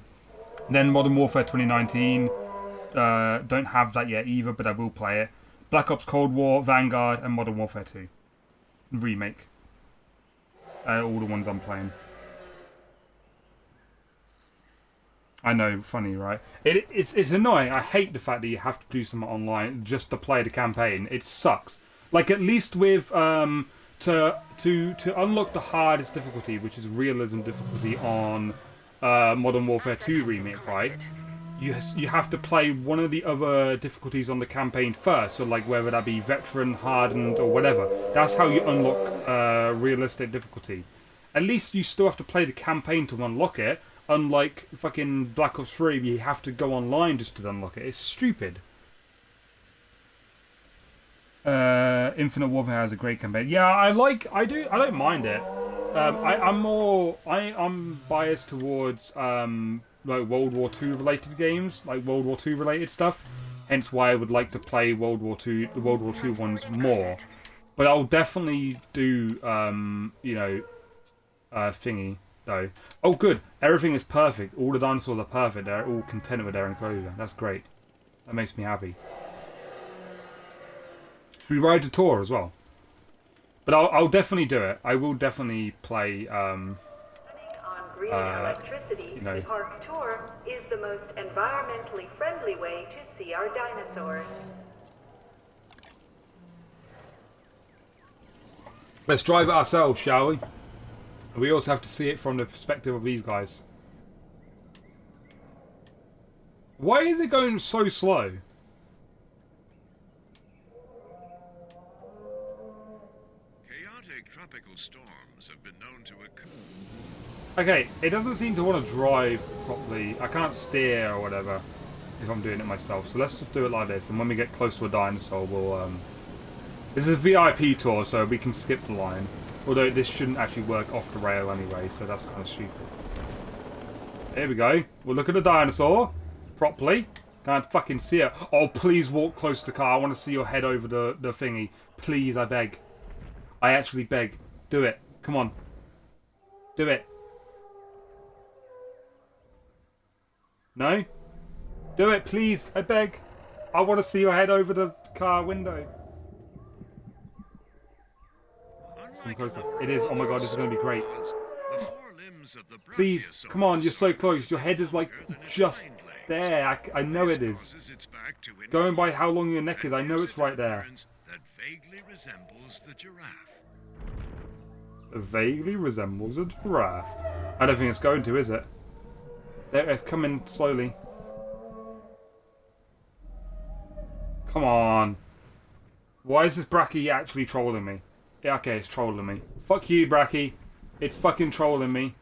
Modern Warfare 2019, don't have that yet either, but I will play it. Black Ops Cold War, Vanguard, and Modern Warfare 2 remake. All the ones I'm playing. I know, funny, right? It's annoying. I hate the fact that you have to do something online just to play the campaign. It sucks. Like, at least with to unlock the hardest difficulty, which is realism difficulty on Modern Warfare 2 remake, right? You have to play one of the other difficulties on the campaign first. So, like, whether that be veteran, hardened, or whatever. That's how you unlock realistic difficulty. At least you still have to play the campaign to unlock it. Unlike fucking Black Ops 3, you have to go online just to unlock it. It's stupid. Infinite Warfare has a great campaign. Yeah, I don't mind it. I'm biased towards like World War II related games, like World War II related stuff. Hence why I would like to play the World War II ones more. But I'll definitely do thingy. Though. Oh, good. Everything is perfect. All the dinosaurs are perfect. They're all content with their enclosure. That's great. That makes me happy. Should we ride the tour as well? But I'll definitely do it. I will definitely play. On green electricity, the park tour is the most environmentally friendly way to see our dinosaurs. Let's drive it ourselves, shall we? We also have to see it from the perspective of these guys. Why is it going so slow? Chaotic tropical storms have been known to occur. Okay, it doesn't seem to want to drive properly. I can't steer or whatever if I'm doing it myself. So let's just do it like this. And when we get close to a dinosaur, we'll... This is a VIP tour, so we can skip the line. Although this shouldn't actually work off the rail anyway, so that's kind of stupid. Here we go. We'll look at the dinosaur properly. Can't fucking see it. Oh, please walk close to the car. I want to see your head over the thingy. Please, I beg. I actually beg. Do it. Come on. Do it. No? Do it, please. I beg. I want to see your head over the car window. Come closer. It is. Oh my god, this is going to be great. Please, come on, you're so close. Your head is like just there. I know it is. Going by how long your neck is, I know it's right there. That vaguely resembles the giraffe. It vaguely resembles a giraffe. I don't think it's going to, is it? It's coming slowly. Come on. Why is this Bracky actually trolling me? Yeah, okay, it's trolling me. Fuck you, Bracky. It's fucking trolling me.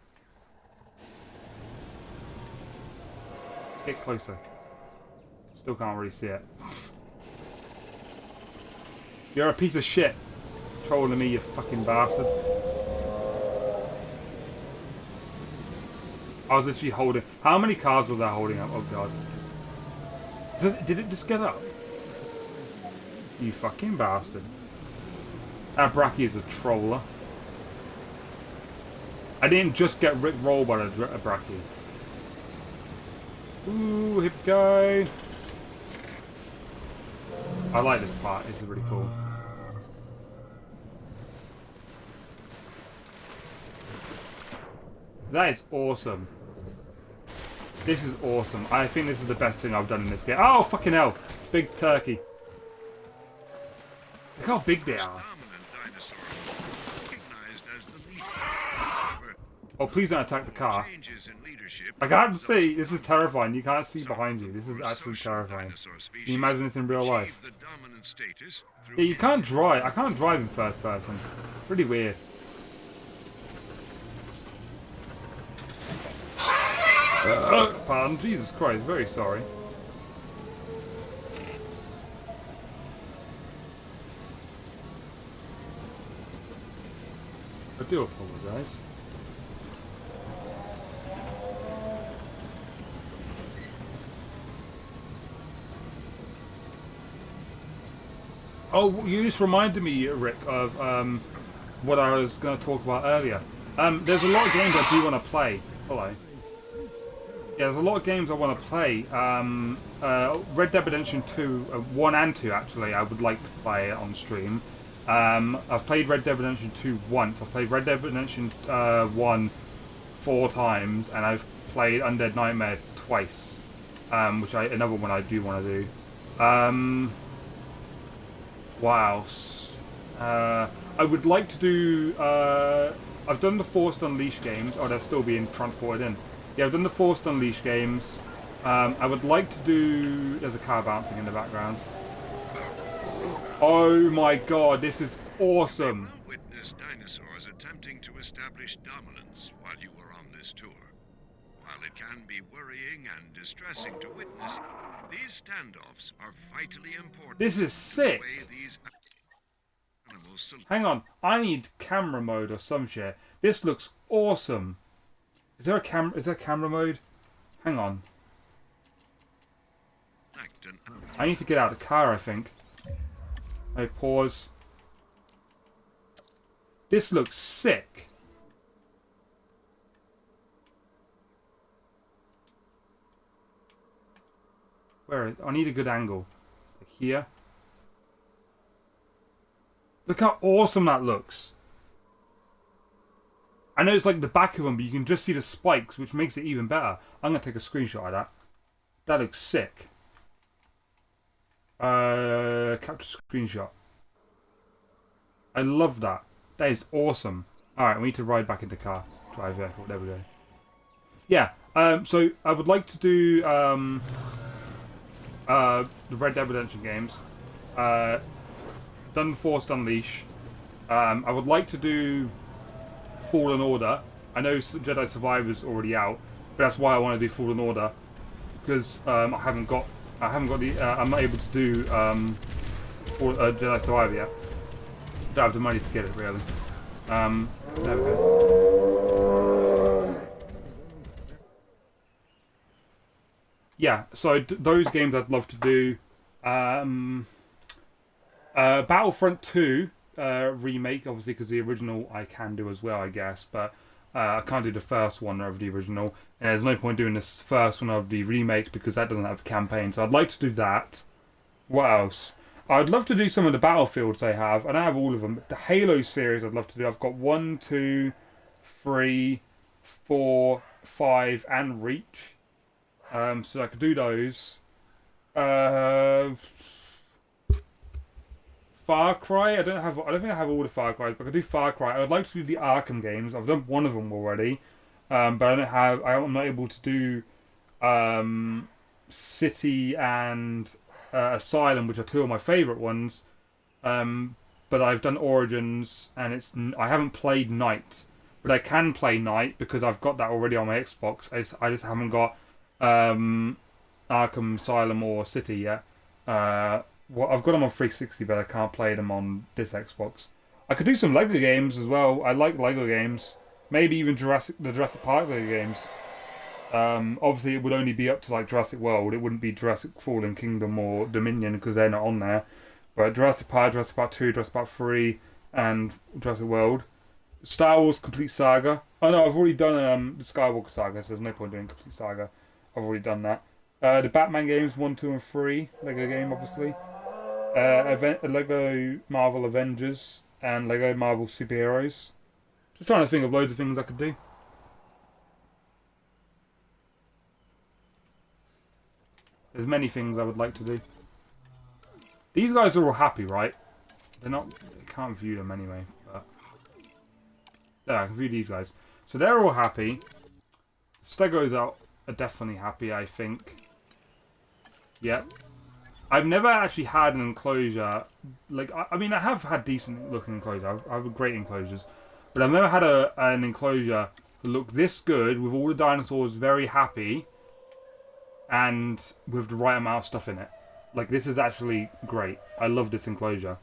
Get closer. Still can't really see it. You're a piece of shit. Trolling me, you fucking bastard. I was literally holding... How many cars was I holding up? Oh god. Did it just get up? You fucking bastard. That Bracky is a troller. I didn't just get rickrolled by a Bracky. Ooh, here we go. I like this part. This is really cool. That is awesome. This is awesome. I think this is the best thing I've done in this game. Oh, fucking hell. Big turkey. Look how big they are. Oh, please don't attack the car. I can't see. This is terrifying. You can't see behind you. This is actually terrifying. Can you imagine this in real life? Yeah, you can't drive. I can't drive in first person. Pretty weird. Pardon, Jesus Christ, very sorry. I do apologise. Oh, you just reminded me, Rick, of what I was going to talk about earlier. There's a lot of games I do want to play. Hello. Yeah, there's a lot of games I want to play. Red Dead Redemption 2, 1 and 2 actually, I would like to play it on stream. I've played Red Dead Redemption 2 once. I've played Red Dead Redemption 1 4 times, and I've played Undead Nightmare twice, which another one I do want to do. Wow. I would like to do... I've done the Forced Unleashed games. Oh, they're still being transported in. Yeah, I've done the Forced Unleashed games. I would like to do... There's a car bouncing in the background. Oh my god, this is awesome. You witnessed dinosaurs attempting to establish dominance while you were on this tour. While it can be worrying and distressing to witness, these standoffs are vitally important. This is sick. Hang on, I need camera mode or some shit. This looks awesome. Is there a camera mode? Hang on. I need to get out of the car, I think. I pause. This looks sick. Where is... I need a good angle. Here. Look how awesome that looks. I know it's like the back of them, but you can just see the spikes, which makes it even better. I'm going to take a screenshot of that. That looks sick. Capture screenshot. I love that. That is awesome. Alright, we need to ride back into car. Drive vehicle. There we go. Yeah, so I would like to do the Red Dead Redemption games. Done Forced Unleash. I would like to do Fallen Order. I know Jedi Survivor's already out, but that's why I want to do Fallen Order, because I haven't got the I'm not able to do Jedi Survivor yet. Don't have the money to get it really. There we go. Yeah, so those games I'd love to do. Battlefront 2 remake, obviously, because the original I can do as well, I guess. But I can't do the first one of the original, and there's no point doing this first one of the remake because that doesn't have a campaign. So I'd like to do that. What else? I'd love to do some of the battlefields they have. I don't have all of them. But the Halo series I'd love to do. I've got 1, 2, 3, 4, 5, and Reach. So I could do those. Far Cry. I don't think I have all the Far Cries, but I could do Far Cry. I'd like to do the Arkham games. I've done one of them already, but I don't have. I'm not able to do City and Asylum, which are two of my favourite ones. But I've done Origins, and I haven't played Night, but I can play Night because I've got that already on my Xbox. I just haven't got Arkham Asylum or City yet. Well, I've got them on 360, but I can't play them on this Xbox. I could do some Lego games as well. I like Lego games. Maybe even the Jurassic Park Lego games. Obviously, it would only be up to like Jurassic World. It wouldn't be Jurassic Fallen Kingdom or Dominion because they're not on there. But Jurassic Park 2, Jurassic Park 3, and Jurassic World. Star Wars Complete Saga. Oh no, I've already done the Skywalker Saga, so there's no point doing Complete Saga. I've already done that. The Batman games 1, 2, and 3. Lego game, obviously. Lego Marvel Avengers and Lego Marvel Superheroes. Just trying to think of loads of things I could do. There's many things I would like to do. These guys are all happy, right? They're not. I can't view them anyway. But yeah, I can view these guys. So they're all happy. Stegos are definitely happy, I think. Yep. I've never actually had an enclosure. Like, I mean, I have had decent looking enclosures. I have great enclosures. But I've never had an enclosure that looked this good with all the dinosaurs very happy and with the right amount of stuff in it. Like, this is actually great. I love this enclosure.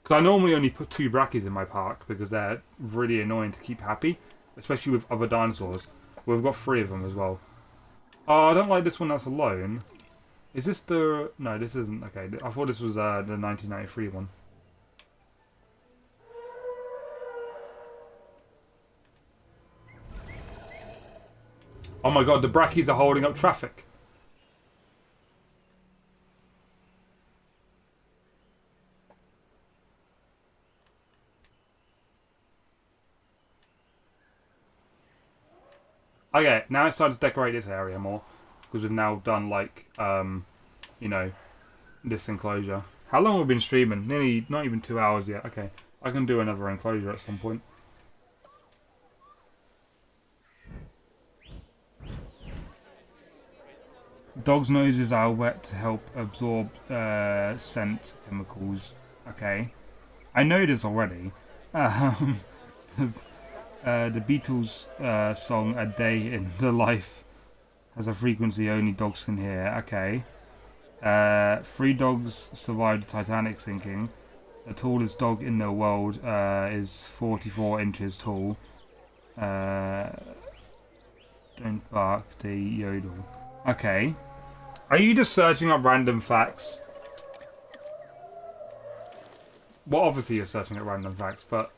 Because I normally only put 2 brackies in my park because they're really annoying to keep happy. Especially with other dinosaurs. Well, we've got 3 of them as well. Oh, I don't like this one that's alone. Is this the... No, this isn't. Okay, I thought this was the 1993 one. Oh my god, the brackies are holding up traffic. Okay, now it's time to decorate this area more. Because we've now done, like, you know, this enclosure. How long have we been streaming? Nearly, not even 2 hours yet. Okay, I can do another enclosure at some point. Dogs' noses are wet to help absorb scent chemicals. Okay, I know this already. The Beatles song "A Day in the Life" has a frequency only dogs can hear. Okay. 3 dogs survived the Titanic sinking. The tallest dog in the world is 44 inches tall. Don't bark, they yodel. Okay. Are you just searching up random facts? Well, obviously you're searching up random facts, but...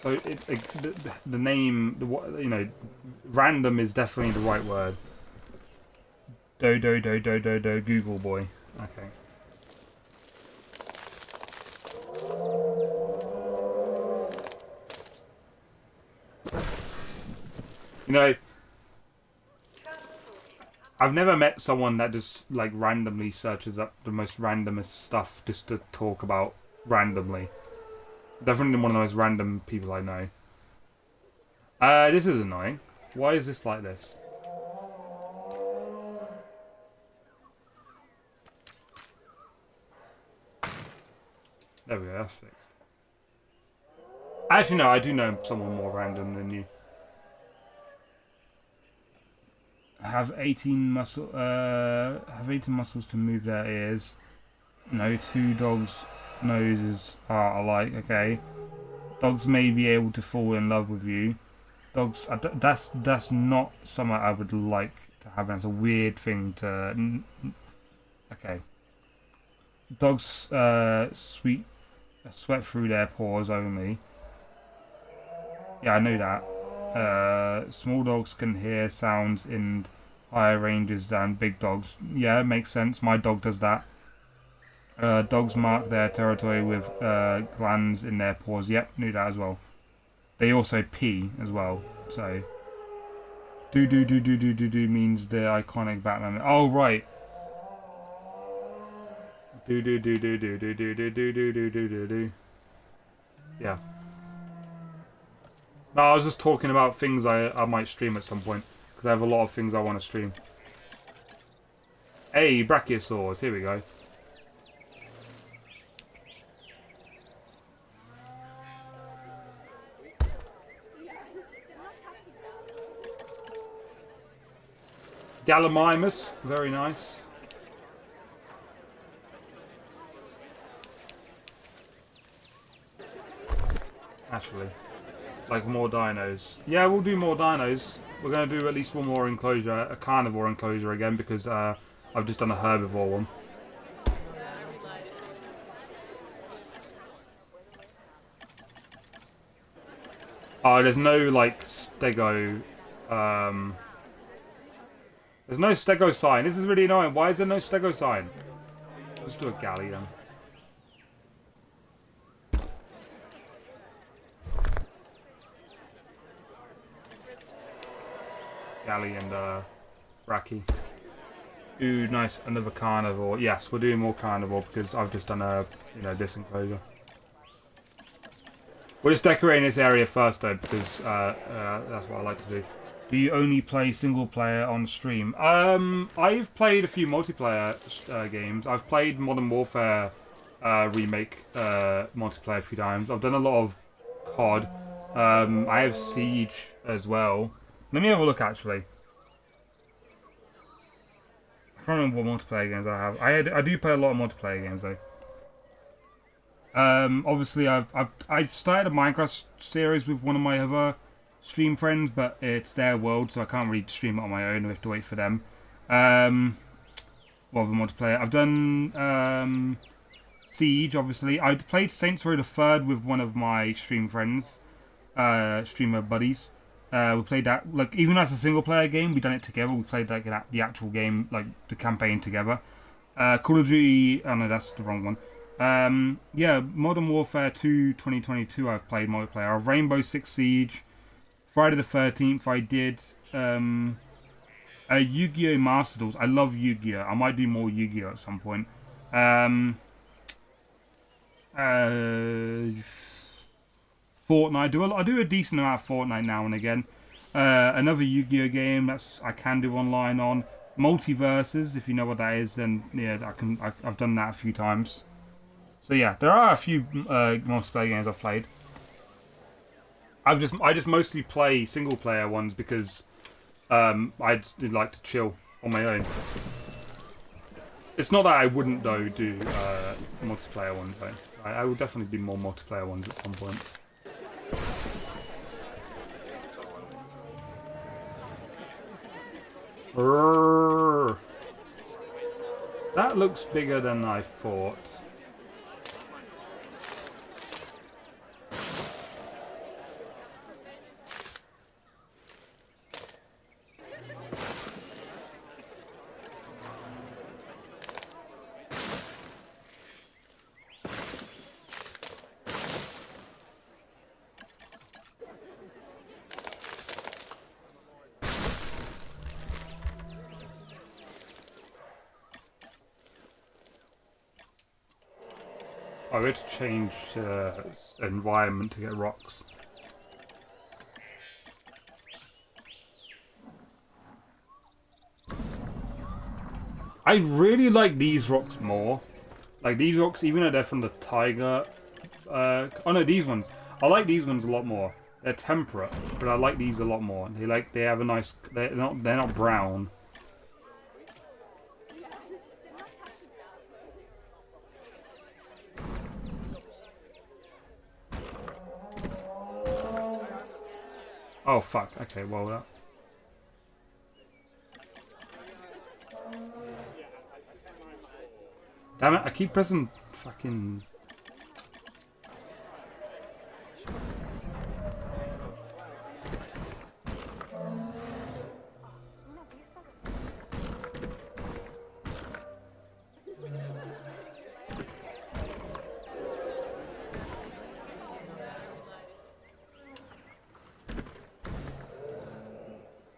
So, the name, you know, random is definitely the right word. Google boy. Okay. You know, I've never met someone that just like randomly searches up the most randomest stuff just to talk about randomly. Definitely one of the most random people I know. This is annoying. Why is this like this? There we go, that's fixed. Actually, no, I do know someone more random than you. Have 18 muscles to move their ears. No, 2 dogs' noses are alike. Okay. Dogs may be able to fall in love with you. Dogs. That's not something I would like to have. That's a weird thing to. Okay. Dogs sweat through their paws only. Yeah, I know that. Small dogs can hear sounds in higher ranges than big dogs. Yeah, it makes sense. My dog does that. Dogs mark their territory with glands in their paws. Yep, knew that as well. They also pee as well. So, do means the iconic Batman. Oh right. Do. Yeah. No, I was just talking about things I might stream at some point because I have a lot of things I want to stream. Hey, brachiosaurs. Here we go. Gallimimus, very nice. Actually, like more dinos. Yeah, we'll do more dinos. We're going to do at least one more enclosure, a carnivore enclosure again, because I've just done a herbivore one. Oh, there's no, like, stego... There's no stego sign. This is really annoying. Why is there no stego sign? Let's do a galley then. Galley and Raki. Ooh, nice. Another carnivore. Yes, we're doing more carnivore because I've just done a, this enclosure. We're just decorating this area first though because that's what I like to do. Do you only play single player on stream? I've played a few multiplayer games. I've played Modern Warfare remake multiplayer a few times. I've done a lot of COD. I have Siege as well. Let me have a look actually. I can't remember what multiplayer games I have. I do play a lot of multiplayer games though. Obviously I've started a Minecraft series with one of my other stream friends, but it's their world, so I can't really stream it on my own. I have to wait for them. What other multiplayer? I've done Siege, obviously. I played Saints Row the Third with one of my stream friends, streamer buddies. We played that, like, even as a single player game, we done it together. We played like the actual game, like the campaign together. Call of Duty, oh no, that's the wrong one. Yeah, Modern Warfare 2 2022 I've played multiplayer. Of Rainbow Six Siege, Friday the 13th I did, Yu-Gi-Oh! Master Duels. I love Yu-Gi-Oh! I might do more Yu-Gi-Oh! At some point. Fortnite. I do a decent amount of Fortnite now and again. Another Yu-Gi-Oh! Game I can do online on. Multiverses, if you know what that is, then yeah, I've done that a few times. So yeah, there are a few multiplayer games I've played. I just mostly play single player ones because I'd like to chill on my own. It's not that I wouldn't though do multiplayer ones though. I will definitely do more multiplayer ones at some point. That looks bigger than I thought. I had to change environment to get rocks. I really like these rocks more. Like these rocks, even though they're from the tiger. Oh no, these ones. I like these ones a lot more. They're temperate, but I like these a lot more. They have a nice. They're not brown. Oh fuck, okay, well that... Damn it, I keep pressing fucking...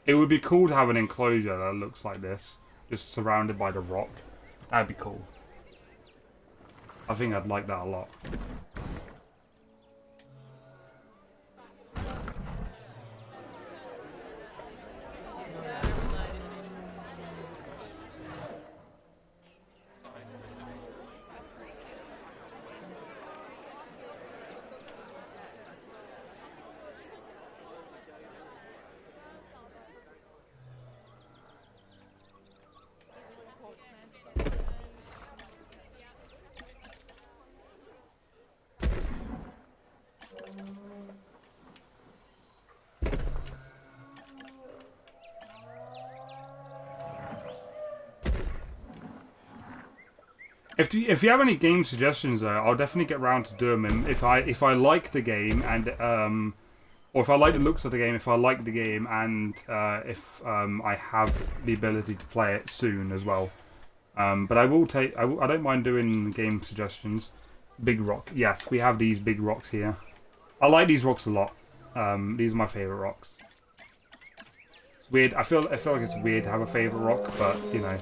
It would be cool to have an enclosure that looks like this, just surrounded by the rock. That'd be cool. I think I'd like that a lot. If you have any game suggestions though, I'll definitely get round to do them. And if I like the game and or if I like the looks of the game, if I like the game and if I have the ability to play it soon as well. But I will take. I don't mind doing game suggestions. Big rock, yes, we have these big rocks here. I like these rocks a lot. These are my favorite rocks. It's weird. I feel like it's weird to have a favorite rock, but you know.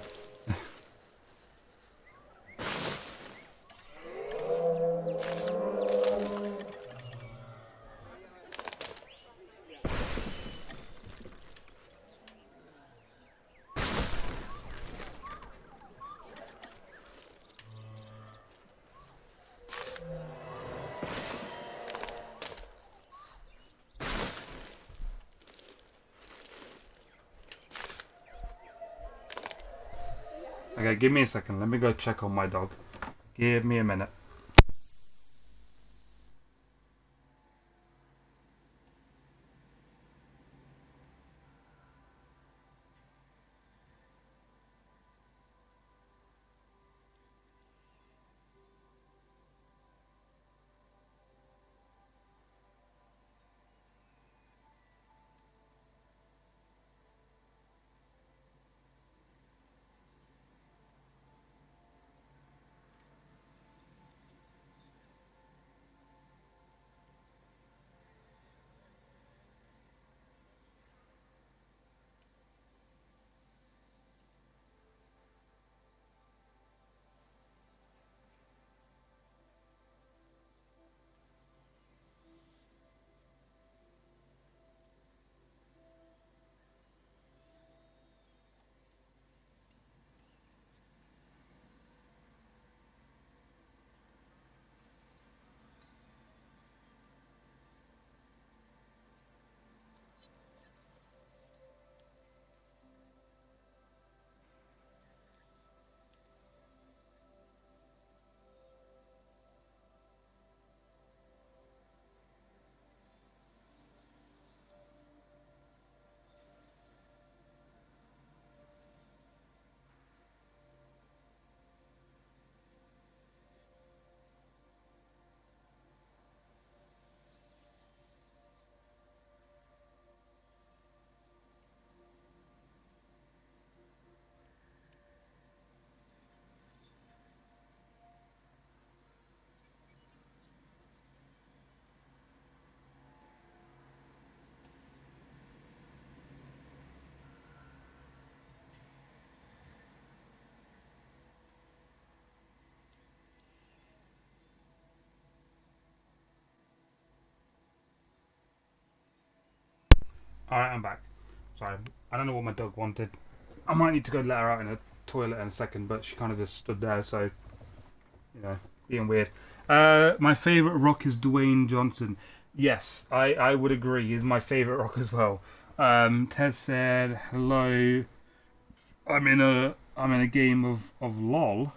Okay, give me a second. Let me go check on my dog. Give me a minute. Alright, I'm back. Sorry, I don't know what my dog wanted. I might need to go let her out in a toilet in a second, but she kind of just stood there, so, you know, being weird. My favourite rock is Dwayne Johnson. Yes, I would agree. He's my favourite rock as well. Tez said, hello. I'm in a game of LOL.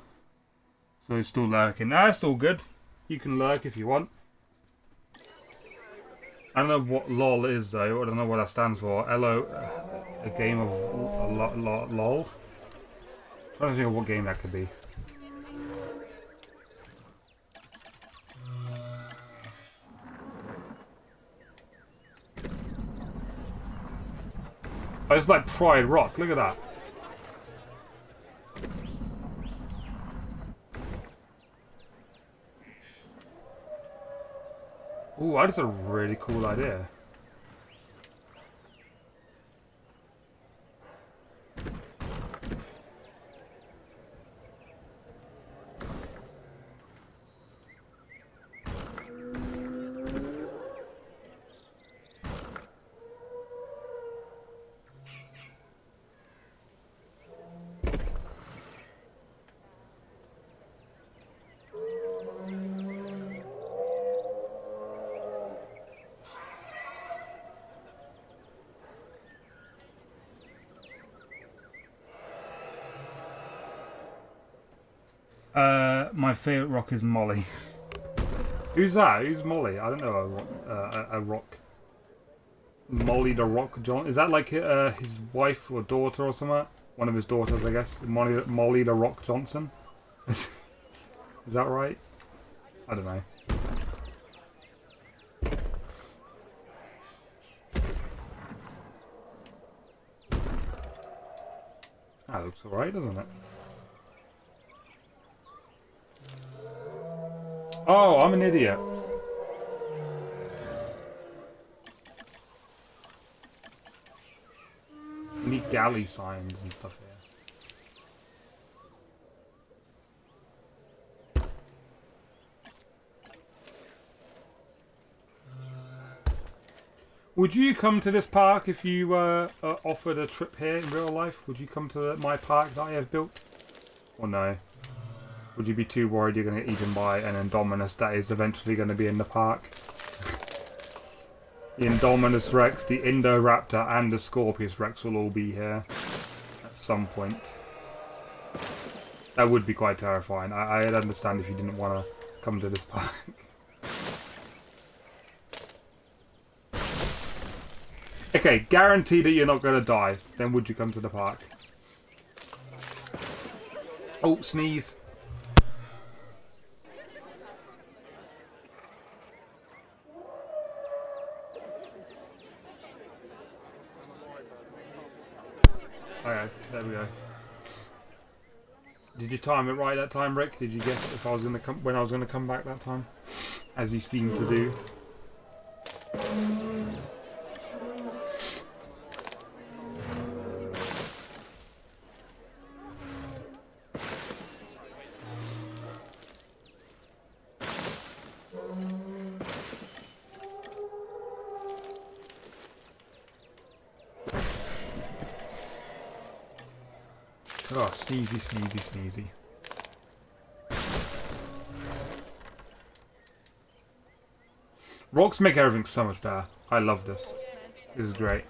So he's still lurking. That's all good. You can lurk if you want. I don't know what LOL is though. I don't know what that stands for. Hello, a game of LOL. I'm trying to think of what game that could be. Oh, it's like Pride Rock. Look at that. Ooh, that's a really cool idea. My favourite rock is Molly. Who's that? Who's Molly? I don't know a rock. Molly the Rock John. Is that like his wife or daughter or something? One of his daughters, I guess. Molly the Rock Johnson. Is that right? I don't know. That looks alright, doesn't it? Oh, I'm an idiot. We need galley signs and stuff here. Would you come to this park if you were offered a trip here in real life? Would you come to my park that I have built? Or no? Would you be too worried you're going to get eaten by an Indominus that is eventually going to be in the park? The Indominus Rex, the Indoraptor, and the Scorpius Rex will all be here at some point. That would be quite terrifying. I'd understand if you didn't want to come to this park. Okay, guarantee that you're not going to die. Then would you come to the park? Oh, sneeze. Okay, there we go. Did you time it right that time, Rick? Did you guess if I was gonna come when I was gonna come back that time? As you seem to do. Oh, sneezy, sneezy, sneezy. Rocks make everything so much better. I love this. This is great.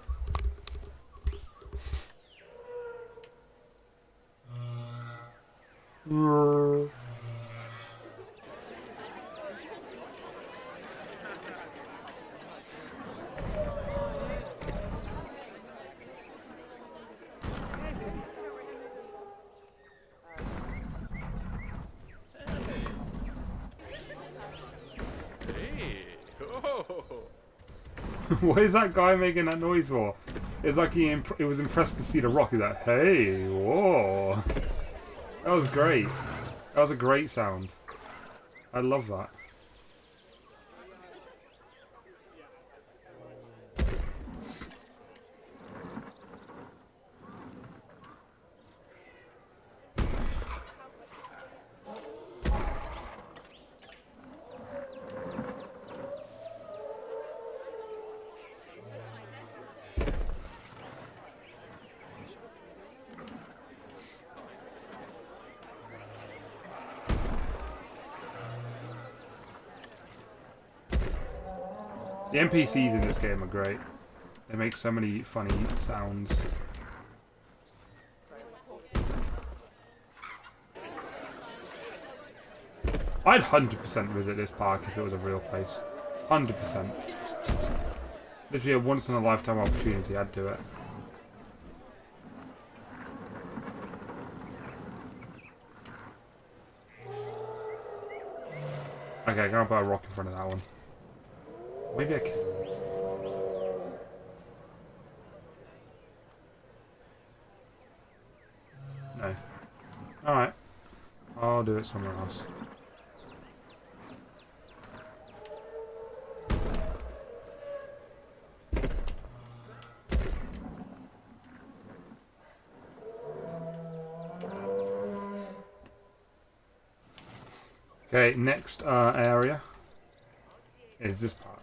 What is that guy making that noise for? It's like he was impressed to see the rock. He's like, hey, whoa. That was great. That was a great sound. I love that. The NPCs in this game are great. They make so many funny sounds. I'd 100% visit this park if it was a real place. 100%. Literally a once in a lifetime opportunity, I'd do it. Okay, I'm gonna put a rock in front of that one. Maybe I can. No. Alright. I'll do it somewhere else. Okay, next area is this part.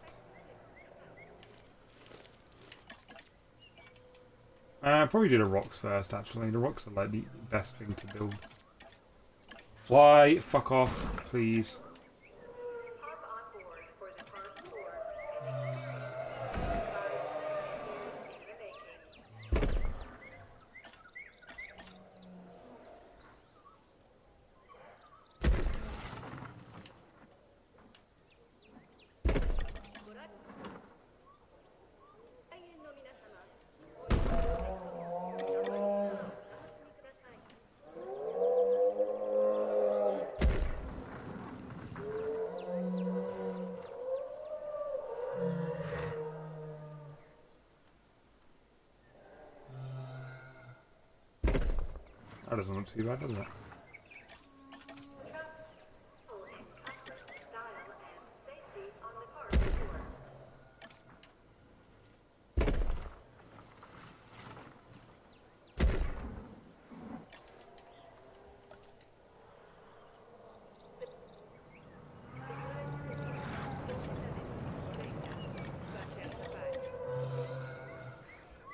Probably do the rocks first, actually. The rocks are like the best thing to build. Fly, fuck off, please. Hop on board for the park tour. In the making. That doesn't look too bad, does it?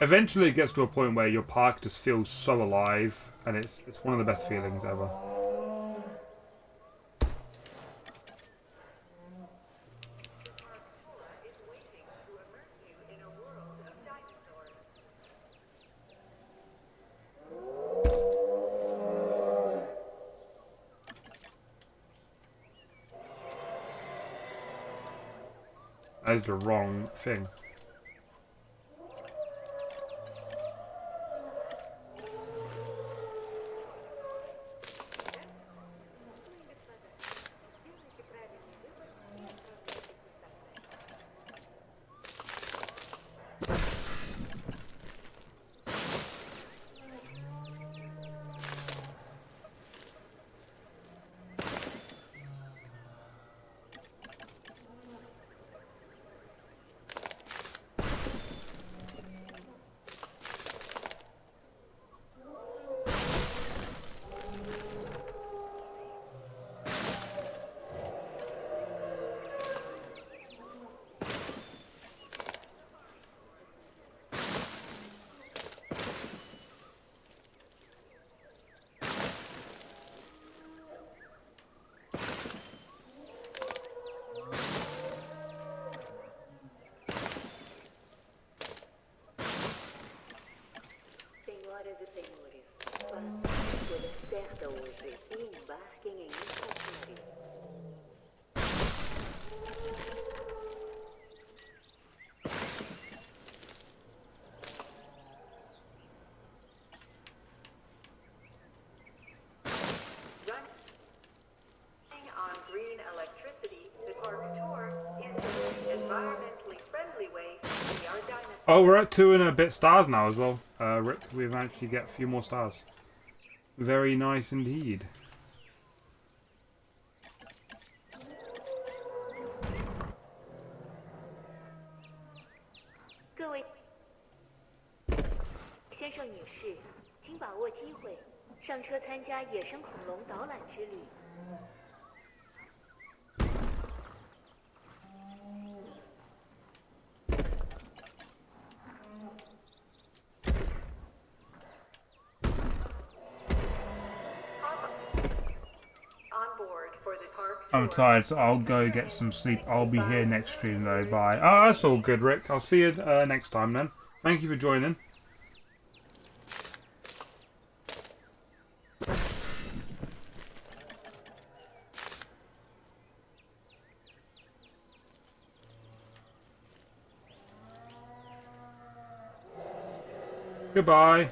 Eventually it gets to a point where your park just feels so alive, and it's one of the best feelings ever. That is the wrong thing. Senhoras e senhores, façam a escolha certa hoje e embarquem em Encloser. Running on green electricity, the park tour is the most environmentally friendly way to see our dinosaurs. Oh, we're at 2 and a bit stars now as well. Rick, we've actually get a few more stars. Very nice indeed. Good. 先生女士，请把握机会，上车参加野生恐龙导览之旅。I'm tired, so I'll go get some sleep. I'll be here next stream though. Bye. Oh, that's all good, Rick. I'll see you next time then. Thank you for joining. Goodbye.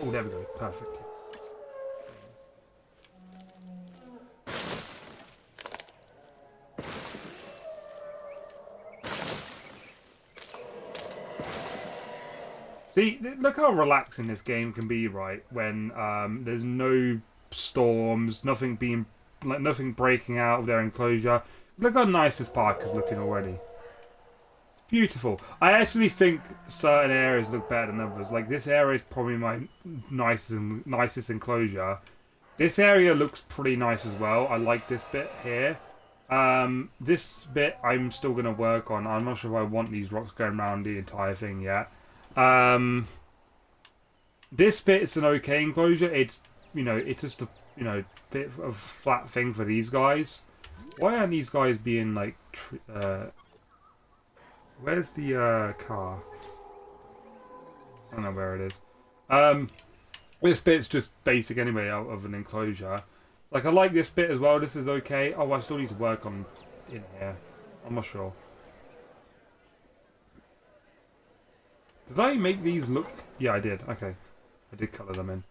Oh, there we go. Perfect. Yes. See, look how relaxing this game can be, right? When there's no storms, nothing breaking out of their enclosure. Look how nice this park is looking already. Beautiful. I actually think certain areas look better than others. Like this area is probably my nicest enclosure. This area looks pretty nice as well. I like this bit here. This bit I'm still going to work on. I'm not sure if I want these rocks going around the entire thing yet. This bit is an okay enclosure. It's, you know, it's just a, you know, bit of a flat thing for these guys. Why aren't these guys being like, where's the car? I don't know where it is. This bit's just basic anyway out of an enclosure. Like, I like this bit as well. This is okay. Oh, I still need to work on in here. I'm not sure. Did I make these look? Yeah, I did. Okay. I did colour them in.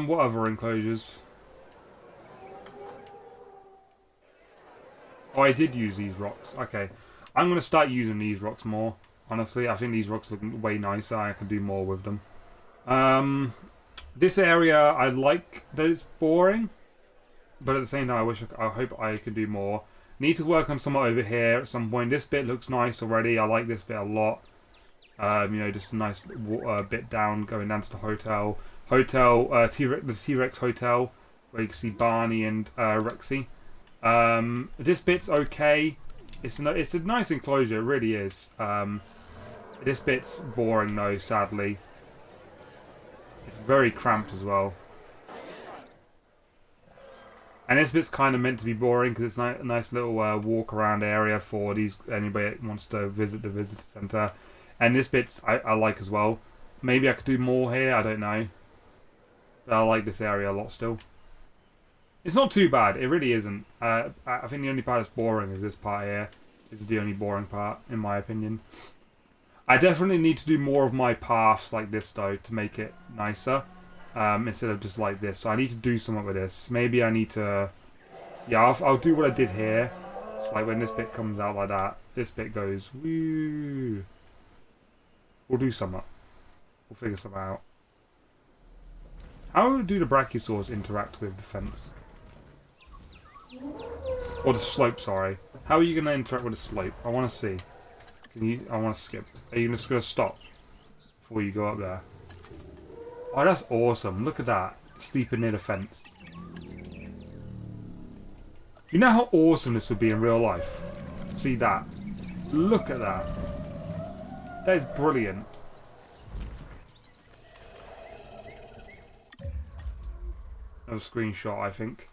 What other enclosures? Oh, Oh, I did use these rocks. Okay. I'm going to start using these rocks more. Honestly, I think these rocks look way nicer. I can do more with them. This area, I like that it's boring. But at the same time, I hope I can do more. Need to work on some over here at some point. This bit looks nice already. I like this bit a lot. You know, just a nice bit down, going down to the hotel. The T-Rex hotel, where you can see Barney and Rexy. This bit's okay. It's a nice enclosure, it really is. This bit's boring though, sadly. It's very cramped as well. And this bit's kind of meant to be boring because it's a nice little walk around area for anybody that wants to visit the visitor centre. And this bit's I like as well. Maybe I could do more here, I don't know. But I like this area a lot still. It's not too bad, it really isn't. I think the only part that's boring is this part here. This is the only boring part, in my opinion. I definitely need to do more of my paths like this though, to make it nicer. Instead of just like this. So I need to do something with this. Maybe I need to... Yeah, I'll do what I did here. So like when this bit comes out like that, this bit goes... Woo! We'll do something. We'll figure something out. How do the brachiosaurs interact with the fence? Or the slope, sorry. How are you going to interact with the slope? I want to see. I want to skip. Are you just going to stop before you go up there? Oh, that's awesome. Look at that. Sleeping near the fence. You know how awesome this would be in real life? See that? Look at that. That is brilliant. A screenshot, I think.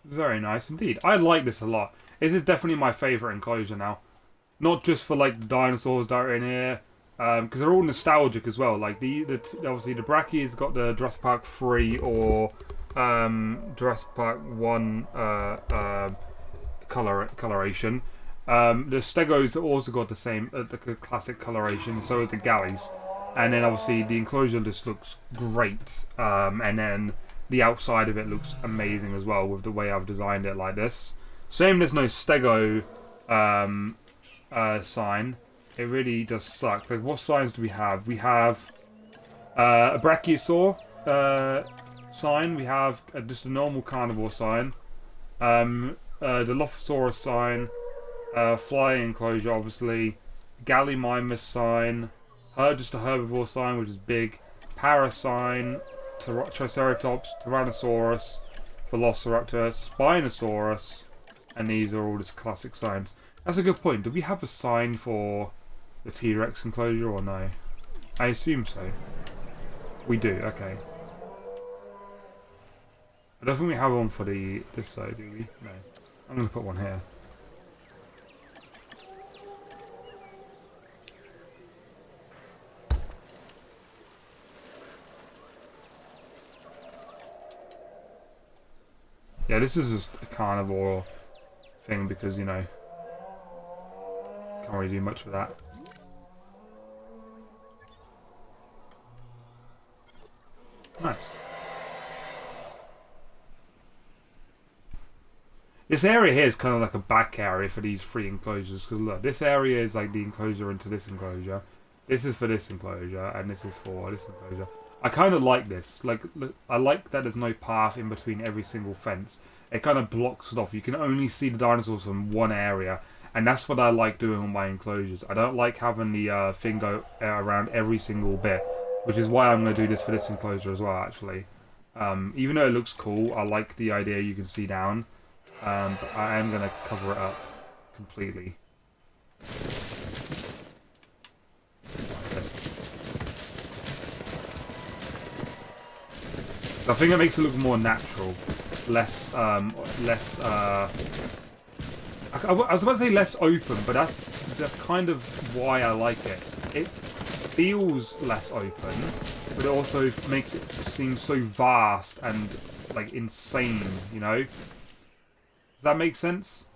Very nice indeed. I like this a lot. This is definitely my favourite enclosure now. Not just for like the dinosaurs that are in here, because they're all nostalgic as well. Like obviously the Brachio's got the Jurassic Park 3 or Jurassic Park 1 coloration. The Stegos also got the same the classic coloration. So is the Galleys, and then obviously the enclosure just looks great. And then the outside of it looks amazing as well with the way I've designed it like this. Shame there's no Stego sign. It really does suck. Like, what signs do we have? We have a Brachiosaur sign. We have just a normal carnivore sign. The Dilophosaurus sign. Flying enclosure, obviously. Gallimimus sign. Just a herbivore sign, which is big. Para sign. Triceratops, Tyrannosaurus, Velociraptor, Spinosaurus, and these are all just classic signs. That's a good point. Do we have a sign for the T-Rex enclosure or no? I assume so. We do, okay. I don't think we have one for this side, do we? No. I'm going to put one here. Yeah, this is just a carnivore thing because, you know, can't really do much with that. Nice. This area here is kind of like a back area for these three enclosures because look, this area is like the enclosure into this enclosure. This is for this enclosure and this is for this enclosure. I kind of like this. Like, I like that there's no path in between every single fence. It kind of blocks it off. You can only see the dinosaurs from one area, and that's what I like doing on my enclosures. I don't like having the thing go around every single bit, which is why I'm going to do this for this enclosure as well, actually. Even though it looks cool, I like the idea you can see down, but I am going to cover it up completely. I think it makes it look more natural, less. I was about to say less open, but that's kind of why I like it. It feels less open, but it also makes it seem so vast and like insane. You know? Does that make sense?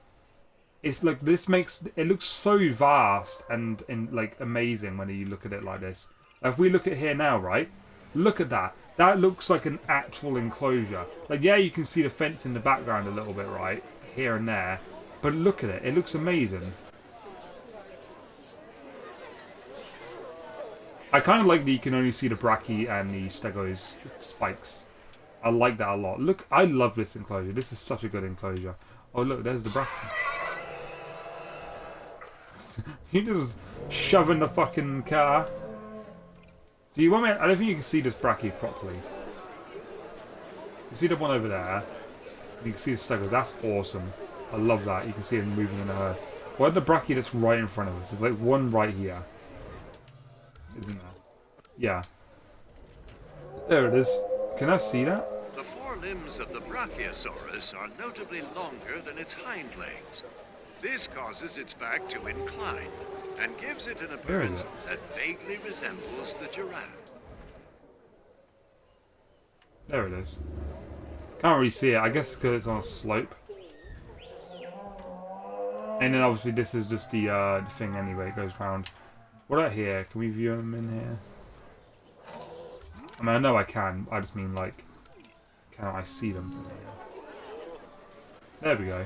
it's like this makes it look so vast and like amazing when you look at it like this. If we look at here now, right? Look at that. That looks like an actual enclosure. Like, yeah, you can see the fence in the background a little bit, right? Here and there. But look at it. It looks amazing. I kind of like that you can only see the brachy and the stego's spikes. I like that a lot. Look, I love this enclosure. This is such a good enclosure. Oh, look, there's the brachy. You just shoving the fucking car. So you want me? I don't think you can see this brachy properly. You see the one over there. You can see the stegos. That's awesome. I love that. You can see them moving in the herd. What the brachy that's right in front of us? There's like one right here. Isn't there? Yeah. There it is. Can I see that? The forelimbs of the Brachiosaurus are notably longer than its hind legs. This causes its back to incline and gives it an appearance that vaguely resembles the giraffe. There it is. Can't really see it. I guess because it's on a slope. And then obviously this is just the thing anyway. It goes round. What about here? Can we view them in here? I mean, I know I can. I just mean like, can I see them from here? There we go.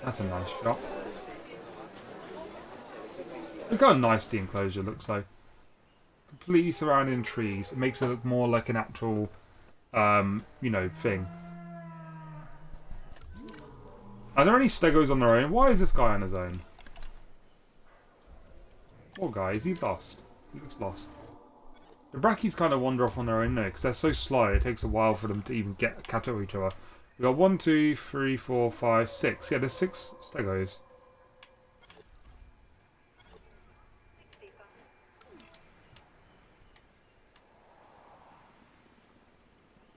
That's a nice shot. Look how nice the enclosure looks like. Completely surrounded in trees. It makes it look more like an actual, you know, thing. Are there any stegos on their own? Why is this guy on his own? Poor guy, is he lost? He looks lost. The brachy's kind of wander off on their own now, because they're so slow, it takes a while for them to even catch up with each other. We've got 1, 2, 3, 4, 5, 6. Yeah, there's 6 stegos.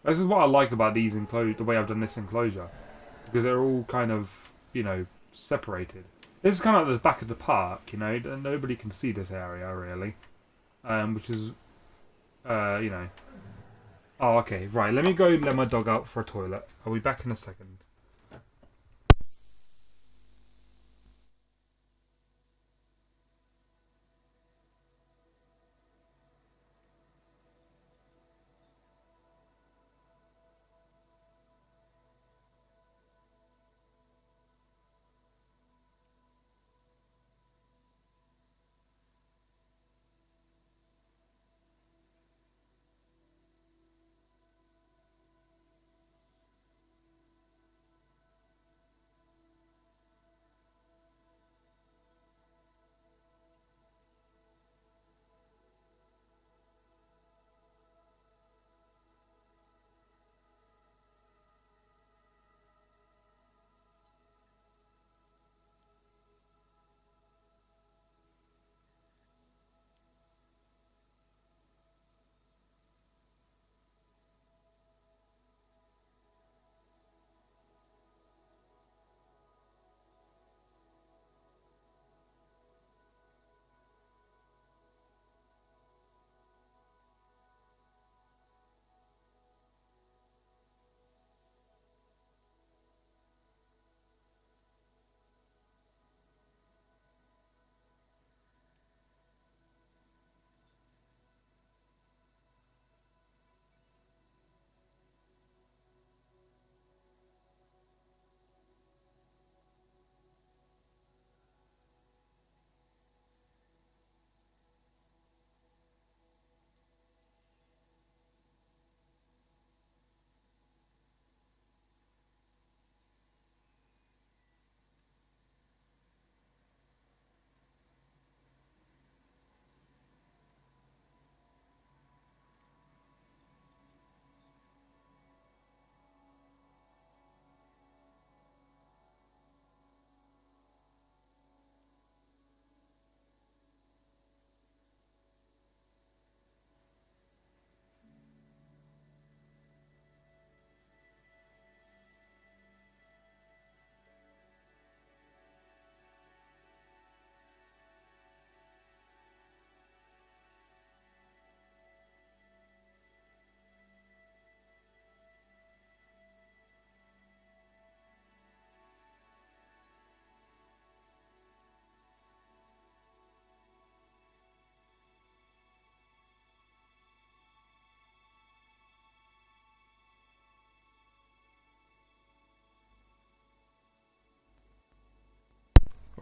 This is what I like about these enclosures, the way I've done this enclosure. Because they're all kind of, you know, separated. This is kind of at the back of the park, you know, nobody can see this area, really. Which is, you know. Oh, okay, right, let me go let my dog out for a toilet. I'll be back in a second.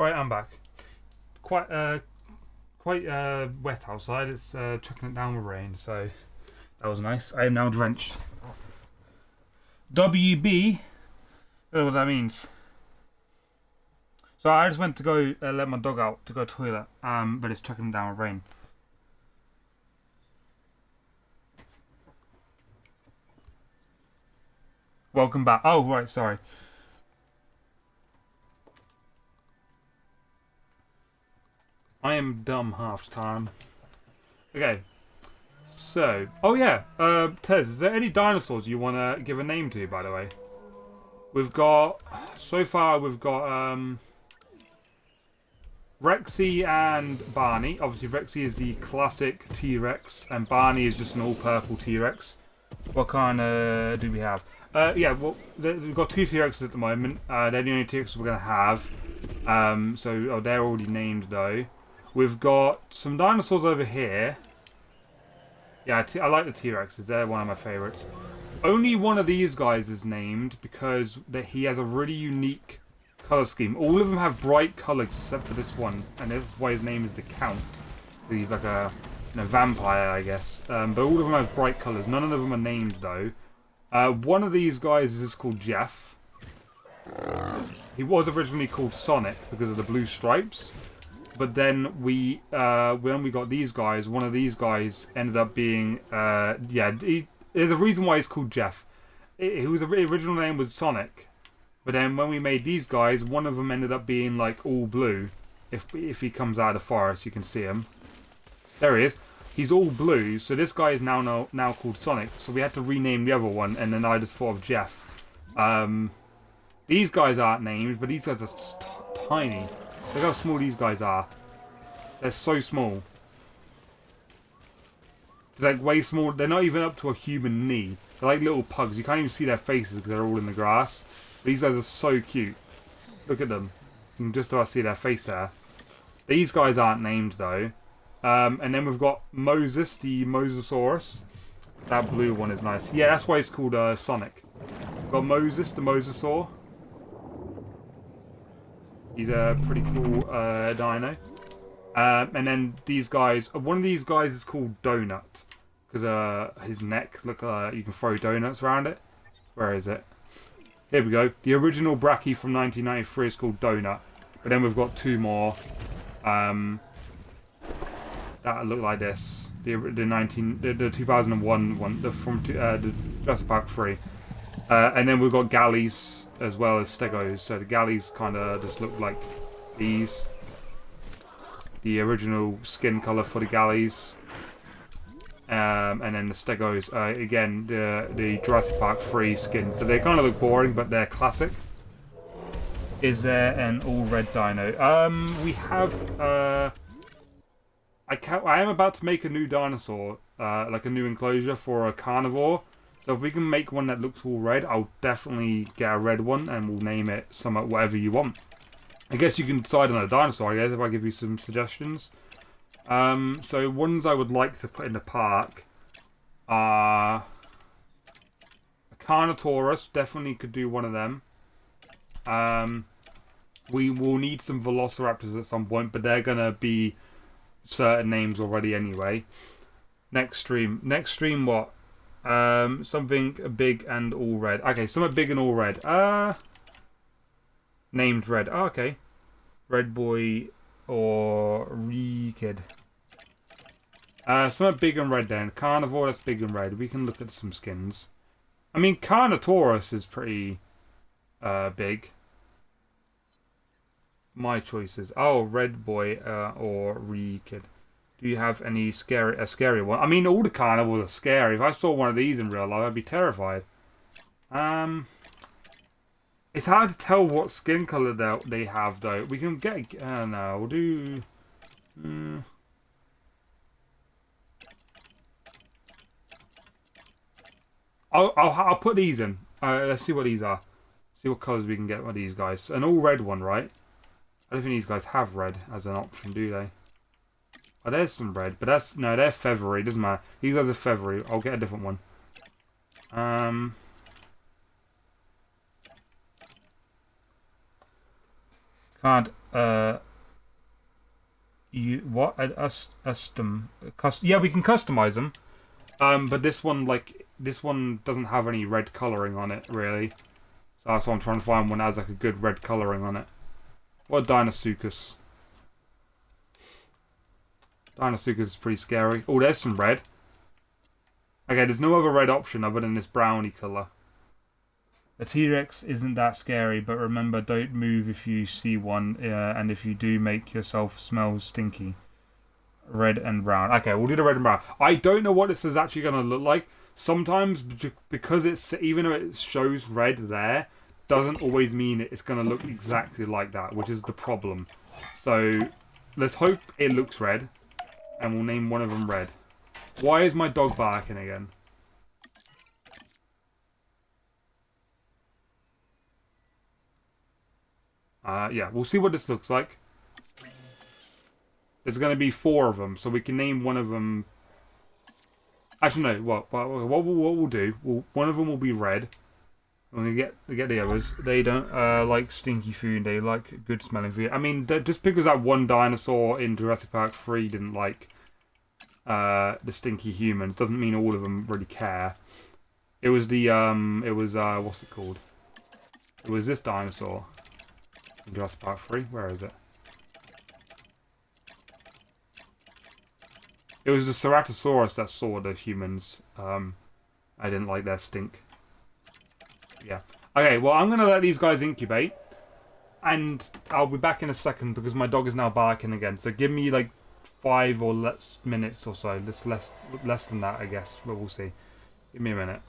Right, I'm back. Quite wet outside. It's chucking it down with rain, so that was nice. I am now drenched. WB. I don't know what that means. So I just went to go let my dog out to go toilet. But it's chucking down with rain. Welcome back. Oh right, sorry. I am dumb half the time. Okay. So, oh yeah, Tez, is there any dinosaurs you want to give a name to, by the way? We've got, so far we've got, Rexy and Barney. Obviously Rexy is the classic T-Rex, and Barney is just an all-purple T-Rex. What kind do we have? Yeah, well, we've got 2 T-Rexes at the moment. They're the only T-Rexes we're going to have. So they're already named, though. We've got some dinosaurs over here. Yeah, I like the T-Rexes. They're one of my favourites. Only one of these guys is named because he has a really unique colour scheme. All of them have bright colours except for this one. And that's why his name is the Count. He's like a vampire, I guess. But all of them have bright colours. None of them are named, though. One of these guys is called Jeff. He was originally called Sonic because of the blue stripes. But then when we got these guys, one of these guys ended up being, there's a reason why he's called Jeff. His original name was Sonic. But then when we made these guys, one of them ended up being like all blue. If he comes out of the forest, you can see him. There he is. He's all blue, so this guy is now called Sonic. So we had to rename the other one, and then I just thought of Jeff. These guys aren't named, but these guys are tiny. Look how small these guys are. They're so small. They're like way small. They're not even up to a human knee. They're like little pugs. You can't even see their faces because they're all in the grass. But these guys are so cute. Look at them. You can just about see their face there. These guys aren't named though. And then we've got Moses, the Mosasaurus. That blue one is nice. Yeah, that's why it's called Sonic. We've got Moses, the Mosasaur. He's a pretty cool dino. And then these guys, one of these guys is called Donut. Because his neck, look, you can throw donuts around it. Where is it? Here we go. The original Brachy from 1993 is called Donut. But then we've got 2 more. That look like this. The 2001 one, from the Jurassic Park 3. And then we've got Galleys as well as Stegos. So the Galleys kind of just look like these. The original skin colour for the Galleys. And then the Stegos, again, the Jurassic Park 3 skins. So they kind of look boring, but they're classic. Is there an all-red dino? We have... I am about to make a new dinosaur, like a new enclosure for a carnivore. So if we can make one that looks all red, I'll definitely get a red one and we'll name it whatever you want. I guess you can decide on a dinosaur, I guess, if I give you some suggestions. So ones I would like to put in the park are... a Carnotaurus, definitely could do one of them. We will need some Velociraptors at some point, but they're going to be certain names already anyway. Next stream what? Something big and all red. Okay, something big and all red. Named red. Oh, okay. Red boy or Kid. Something big and red then. Carnivore, that's big and red. We can look at some skins. I mean, Carnotaurus is pretty big. My choices. Oh, red boy or Kid. Do you have any scary one? I mean, all the carnivores are scary. If I saw one of these in real life, I'd be terrified. It's hard to tell what skin color they have, though. We can get... no, we'll do... I'll put these in. Let's see what these are. See what colours we can get with these guys. An all red one, right? I don't think these guys have red as an option, do they? Oh, there's some red, but that's... no, they're feathery. Doesn't matter. These guys are feathery. I'll get a different one. Can't You what? Yeah, we can customize them. But this one doesn't have any red coloring on it really. So that's why I'm trying to find one that has like a good red coloring on it. What Dinosuchus? Dinosuchus is pretty scary. Oh, there's some red. Okay, there's no other red option other than this brownie colour. A T-Rex isn't that scary, but remember, don't move if you see one, and if you do, make yourself smell stinky. Red and brown. Okay, we'll do the red and brown. I don't know what this is actually going to look like. Sometimes, because it's even though it shows red there, doesn't always mean it's going to look exactly like that, which is the problem. So, let's hope it looks red, and we'll name one of them red. Why is my dog barking again? Yeah, we'll see what this looks like. There's going to be 4 of them, so we can name one of them. Actually, no. What we'll do? One of them will be red. We're gonna get the others. They don't like stinky food. They like good smelling food. I mean, just because that one dinosaur in Jurassic Park 3 didn't like the stinky humans doesn't mean all of them really care. It was the what's it called? It was this dinosaur in Jurassic Park 3. Where is it? It was the Ceratosaurus that saw the humans. I didn't like their stink. Yeah. Okay, well, I'm going to let these guys incubate. And I'll be back in a second because my dog is now barking again. So give me like 5 or less minutes or so. Just less than that, I guess. But we'll see. Give me a minute.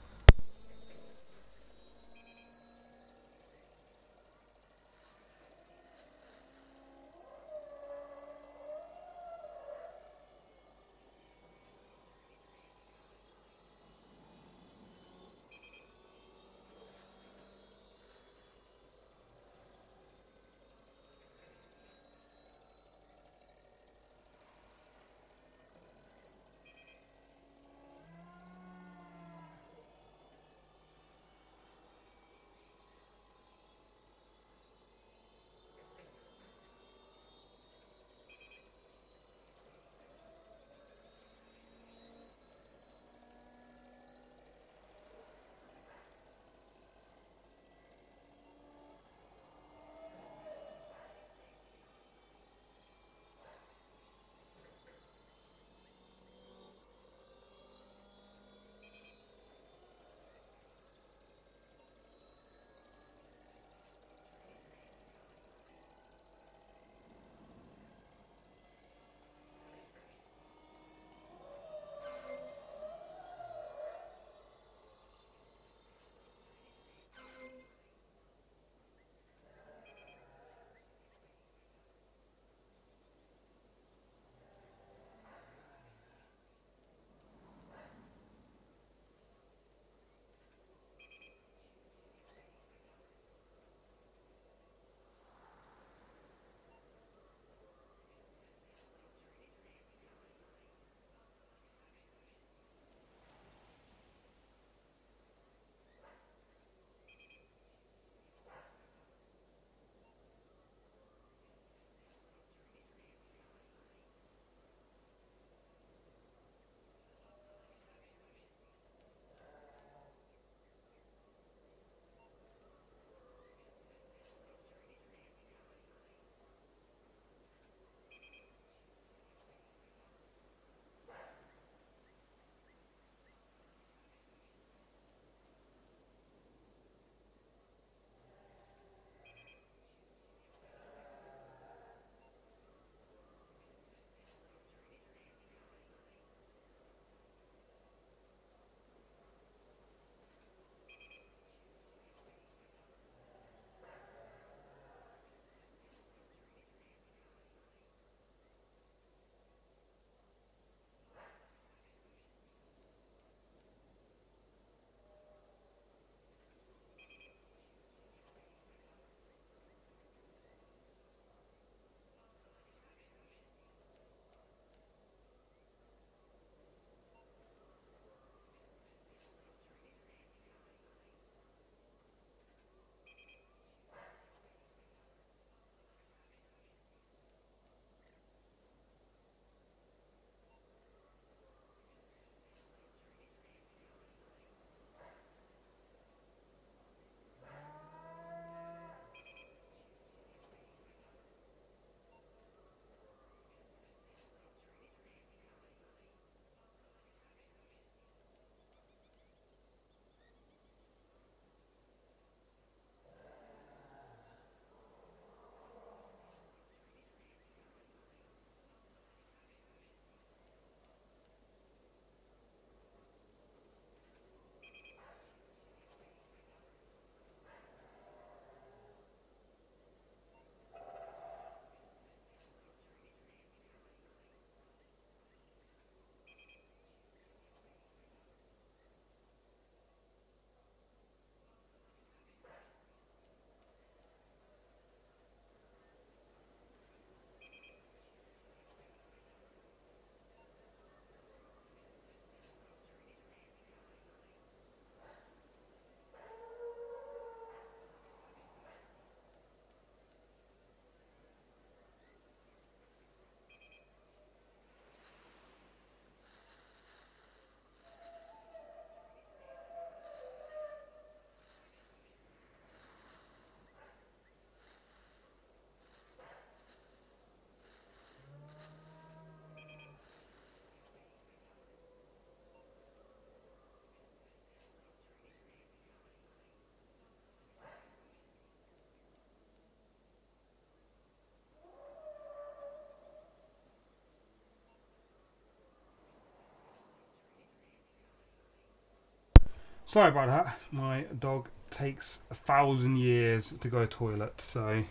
Sorry about that. My dog takes 1,000 years to go toilet, so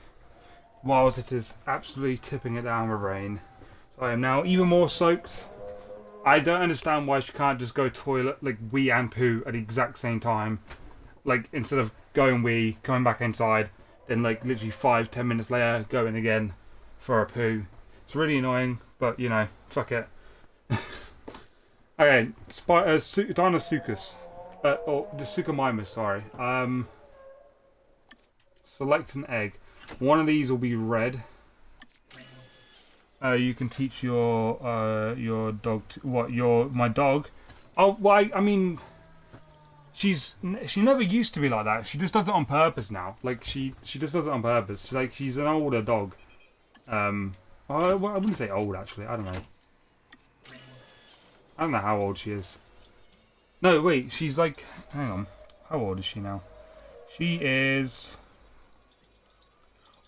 whilst it is absolutely tipping it down with rain, so I am now even more soaked. I don't understand why she can't just go toilet, like wee and poo at the exact same time. Like, instead of going wee, coming back inside, then like literally 5-10 minutes later, going again for a poo. It's really annoying, but you know, fuck it. Okay, Dinosuchus. Or the Suchomimus, sorry. Select an egg. One of these will be red. You can teach your dog to, my dog. Oh, well, I mean, she never used to be like that. She just does it on purpose now. Like she just does it on purpose. Like she's an older dog. I wouldn't say old actually. I don't know. I don't know how old she is. No, wait. She's like, hang on. How old is she now? She is.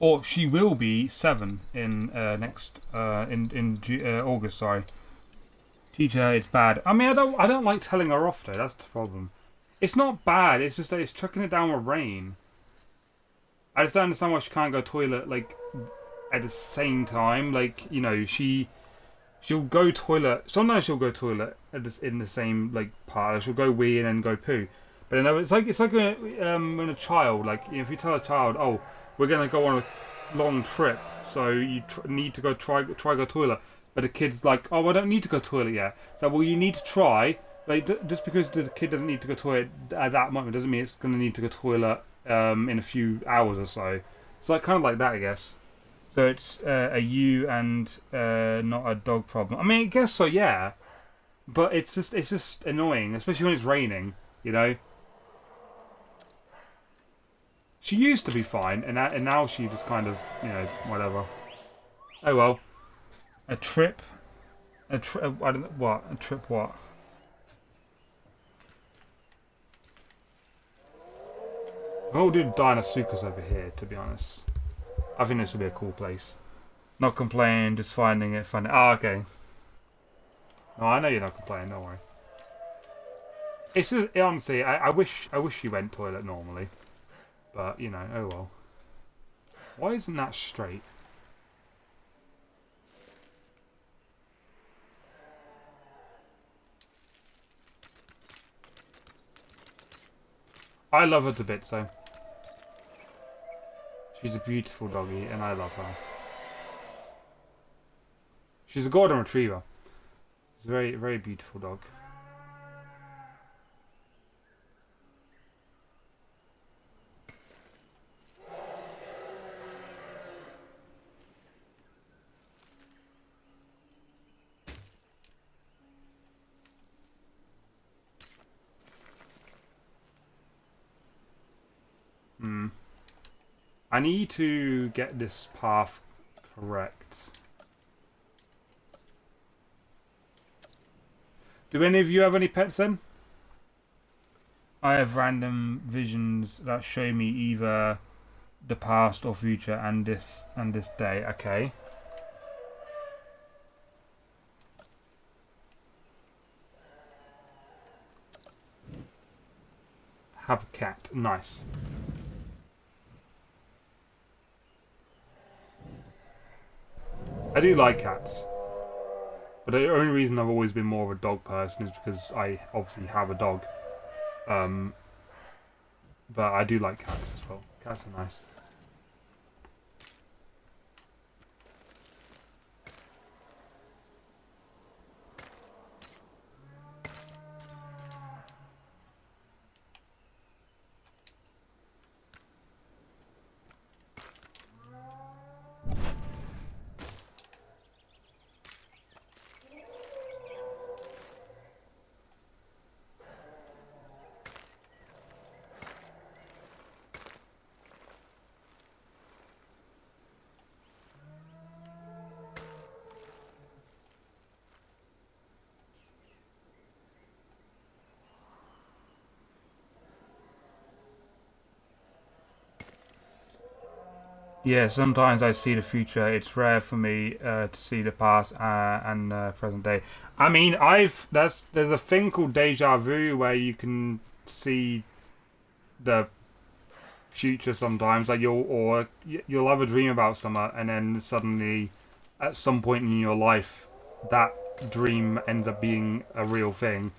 Or she will be 7 in next August. Sorry. Teach her it's bad. I mean, I don't like telling her off though. That's the problem. It's not bad. It's just that it's chucking it down with rain. I just don't understand why she can't go toilet like at the same time. Like, you know, she'll go toilet. Sometimes she'll go toilet in the same like part. She'll go wee and then go poo. But you know, it's like when a child, like if you tell a child, oh, we're gonna go on a long trip, so you need to go try go toilet. But the kid's like, oh, I don't need to go toilet yet. So well, you need to try. Like just because the kid doesn't need to go toilet at that moment doesn't mean it's gonna need to go toilet in a few hours or so. It's like kind of like that, I guess. So it's a you and not a dog problem. I mean, I guess so, yeah. But it's just annoying, especially when it's raining. You know. She used to be fine, and now she just kind of, you know, whatever. Oh well. A trip. I don't know what. A trip what? I'll do Dinosuchus over here, to be honest. I think this would be a cool place. Not complaining, just finding it funny. Oh, okay. No, I know you're not complaining. Don't worry. It's just honestly, I wish you went toilet normally, but you know, oh well. Why isn't that straight? I love her to bits, though. She's a beautiful doggy, and I love her. She's a golden retriever. She's a very, very beautiful dog. I need to get this path correct. Do any of you have any pets then? I have random visions that show me either the past or future and this day. Okay. Have a cat. Nice. I do like cats. But the only reason I've always been more of a dog person is because I obviously have a dog. But I do like cats as well. Cats are nice. Yeah, sometimes I see the future. It's rare for me to see the past and present day. I mean, there's a thing called deja vu where you can see the future sometimes. Like you'll have a dream about something, and then suddenly, at some point in your life, that dream ends up being a real thing.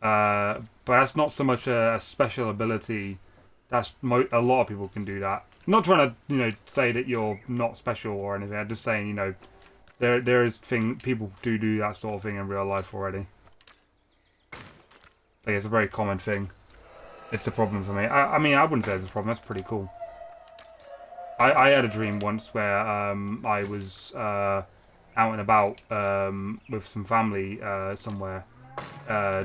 But that's not so much a special ability. That's a lot of people can do that. I'm not trying to say that you're not special or anything. I'm just saying there is people do that sort of thing in real life already. Like it's a very common thing. It's a problem for me. I mean, I wouldn't say it's a problem. That's pretty cool. I had a dream once where I was out and about with some family somewhere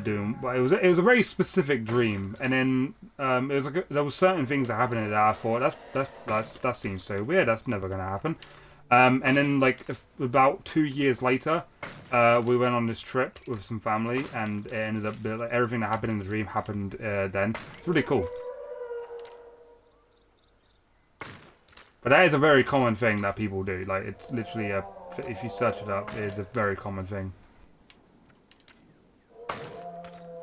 doing. It was a very specific dream, and then it was like there were certain things that happened in it that I thought that seems so weird. That's never gonna happen. And then like about 2 years later, we went on this trip with some family, and it ended up like, everything that happened in the dream happened then. It's really cool. But that is a very common thing that people do. Like it's literally if you search it up, it's a very common thing.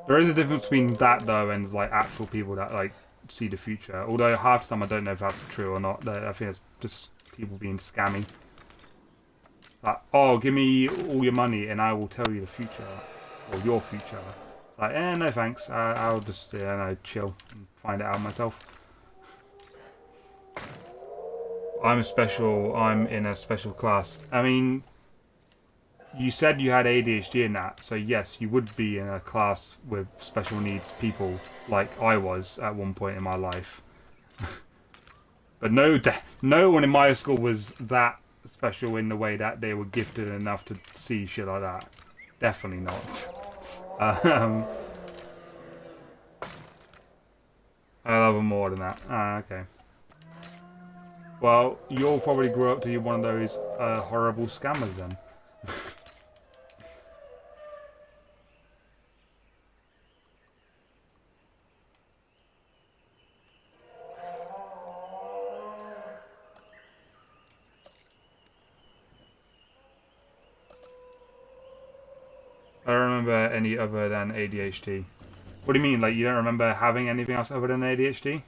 There is a difference between that though and like actual people that like see the future. Although half the time I don't know if that's true or not. I think it's just people being scammy. Like, oh, give me all your money and I will tell you the future or your future. It's like, no thanks. I'll just chill and find it out myself. I'm special. I'm in a special class. I mean, you said you had ADHD in that, so yes, you would be in a class with special needs people, like I was at one point in my life. But no one in my school was that special in the way that they were gifted enough to see shit like that. Definitely not. I love them more than that. Okay. Well, you'll probably grow up to be one of those horrible scammers then. I don't remember any other than ADHD. What do you mean? Like, you don't remember having anything else other than ADHD?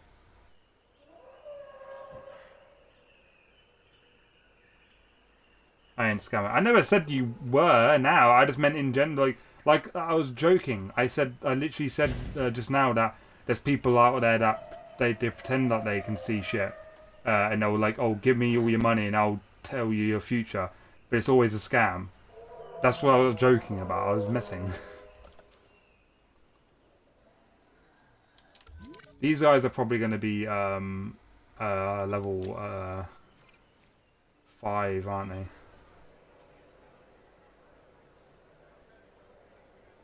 I ain't scamming. I never said you were now. I just meant in general. Like I was joking. I literally said just now that there's people out there that they pretend that they can see shit. And they'll like, oh, give me all your money and I'll tell you your future. But it's always a scam. That's what I was joking about. I was messing. These guys are probably going to be level 5, aren't they?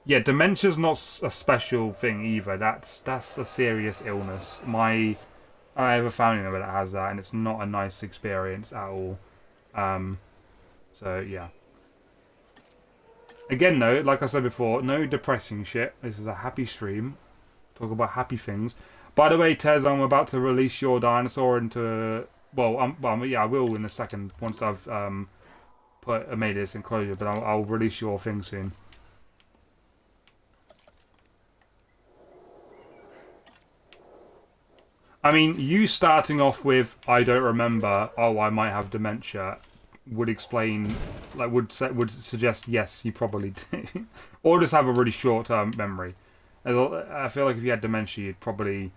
Yeah, dementia's not a special thing either. That's a serious illness. I have a family member that has that, and it's not a nice experience at all. So yeah. Again, though, like I said before, no depressing shit. This is a happy stream. Talk about happy things. By the way, Tez, I'm about to release your dinosaur into. Well, yeah, I will in a second once I've made this enclosure, but I'll release your thing soon. I mean, you starting off with "I don't remember," oh, I might have dementia, would explain, like, would suggest yes, you probably do, or just have a really short-term memory. I feel like if you had dementia, you'd probably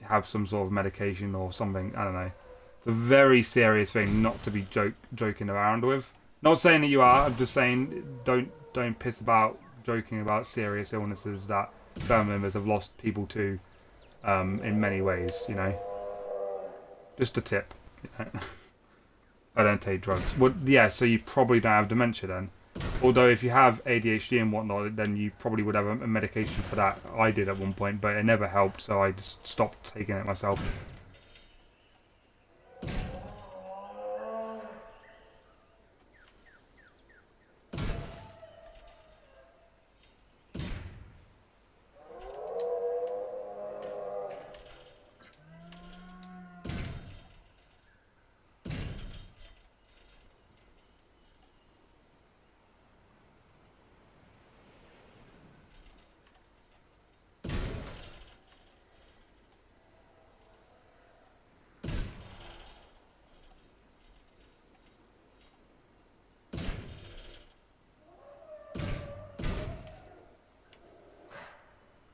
have some sort of medication or something. I don't know. It's a very serious thing not to be joking around with. Not saying that you are. I'm just saying don't piss about joking about serious illnesses that family members have lost people to. In many ways, just a tip. I don't take drugs. Well, yeah, so you probably don't have dementia then. Although if you have ADHD and whatnot, then you probably would have a medication for that. I did at one point, but it never helped, so I just stopped taking it myself.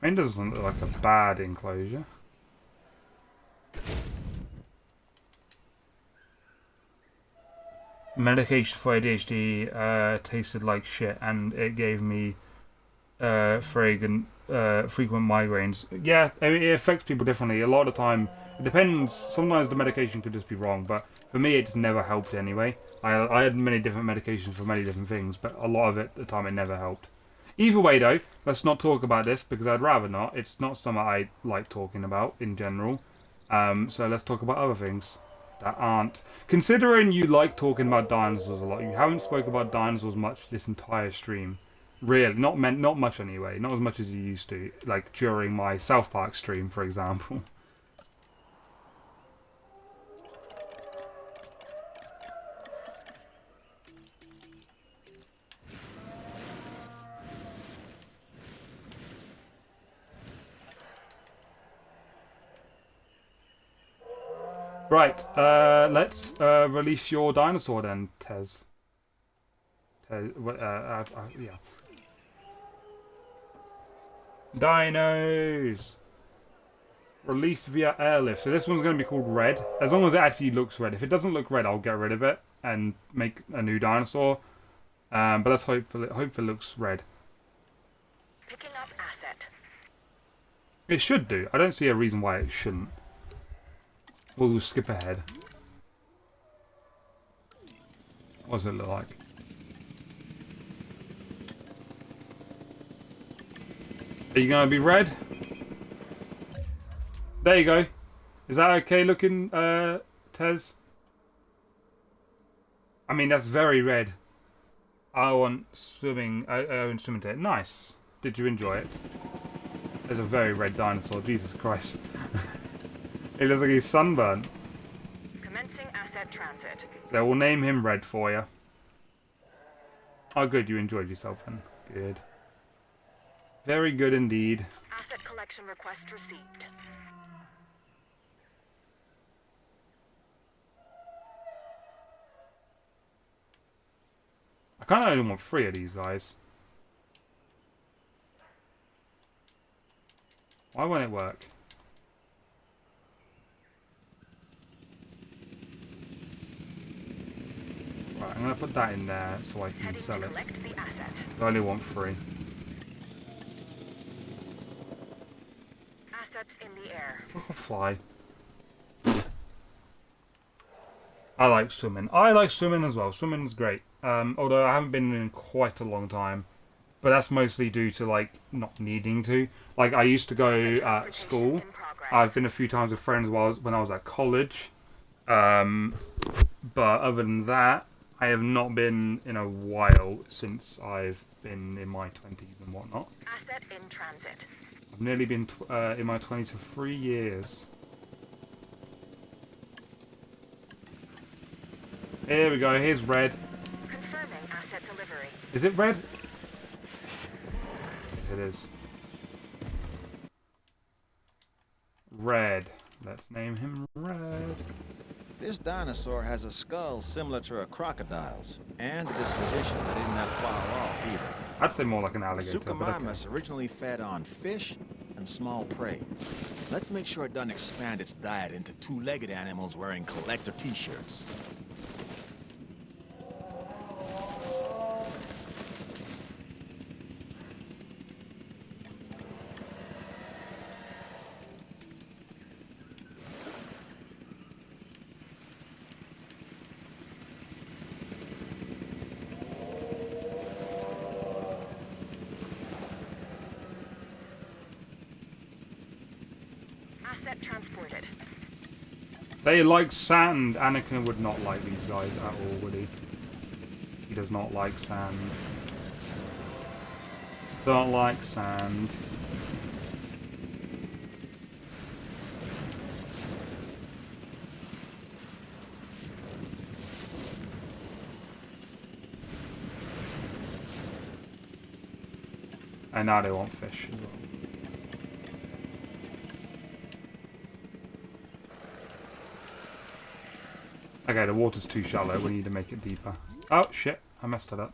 It doesn't look like a bad enclosure. Medication for ADHD tasted like shit, and it gave me frequent migraines. Yeah, I mean, it affects people differently. A lot of the time, it depends. Sometimes the medication could just be wrong, but for me, it just never helped anyway. I had many different medications for many different things, but a lot of it at the time, it never helped. Either way, though, let's not talk about this because I'd rather not. It's not something I like talking about in general. So let's talk about other things that aren't. Considering you like talking about dinosaurs a lot, you haven't spoke about dinosaurs much this entire stream. Really, not much anyway. Not as much as you used to, like during my South Park stream, for example. Right, let's release your dinosaur then, Tez. Yeah. Dinos! Released via airlift. So this one's going to be called Red. As long as it actually looks red. If it doesn't look red, I'll get rid of it and make a new dinosaur. But let's hope it looks red. Picking up asset. It should do. I don't see a reason why it shouldn't. We'll skip ahead. What does it look like? Are you going to be red? There you go. Is that okay looking, Tez? I mean, that's very red. I want swimming. I want swimming to it. Nice. Did you enjoy it? There's a very red dinosaur. Jesus Christ. It looks like he's sunburned. Commencing asset transit. So we'll name him Red for you. Oh, good. You enjoyed yourself then. Good. Very good indeed. Asset collection request received. I kind of only want 3 of these guys. Why won't it work? Right, I'm going to put that in there so I can Heading sell to it. collect the asset. I only want 3. Assets in the air. Fuck off, fly. I like swimming. I like swimming as well. Swimming's great. Although I haven't been in quite a long time. But that's mostly due to, like, not needing to. Like, I used to go at school. I've been a few times with friends when I was at college. But other than that, I have not been in a while since I've been in my 20s and whatnot. Asset in transit. I've nearly been in my 20s for 3 years. Here we go, here's Red. Confirming asset delivery. Is it Red? Yes, it is. Red. Let's name him Red. This dinosaur has a skull similar to a crocodile's, and a disposition that isn't that far off either. I'd say more like an alligator, but okay. Suchomimus originally fed on fish and small prey. Let's make sure it doesn't expand its diet into 2-legged animals wearing collector t-shirts. Asset transported. They like sand. Anakin would not like these guys at all, would he? He does not like sand. Don't like sand. And now they want fish as well. Okay, the water's too shallow. We need to make it deeper. Oh, shit. I messed it up.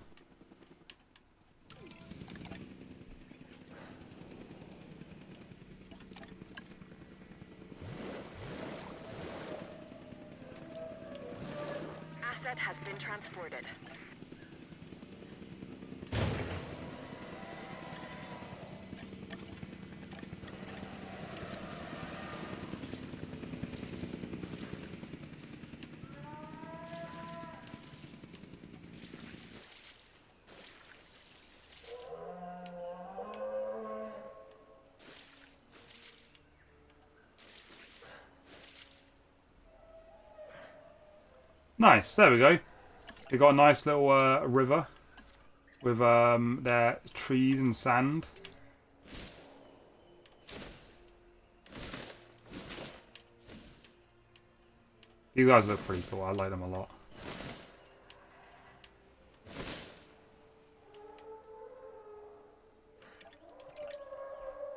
asset has been transported. Nice, there we go. We got a nice little river with their trees and sand. These guys look pretty cool. I like them a lot.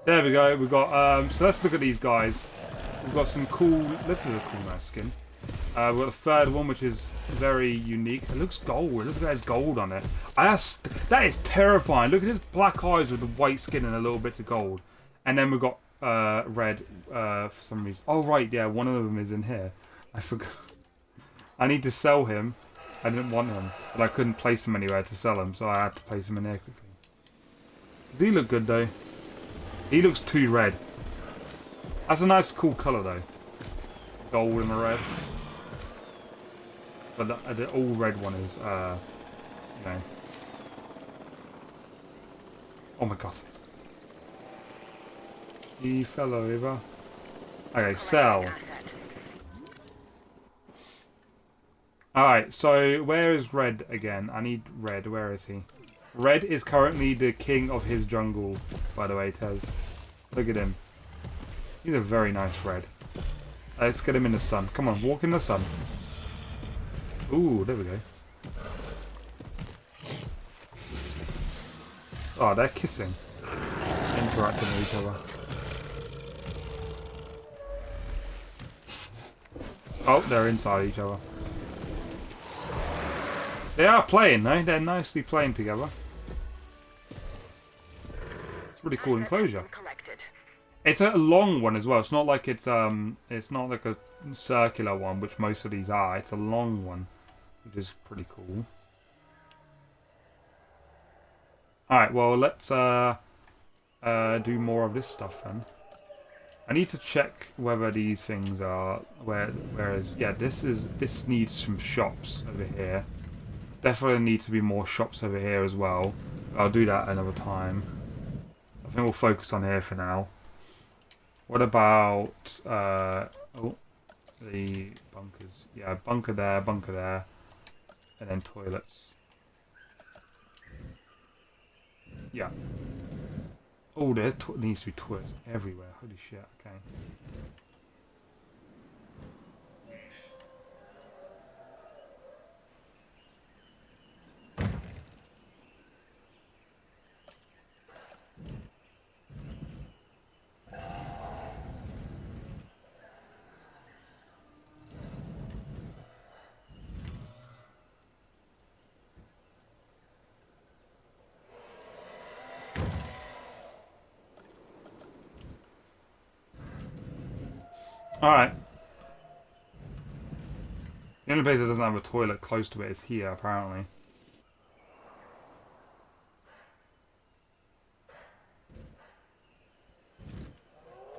There we go. We've got so let's look at these guys. We've got some cool. This is a cool nice skin. We've got the third one, which is very unique. It looks gold. It looks like it has gold on it. That is terrifying. Look at his black eyes with the white skin and a little bit of gold. And then we've got red for some reason. Oh, right, yeah, one of them is in here. I forgot. I need to sell him. I didn't want him, but I couldn't place him anywhere to sell him, so I had to place him in here quickly. Does he look good, though? He looks too red. That's a nice, cool colour, though. Gold and the red. But the all red one is, you know. Oh my god. He fell over. Okay, sell. Alright, so where is Red again? I need Red. Where is he? Red is currently the king of his jungle, by the way, Tez. Look at him. He's a very nice Red. Let's get him in the sun. Come on, walk in the sun. Ooh, there we go. Oh, they're kissing. Interacting with each other. Oh, they're inside each other. They are playing, though. They're nicely playing together. It's a really cool enclosure. It's a long one as well. It's not like it's not like a circular one, which most of these are. It's a long one, which is pretty cool. Alright, well, let's do more of this stuff then. I need to check whether these things are whereas yeah, this needs some shops over here. Definitely need to be more shops over here as well. I'll do that another time. I think we'll focus on here for now. What about oh, the bunkers? Yeah, bunker there, and then toilets. Yeah. Oh, there needs to be toilets everywhere. Holy shit, okay. Alright. The only place that doesn't have a toilet close to it is here, apparently.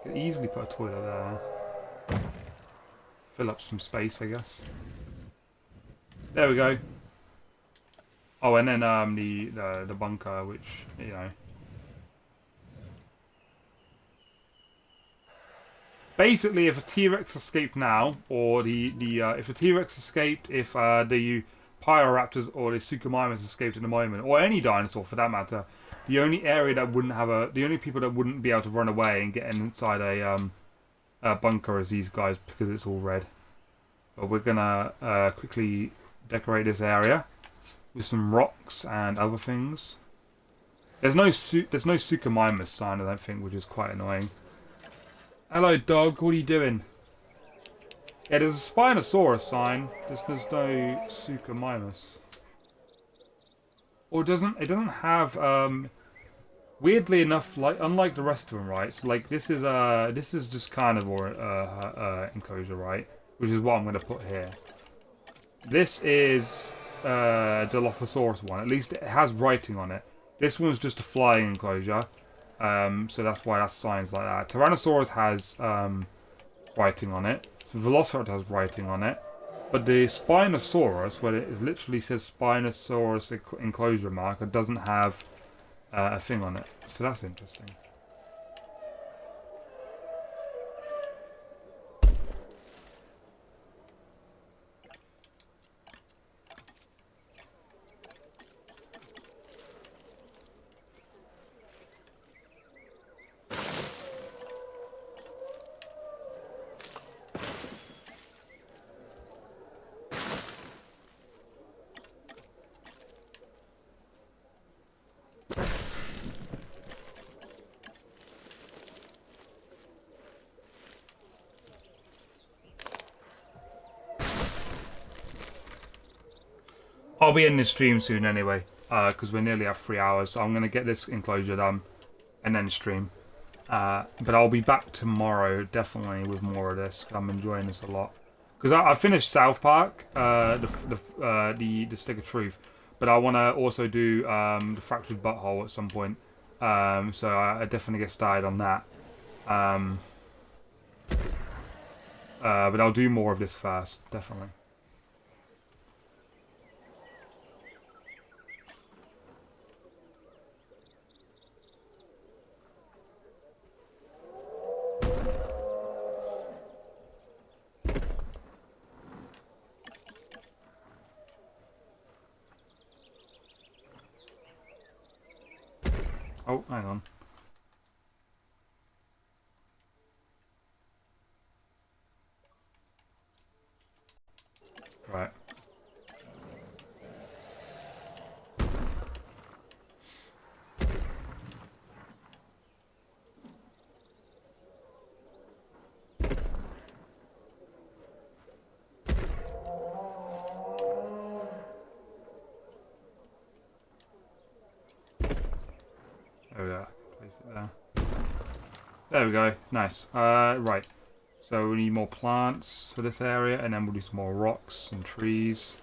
Could easily put a toilet there. Fill up some space, I guess. There we go. Oh, and then the bunker, which, you know. Basically, if a T-Rex escaped now, or if a T-Rex escaped, if the Pyroraptors or the Suchomimus escaped in the moment, or any dinosaur for that matter, the only area that wouldn't have the only people that wouldn't be able to run away and get inside a bunker is these guys because it's all red. But we're gonna quickly decorate this area with some rocks and other things. There's no Suchomimus sign, I don't think, which is quite annoying. Hello, dog. What are you doing? Yeah, there's a Spinosaurus sign. There's no Suchomimus. Or it doesn't have weirdly enough, like unlike the rest of them, right? So like this is just carnivore enclosure, right? Which is what I'm gonna put here. This is Dilophosaurus one. At least it has writing on it. This one's just a flying enclosure. So that's why that's signs like that. Tyrannosaurus has writing on it. So Velociraptor has writing on it. But the Spinosaurus, where it literally says Spinosaurus enclosure marker, doesn't have a thing on it. So that's interesting. I'll be in this stream soon anyway, because we're nearly at 3 hours, so I'm going to get this enclosure done and then stream. But I'll be back tomorrow, definitely, with more of this. I'm enjoying this a lot. Because I finished South Park, the Stick of Truth, but I want to also do the Fractured Butthole at some point. So I definitely get started on that. But I'll do more of this first, definitely. Oh, hang on. Right. There we go. Place it there. There we go. Nice. Right. So we need more plants for this area, and then we'll do some more rocks and trees.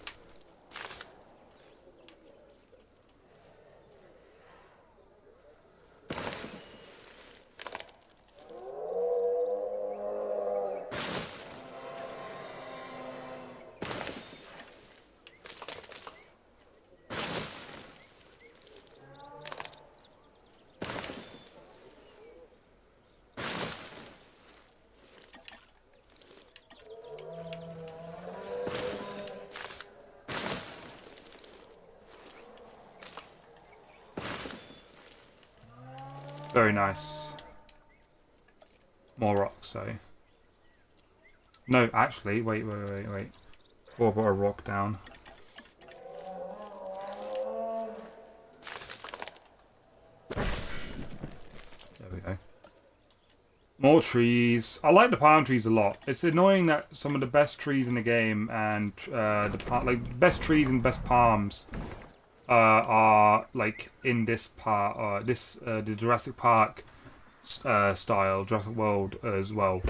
Very nice. More rocks, though. No, actually, wait. Before I put a rock down. There we go. More trees. I like the palm trees a lot. It's annoying that some of the best trees in the game and the best trees and best palms are like in this part, the Jurassic Park style, Jurassic World as well.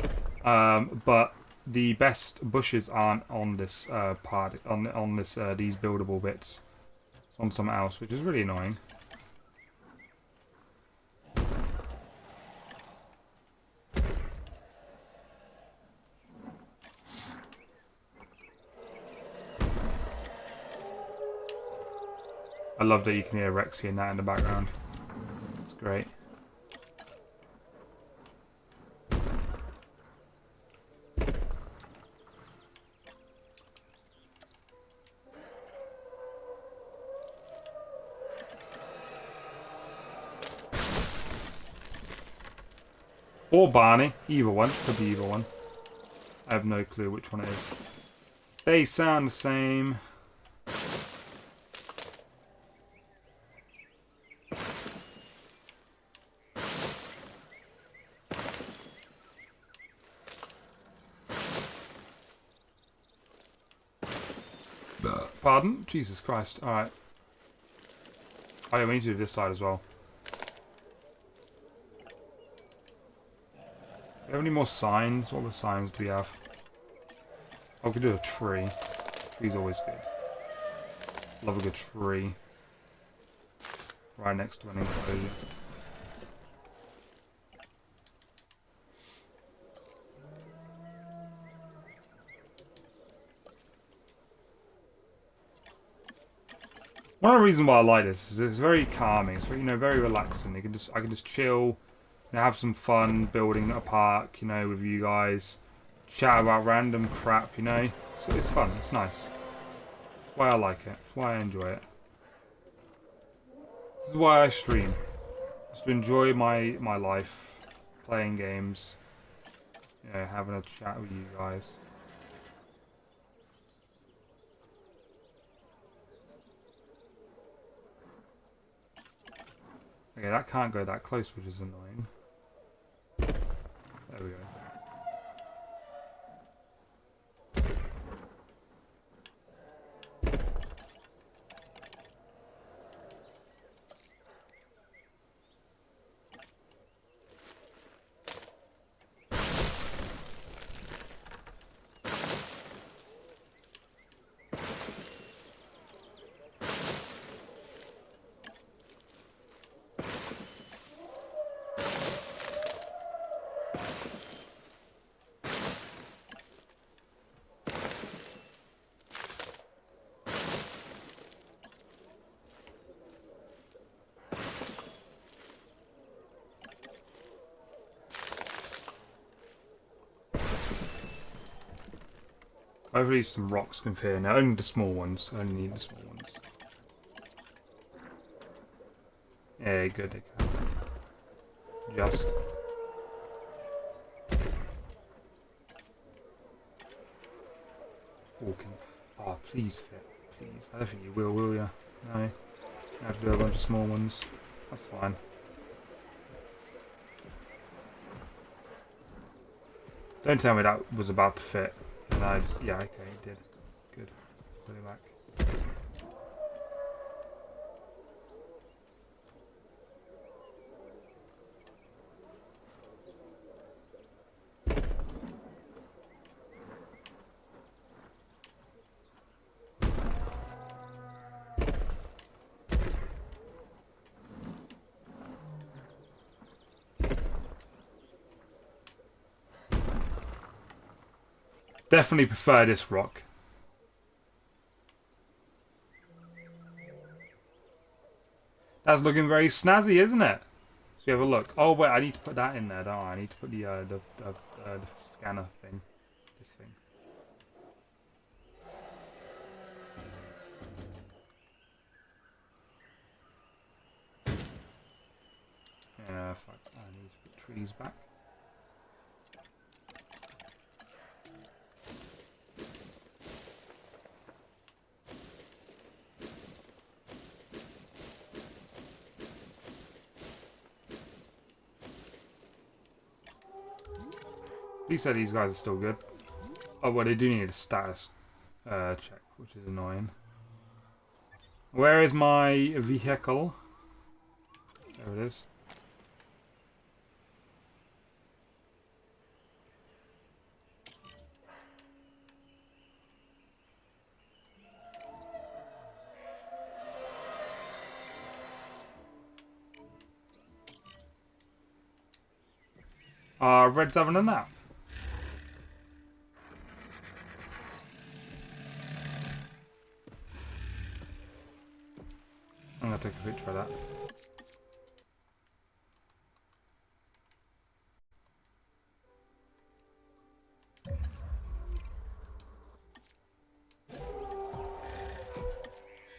But the best bushes aren't on this part, on this these buildable bits. It's on something else, which is really annoying. I love that you can hear Rexy and that in the background. It's great. Or Barney. Either one. Could be either one. I have no clue which one it is. They sound the same. Pardon? Jesus Christ. Alright. Oh yeah, we need to do this side as well. Do we have any more signs? What other signs do we have? Oh, we could do a tree. Trees Tree's always good. Love a good tree. Right next to an enclosure. One of the reasons why I like this is it's very calming. It's very, very relaxing. I can just chill, have some fun building a park, with you guys, chat about random crap, So it's fun. It's nice. That's why I like it. That's why I enjoy it. This is why I stream. Just to enjoy my life, playing games, having a chat with you guys. Okay, that can't go that close, which is annoying. There we go. Hopefully some rocks can fit in there. Only the small ones. I only need the small ones. Yeah, good. They can. Just. Walking. Oh, please fit. Please. I don't think you will you? No. You have to do a bunch of small ones. That's fine. Don't tell me that was about to fit. And I just, yeah, okay, it did. Good. Put it back. Definitely prefer this rock. That's looking very snazzy, isn't it? So you have a look. Oh wait, I need to put that in there, don't I? I need to put the scanner thing. This thing. Yeah, fuck. I need to put trees back. He said these guys are still good. Oh, well, they do need a status check, which is annoying. Where is my vehicle? There it is. Red's having a nap. I'm gonna take a picture of that.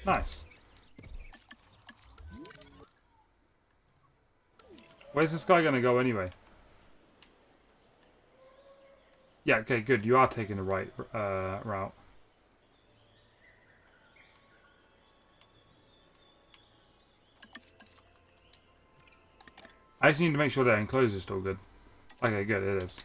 Nice. Where's this guy gonna go anyway? Yeah, okay, good. You are taking the right route. I just need to make sure that enclosure is still good. Okay, good, it is.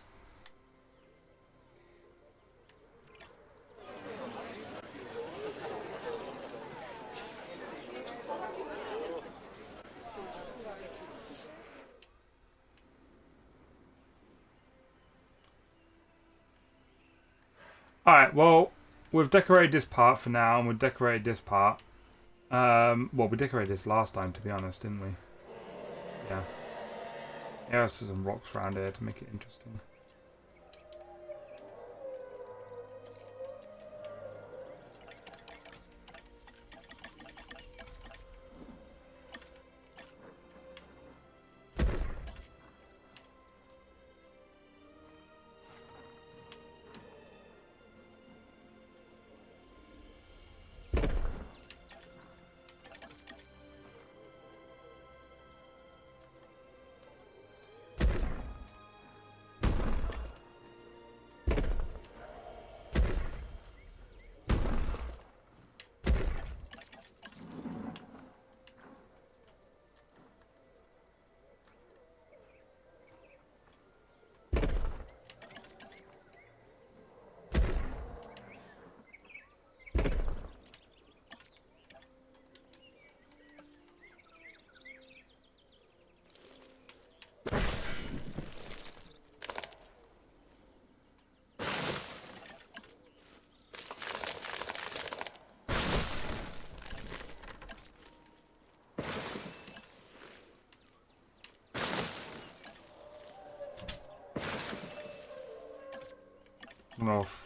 Alright, well, we've decorated this part for now, and we've decorated this part. Well, we decorated this last time, to be honest, didn't we? Yeah. Yeah, let's put some rocks around here to make it interesting.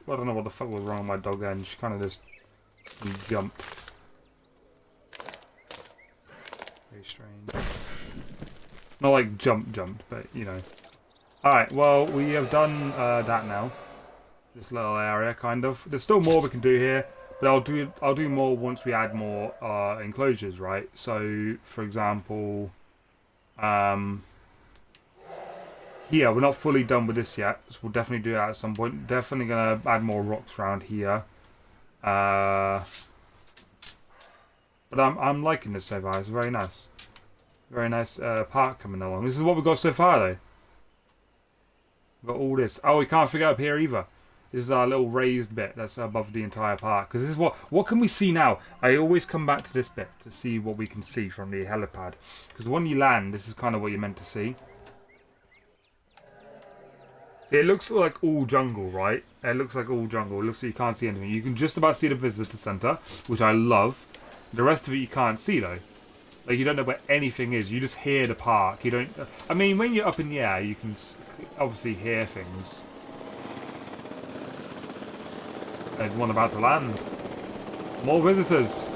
I don't know what the fuck was wrong with my dog then. She kind of just jumped. Very strange. Not like jumped, but you know. Alright, well, we have done that now. This little area, kind of. There's still more we can do here, but I'll do more once we add more enclosures, right? So, for example, here, we're not fully done with this yet, so we'll definitely do that at some point. Definitely going to add more rocks around here. But I'm liking this so far. It's very nice. Very nice park coming along. This is what we've got so far, though. We've got all this. Oh, we can't figure up here either. This is our little raised bit that's above the entire park. Because this is what can we see now? I always come back to this bit to see what we can see from the helipad. Because when you land, this is kind of what you're meant to see. See, it looks like all jungle, right? It looks like all jungle. It looks like you can't see anything. You can just about see the visitor center, which I love. The rest of it you can't see, though. Like, you don't know where anything is. You just hear the park. You don't... I mean, when you're up in the air, you can obviously hear things. There's one about to land. More visitors.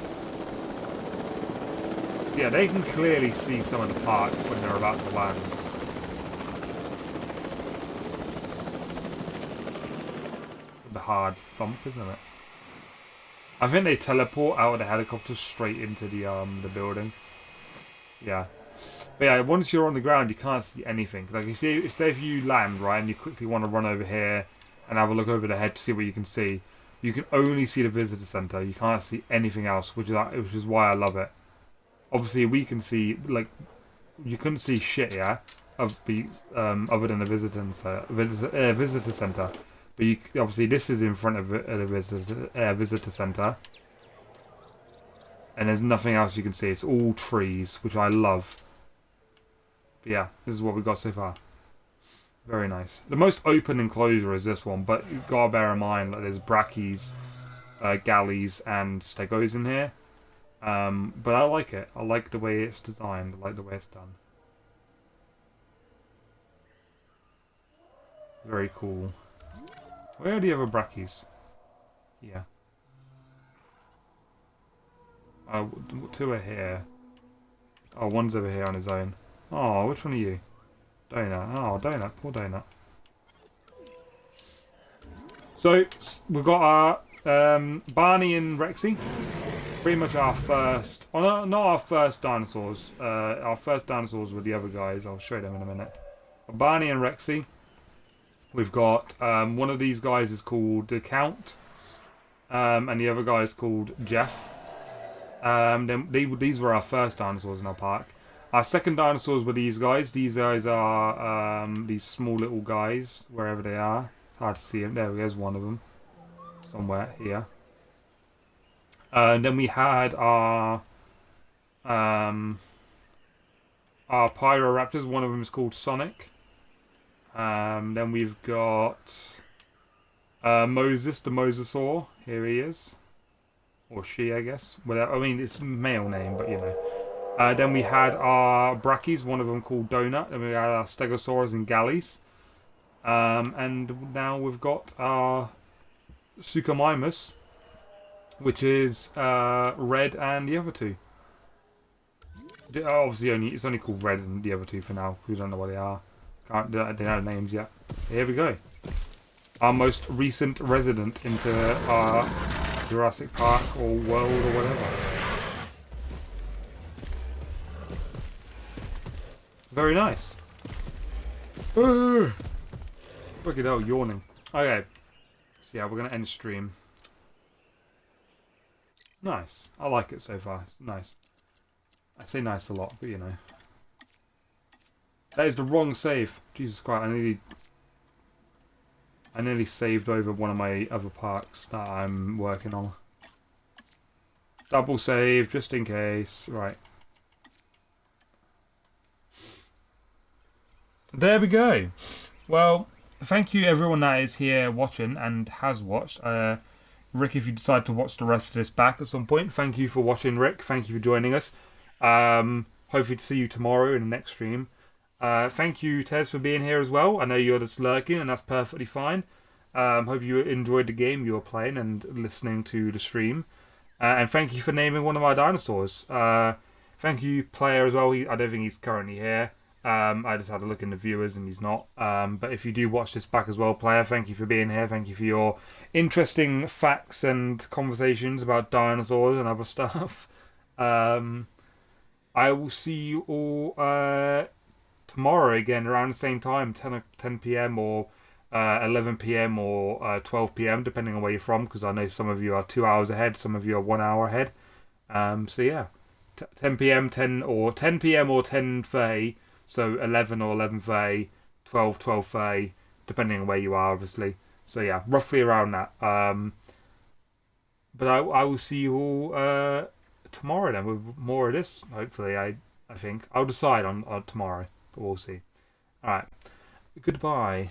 Yeah, they can clearly see some of the park when they're about to land. The hard thump, isn't it? I think they teleport out of the helicopter straight into the building. Yeah. But yeah, once you're on the ground, you can't see anything. Like, say if you land, right, and you quickly want to run over here and have a look over the head to see what you can see, you can only see the visitor center. You can't see anything else, which is why I love it. Obviously, we can see, like, you couldn't see shit, yeah, other than the visitor center. But obviously, this is in front of the visitor center. And there's nothing else you can see. It's all trees, which I love. But yeah, this is what we've got so far. Very nice. The most open enclosure is this one, but you've got to bear in mind that there's brackies, galleys, and stegos in here. But I like it. I like the way it's designed. I like the way it's done. Very cool. Where are the other brackies? Yeah. Oh, two are here. Oh, one's over here on his own. Oh, which one are you? Donut. Oh, Donut. Poor Donut. So, we've got our Barney and Rexy. Pretty much our first... Oh, not our first dinosaurs. Our first dinosaurs were the other guys. I'll show them in a minute. Barney and Rexy. We've got one of these guys is called the Count, and the other guy is called Jeff. Then these were our first dinosaurs in our park. Our second dinosaurs were these guys. These guys are these small little guys, wherever they are. It's hard to see them. There's one of them, somewhere here. And then we had our Pyroraptors. One of them is called Sonic. Then we've got Moses, the Mosasaur Here he is. Or she, I guess. Well, I mean, it's a male name, but you know. Then we had our brackies, one of them called Donut. Then we had our Stegosaurus and Gallies. And now we've got our Suchomimus, which is Red and the other two. Obviously, it's only called Red and the other two for now. We don't know what they are. They don't have names yet. Here we go. Our most recent resident into our Jurassic Park or world or whatever. Very nice. Fucking hell, yawning. Okay. So yeah, we're going to end the stream. Nice. I like it so far. It's nice. I say nice a lot, but you know. That is the wrong save. Jesus Christ, I nearly saved over one of my other parks that I'm working on. Double save, just in case. Right. There we go. Well, thank you everyone that is here watching and has watched. Rick, if you decide to watch the rest of this back at some point, thank you for watching, Rick. Thank you for joining us. Hopefully to see you tomorrow in the next stream. Thank you, Tez, for being here as well. I know you're just lurking, and that's perfectly fine. Hope you enjoyed the game you were playing and listening to the stream. And thank you for naming one of our dinosaurs. Thank you, player, as well. I don't think he's currently here. I just had a look in the viewers and he's not. But if you do watch this back as well, player, thank you for being here. Thank you for your interesting facts and conversations about dinosaurs and other stuff. I will see you all tomorrow again around the same time, 10 p.m. or 11 p.m. or 12 p.m. depending on where you're from, because I know some of you are 2 hours ahead, some of you are 1 hour ahead. So yeah, 10 p.m. 10 p.m. or 10:30. So 11 or 11:30, 12:30, depending on where you are, obviously. So yeah, roughly around that. But I will see you all tomorrow then with more of this. Hopefully, I think I'll decide on tomorrow, but we'll see. All right, goodbye.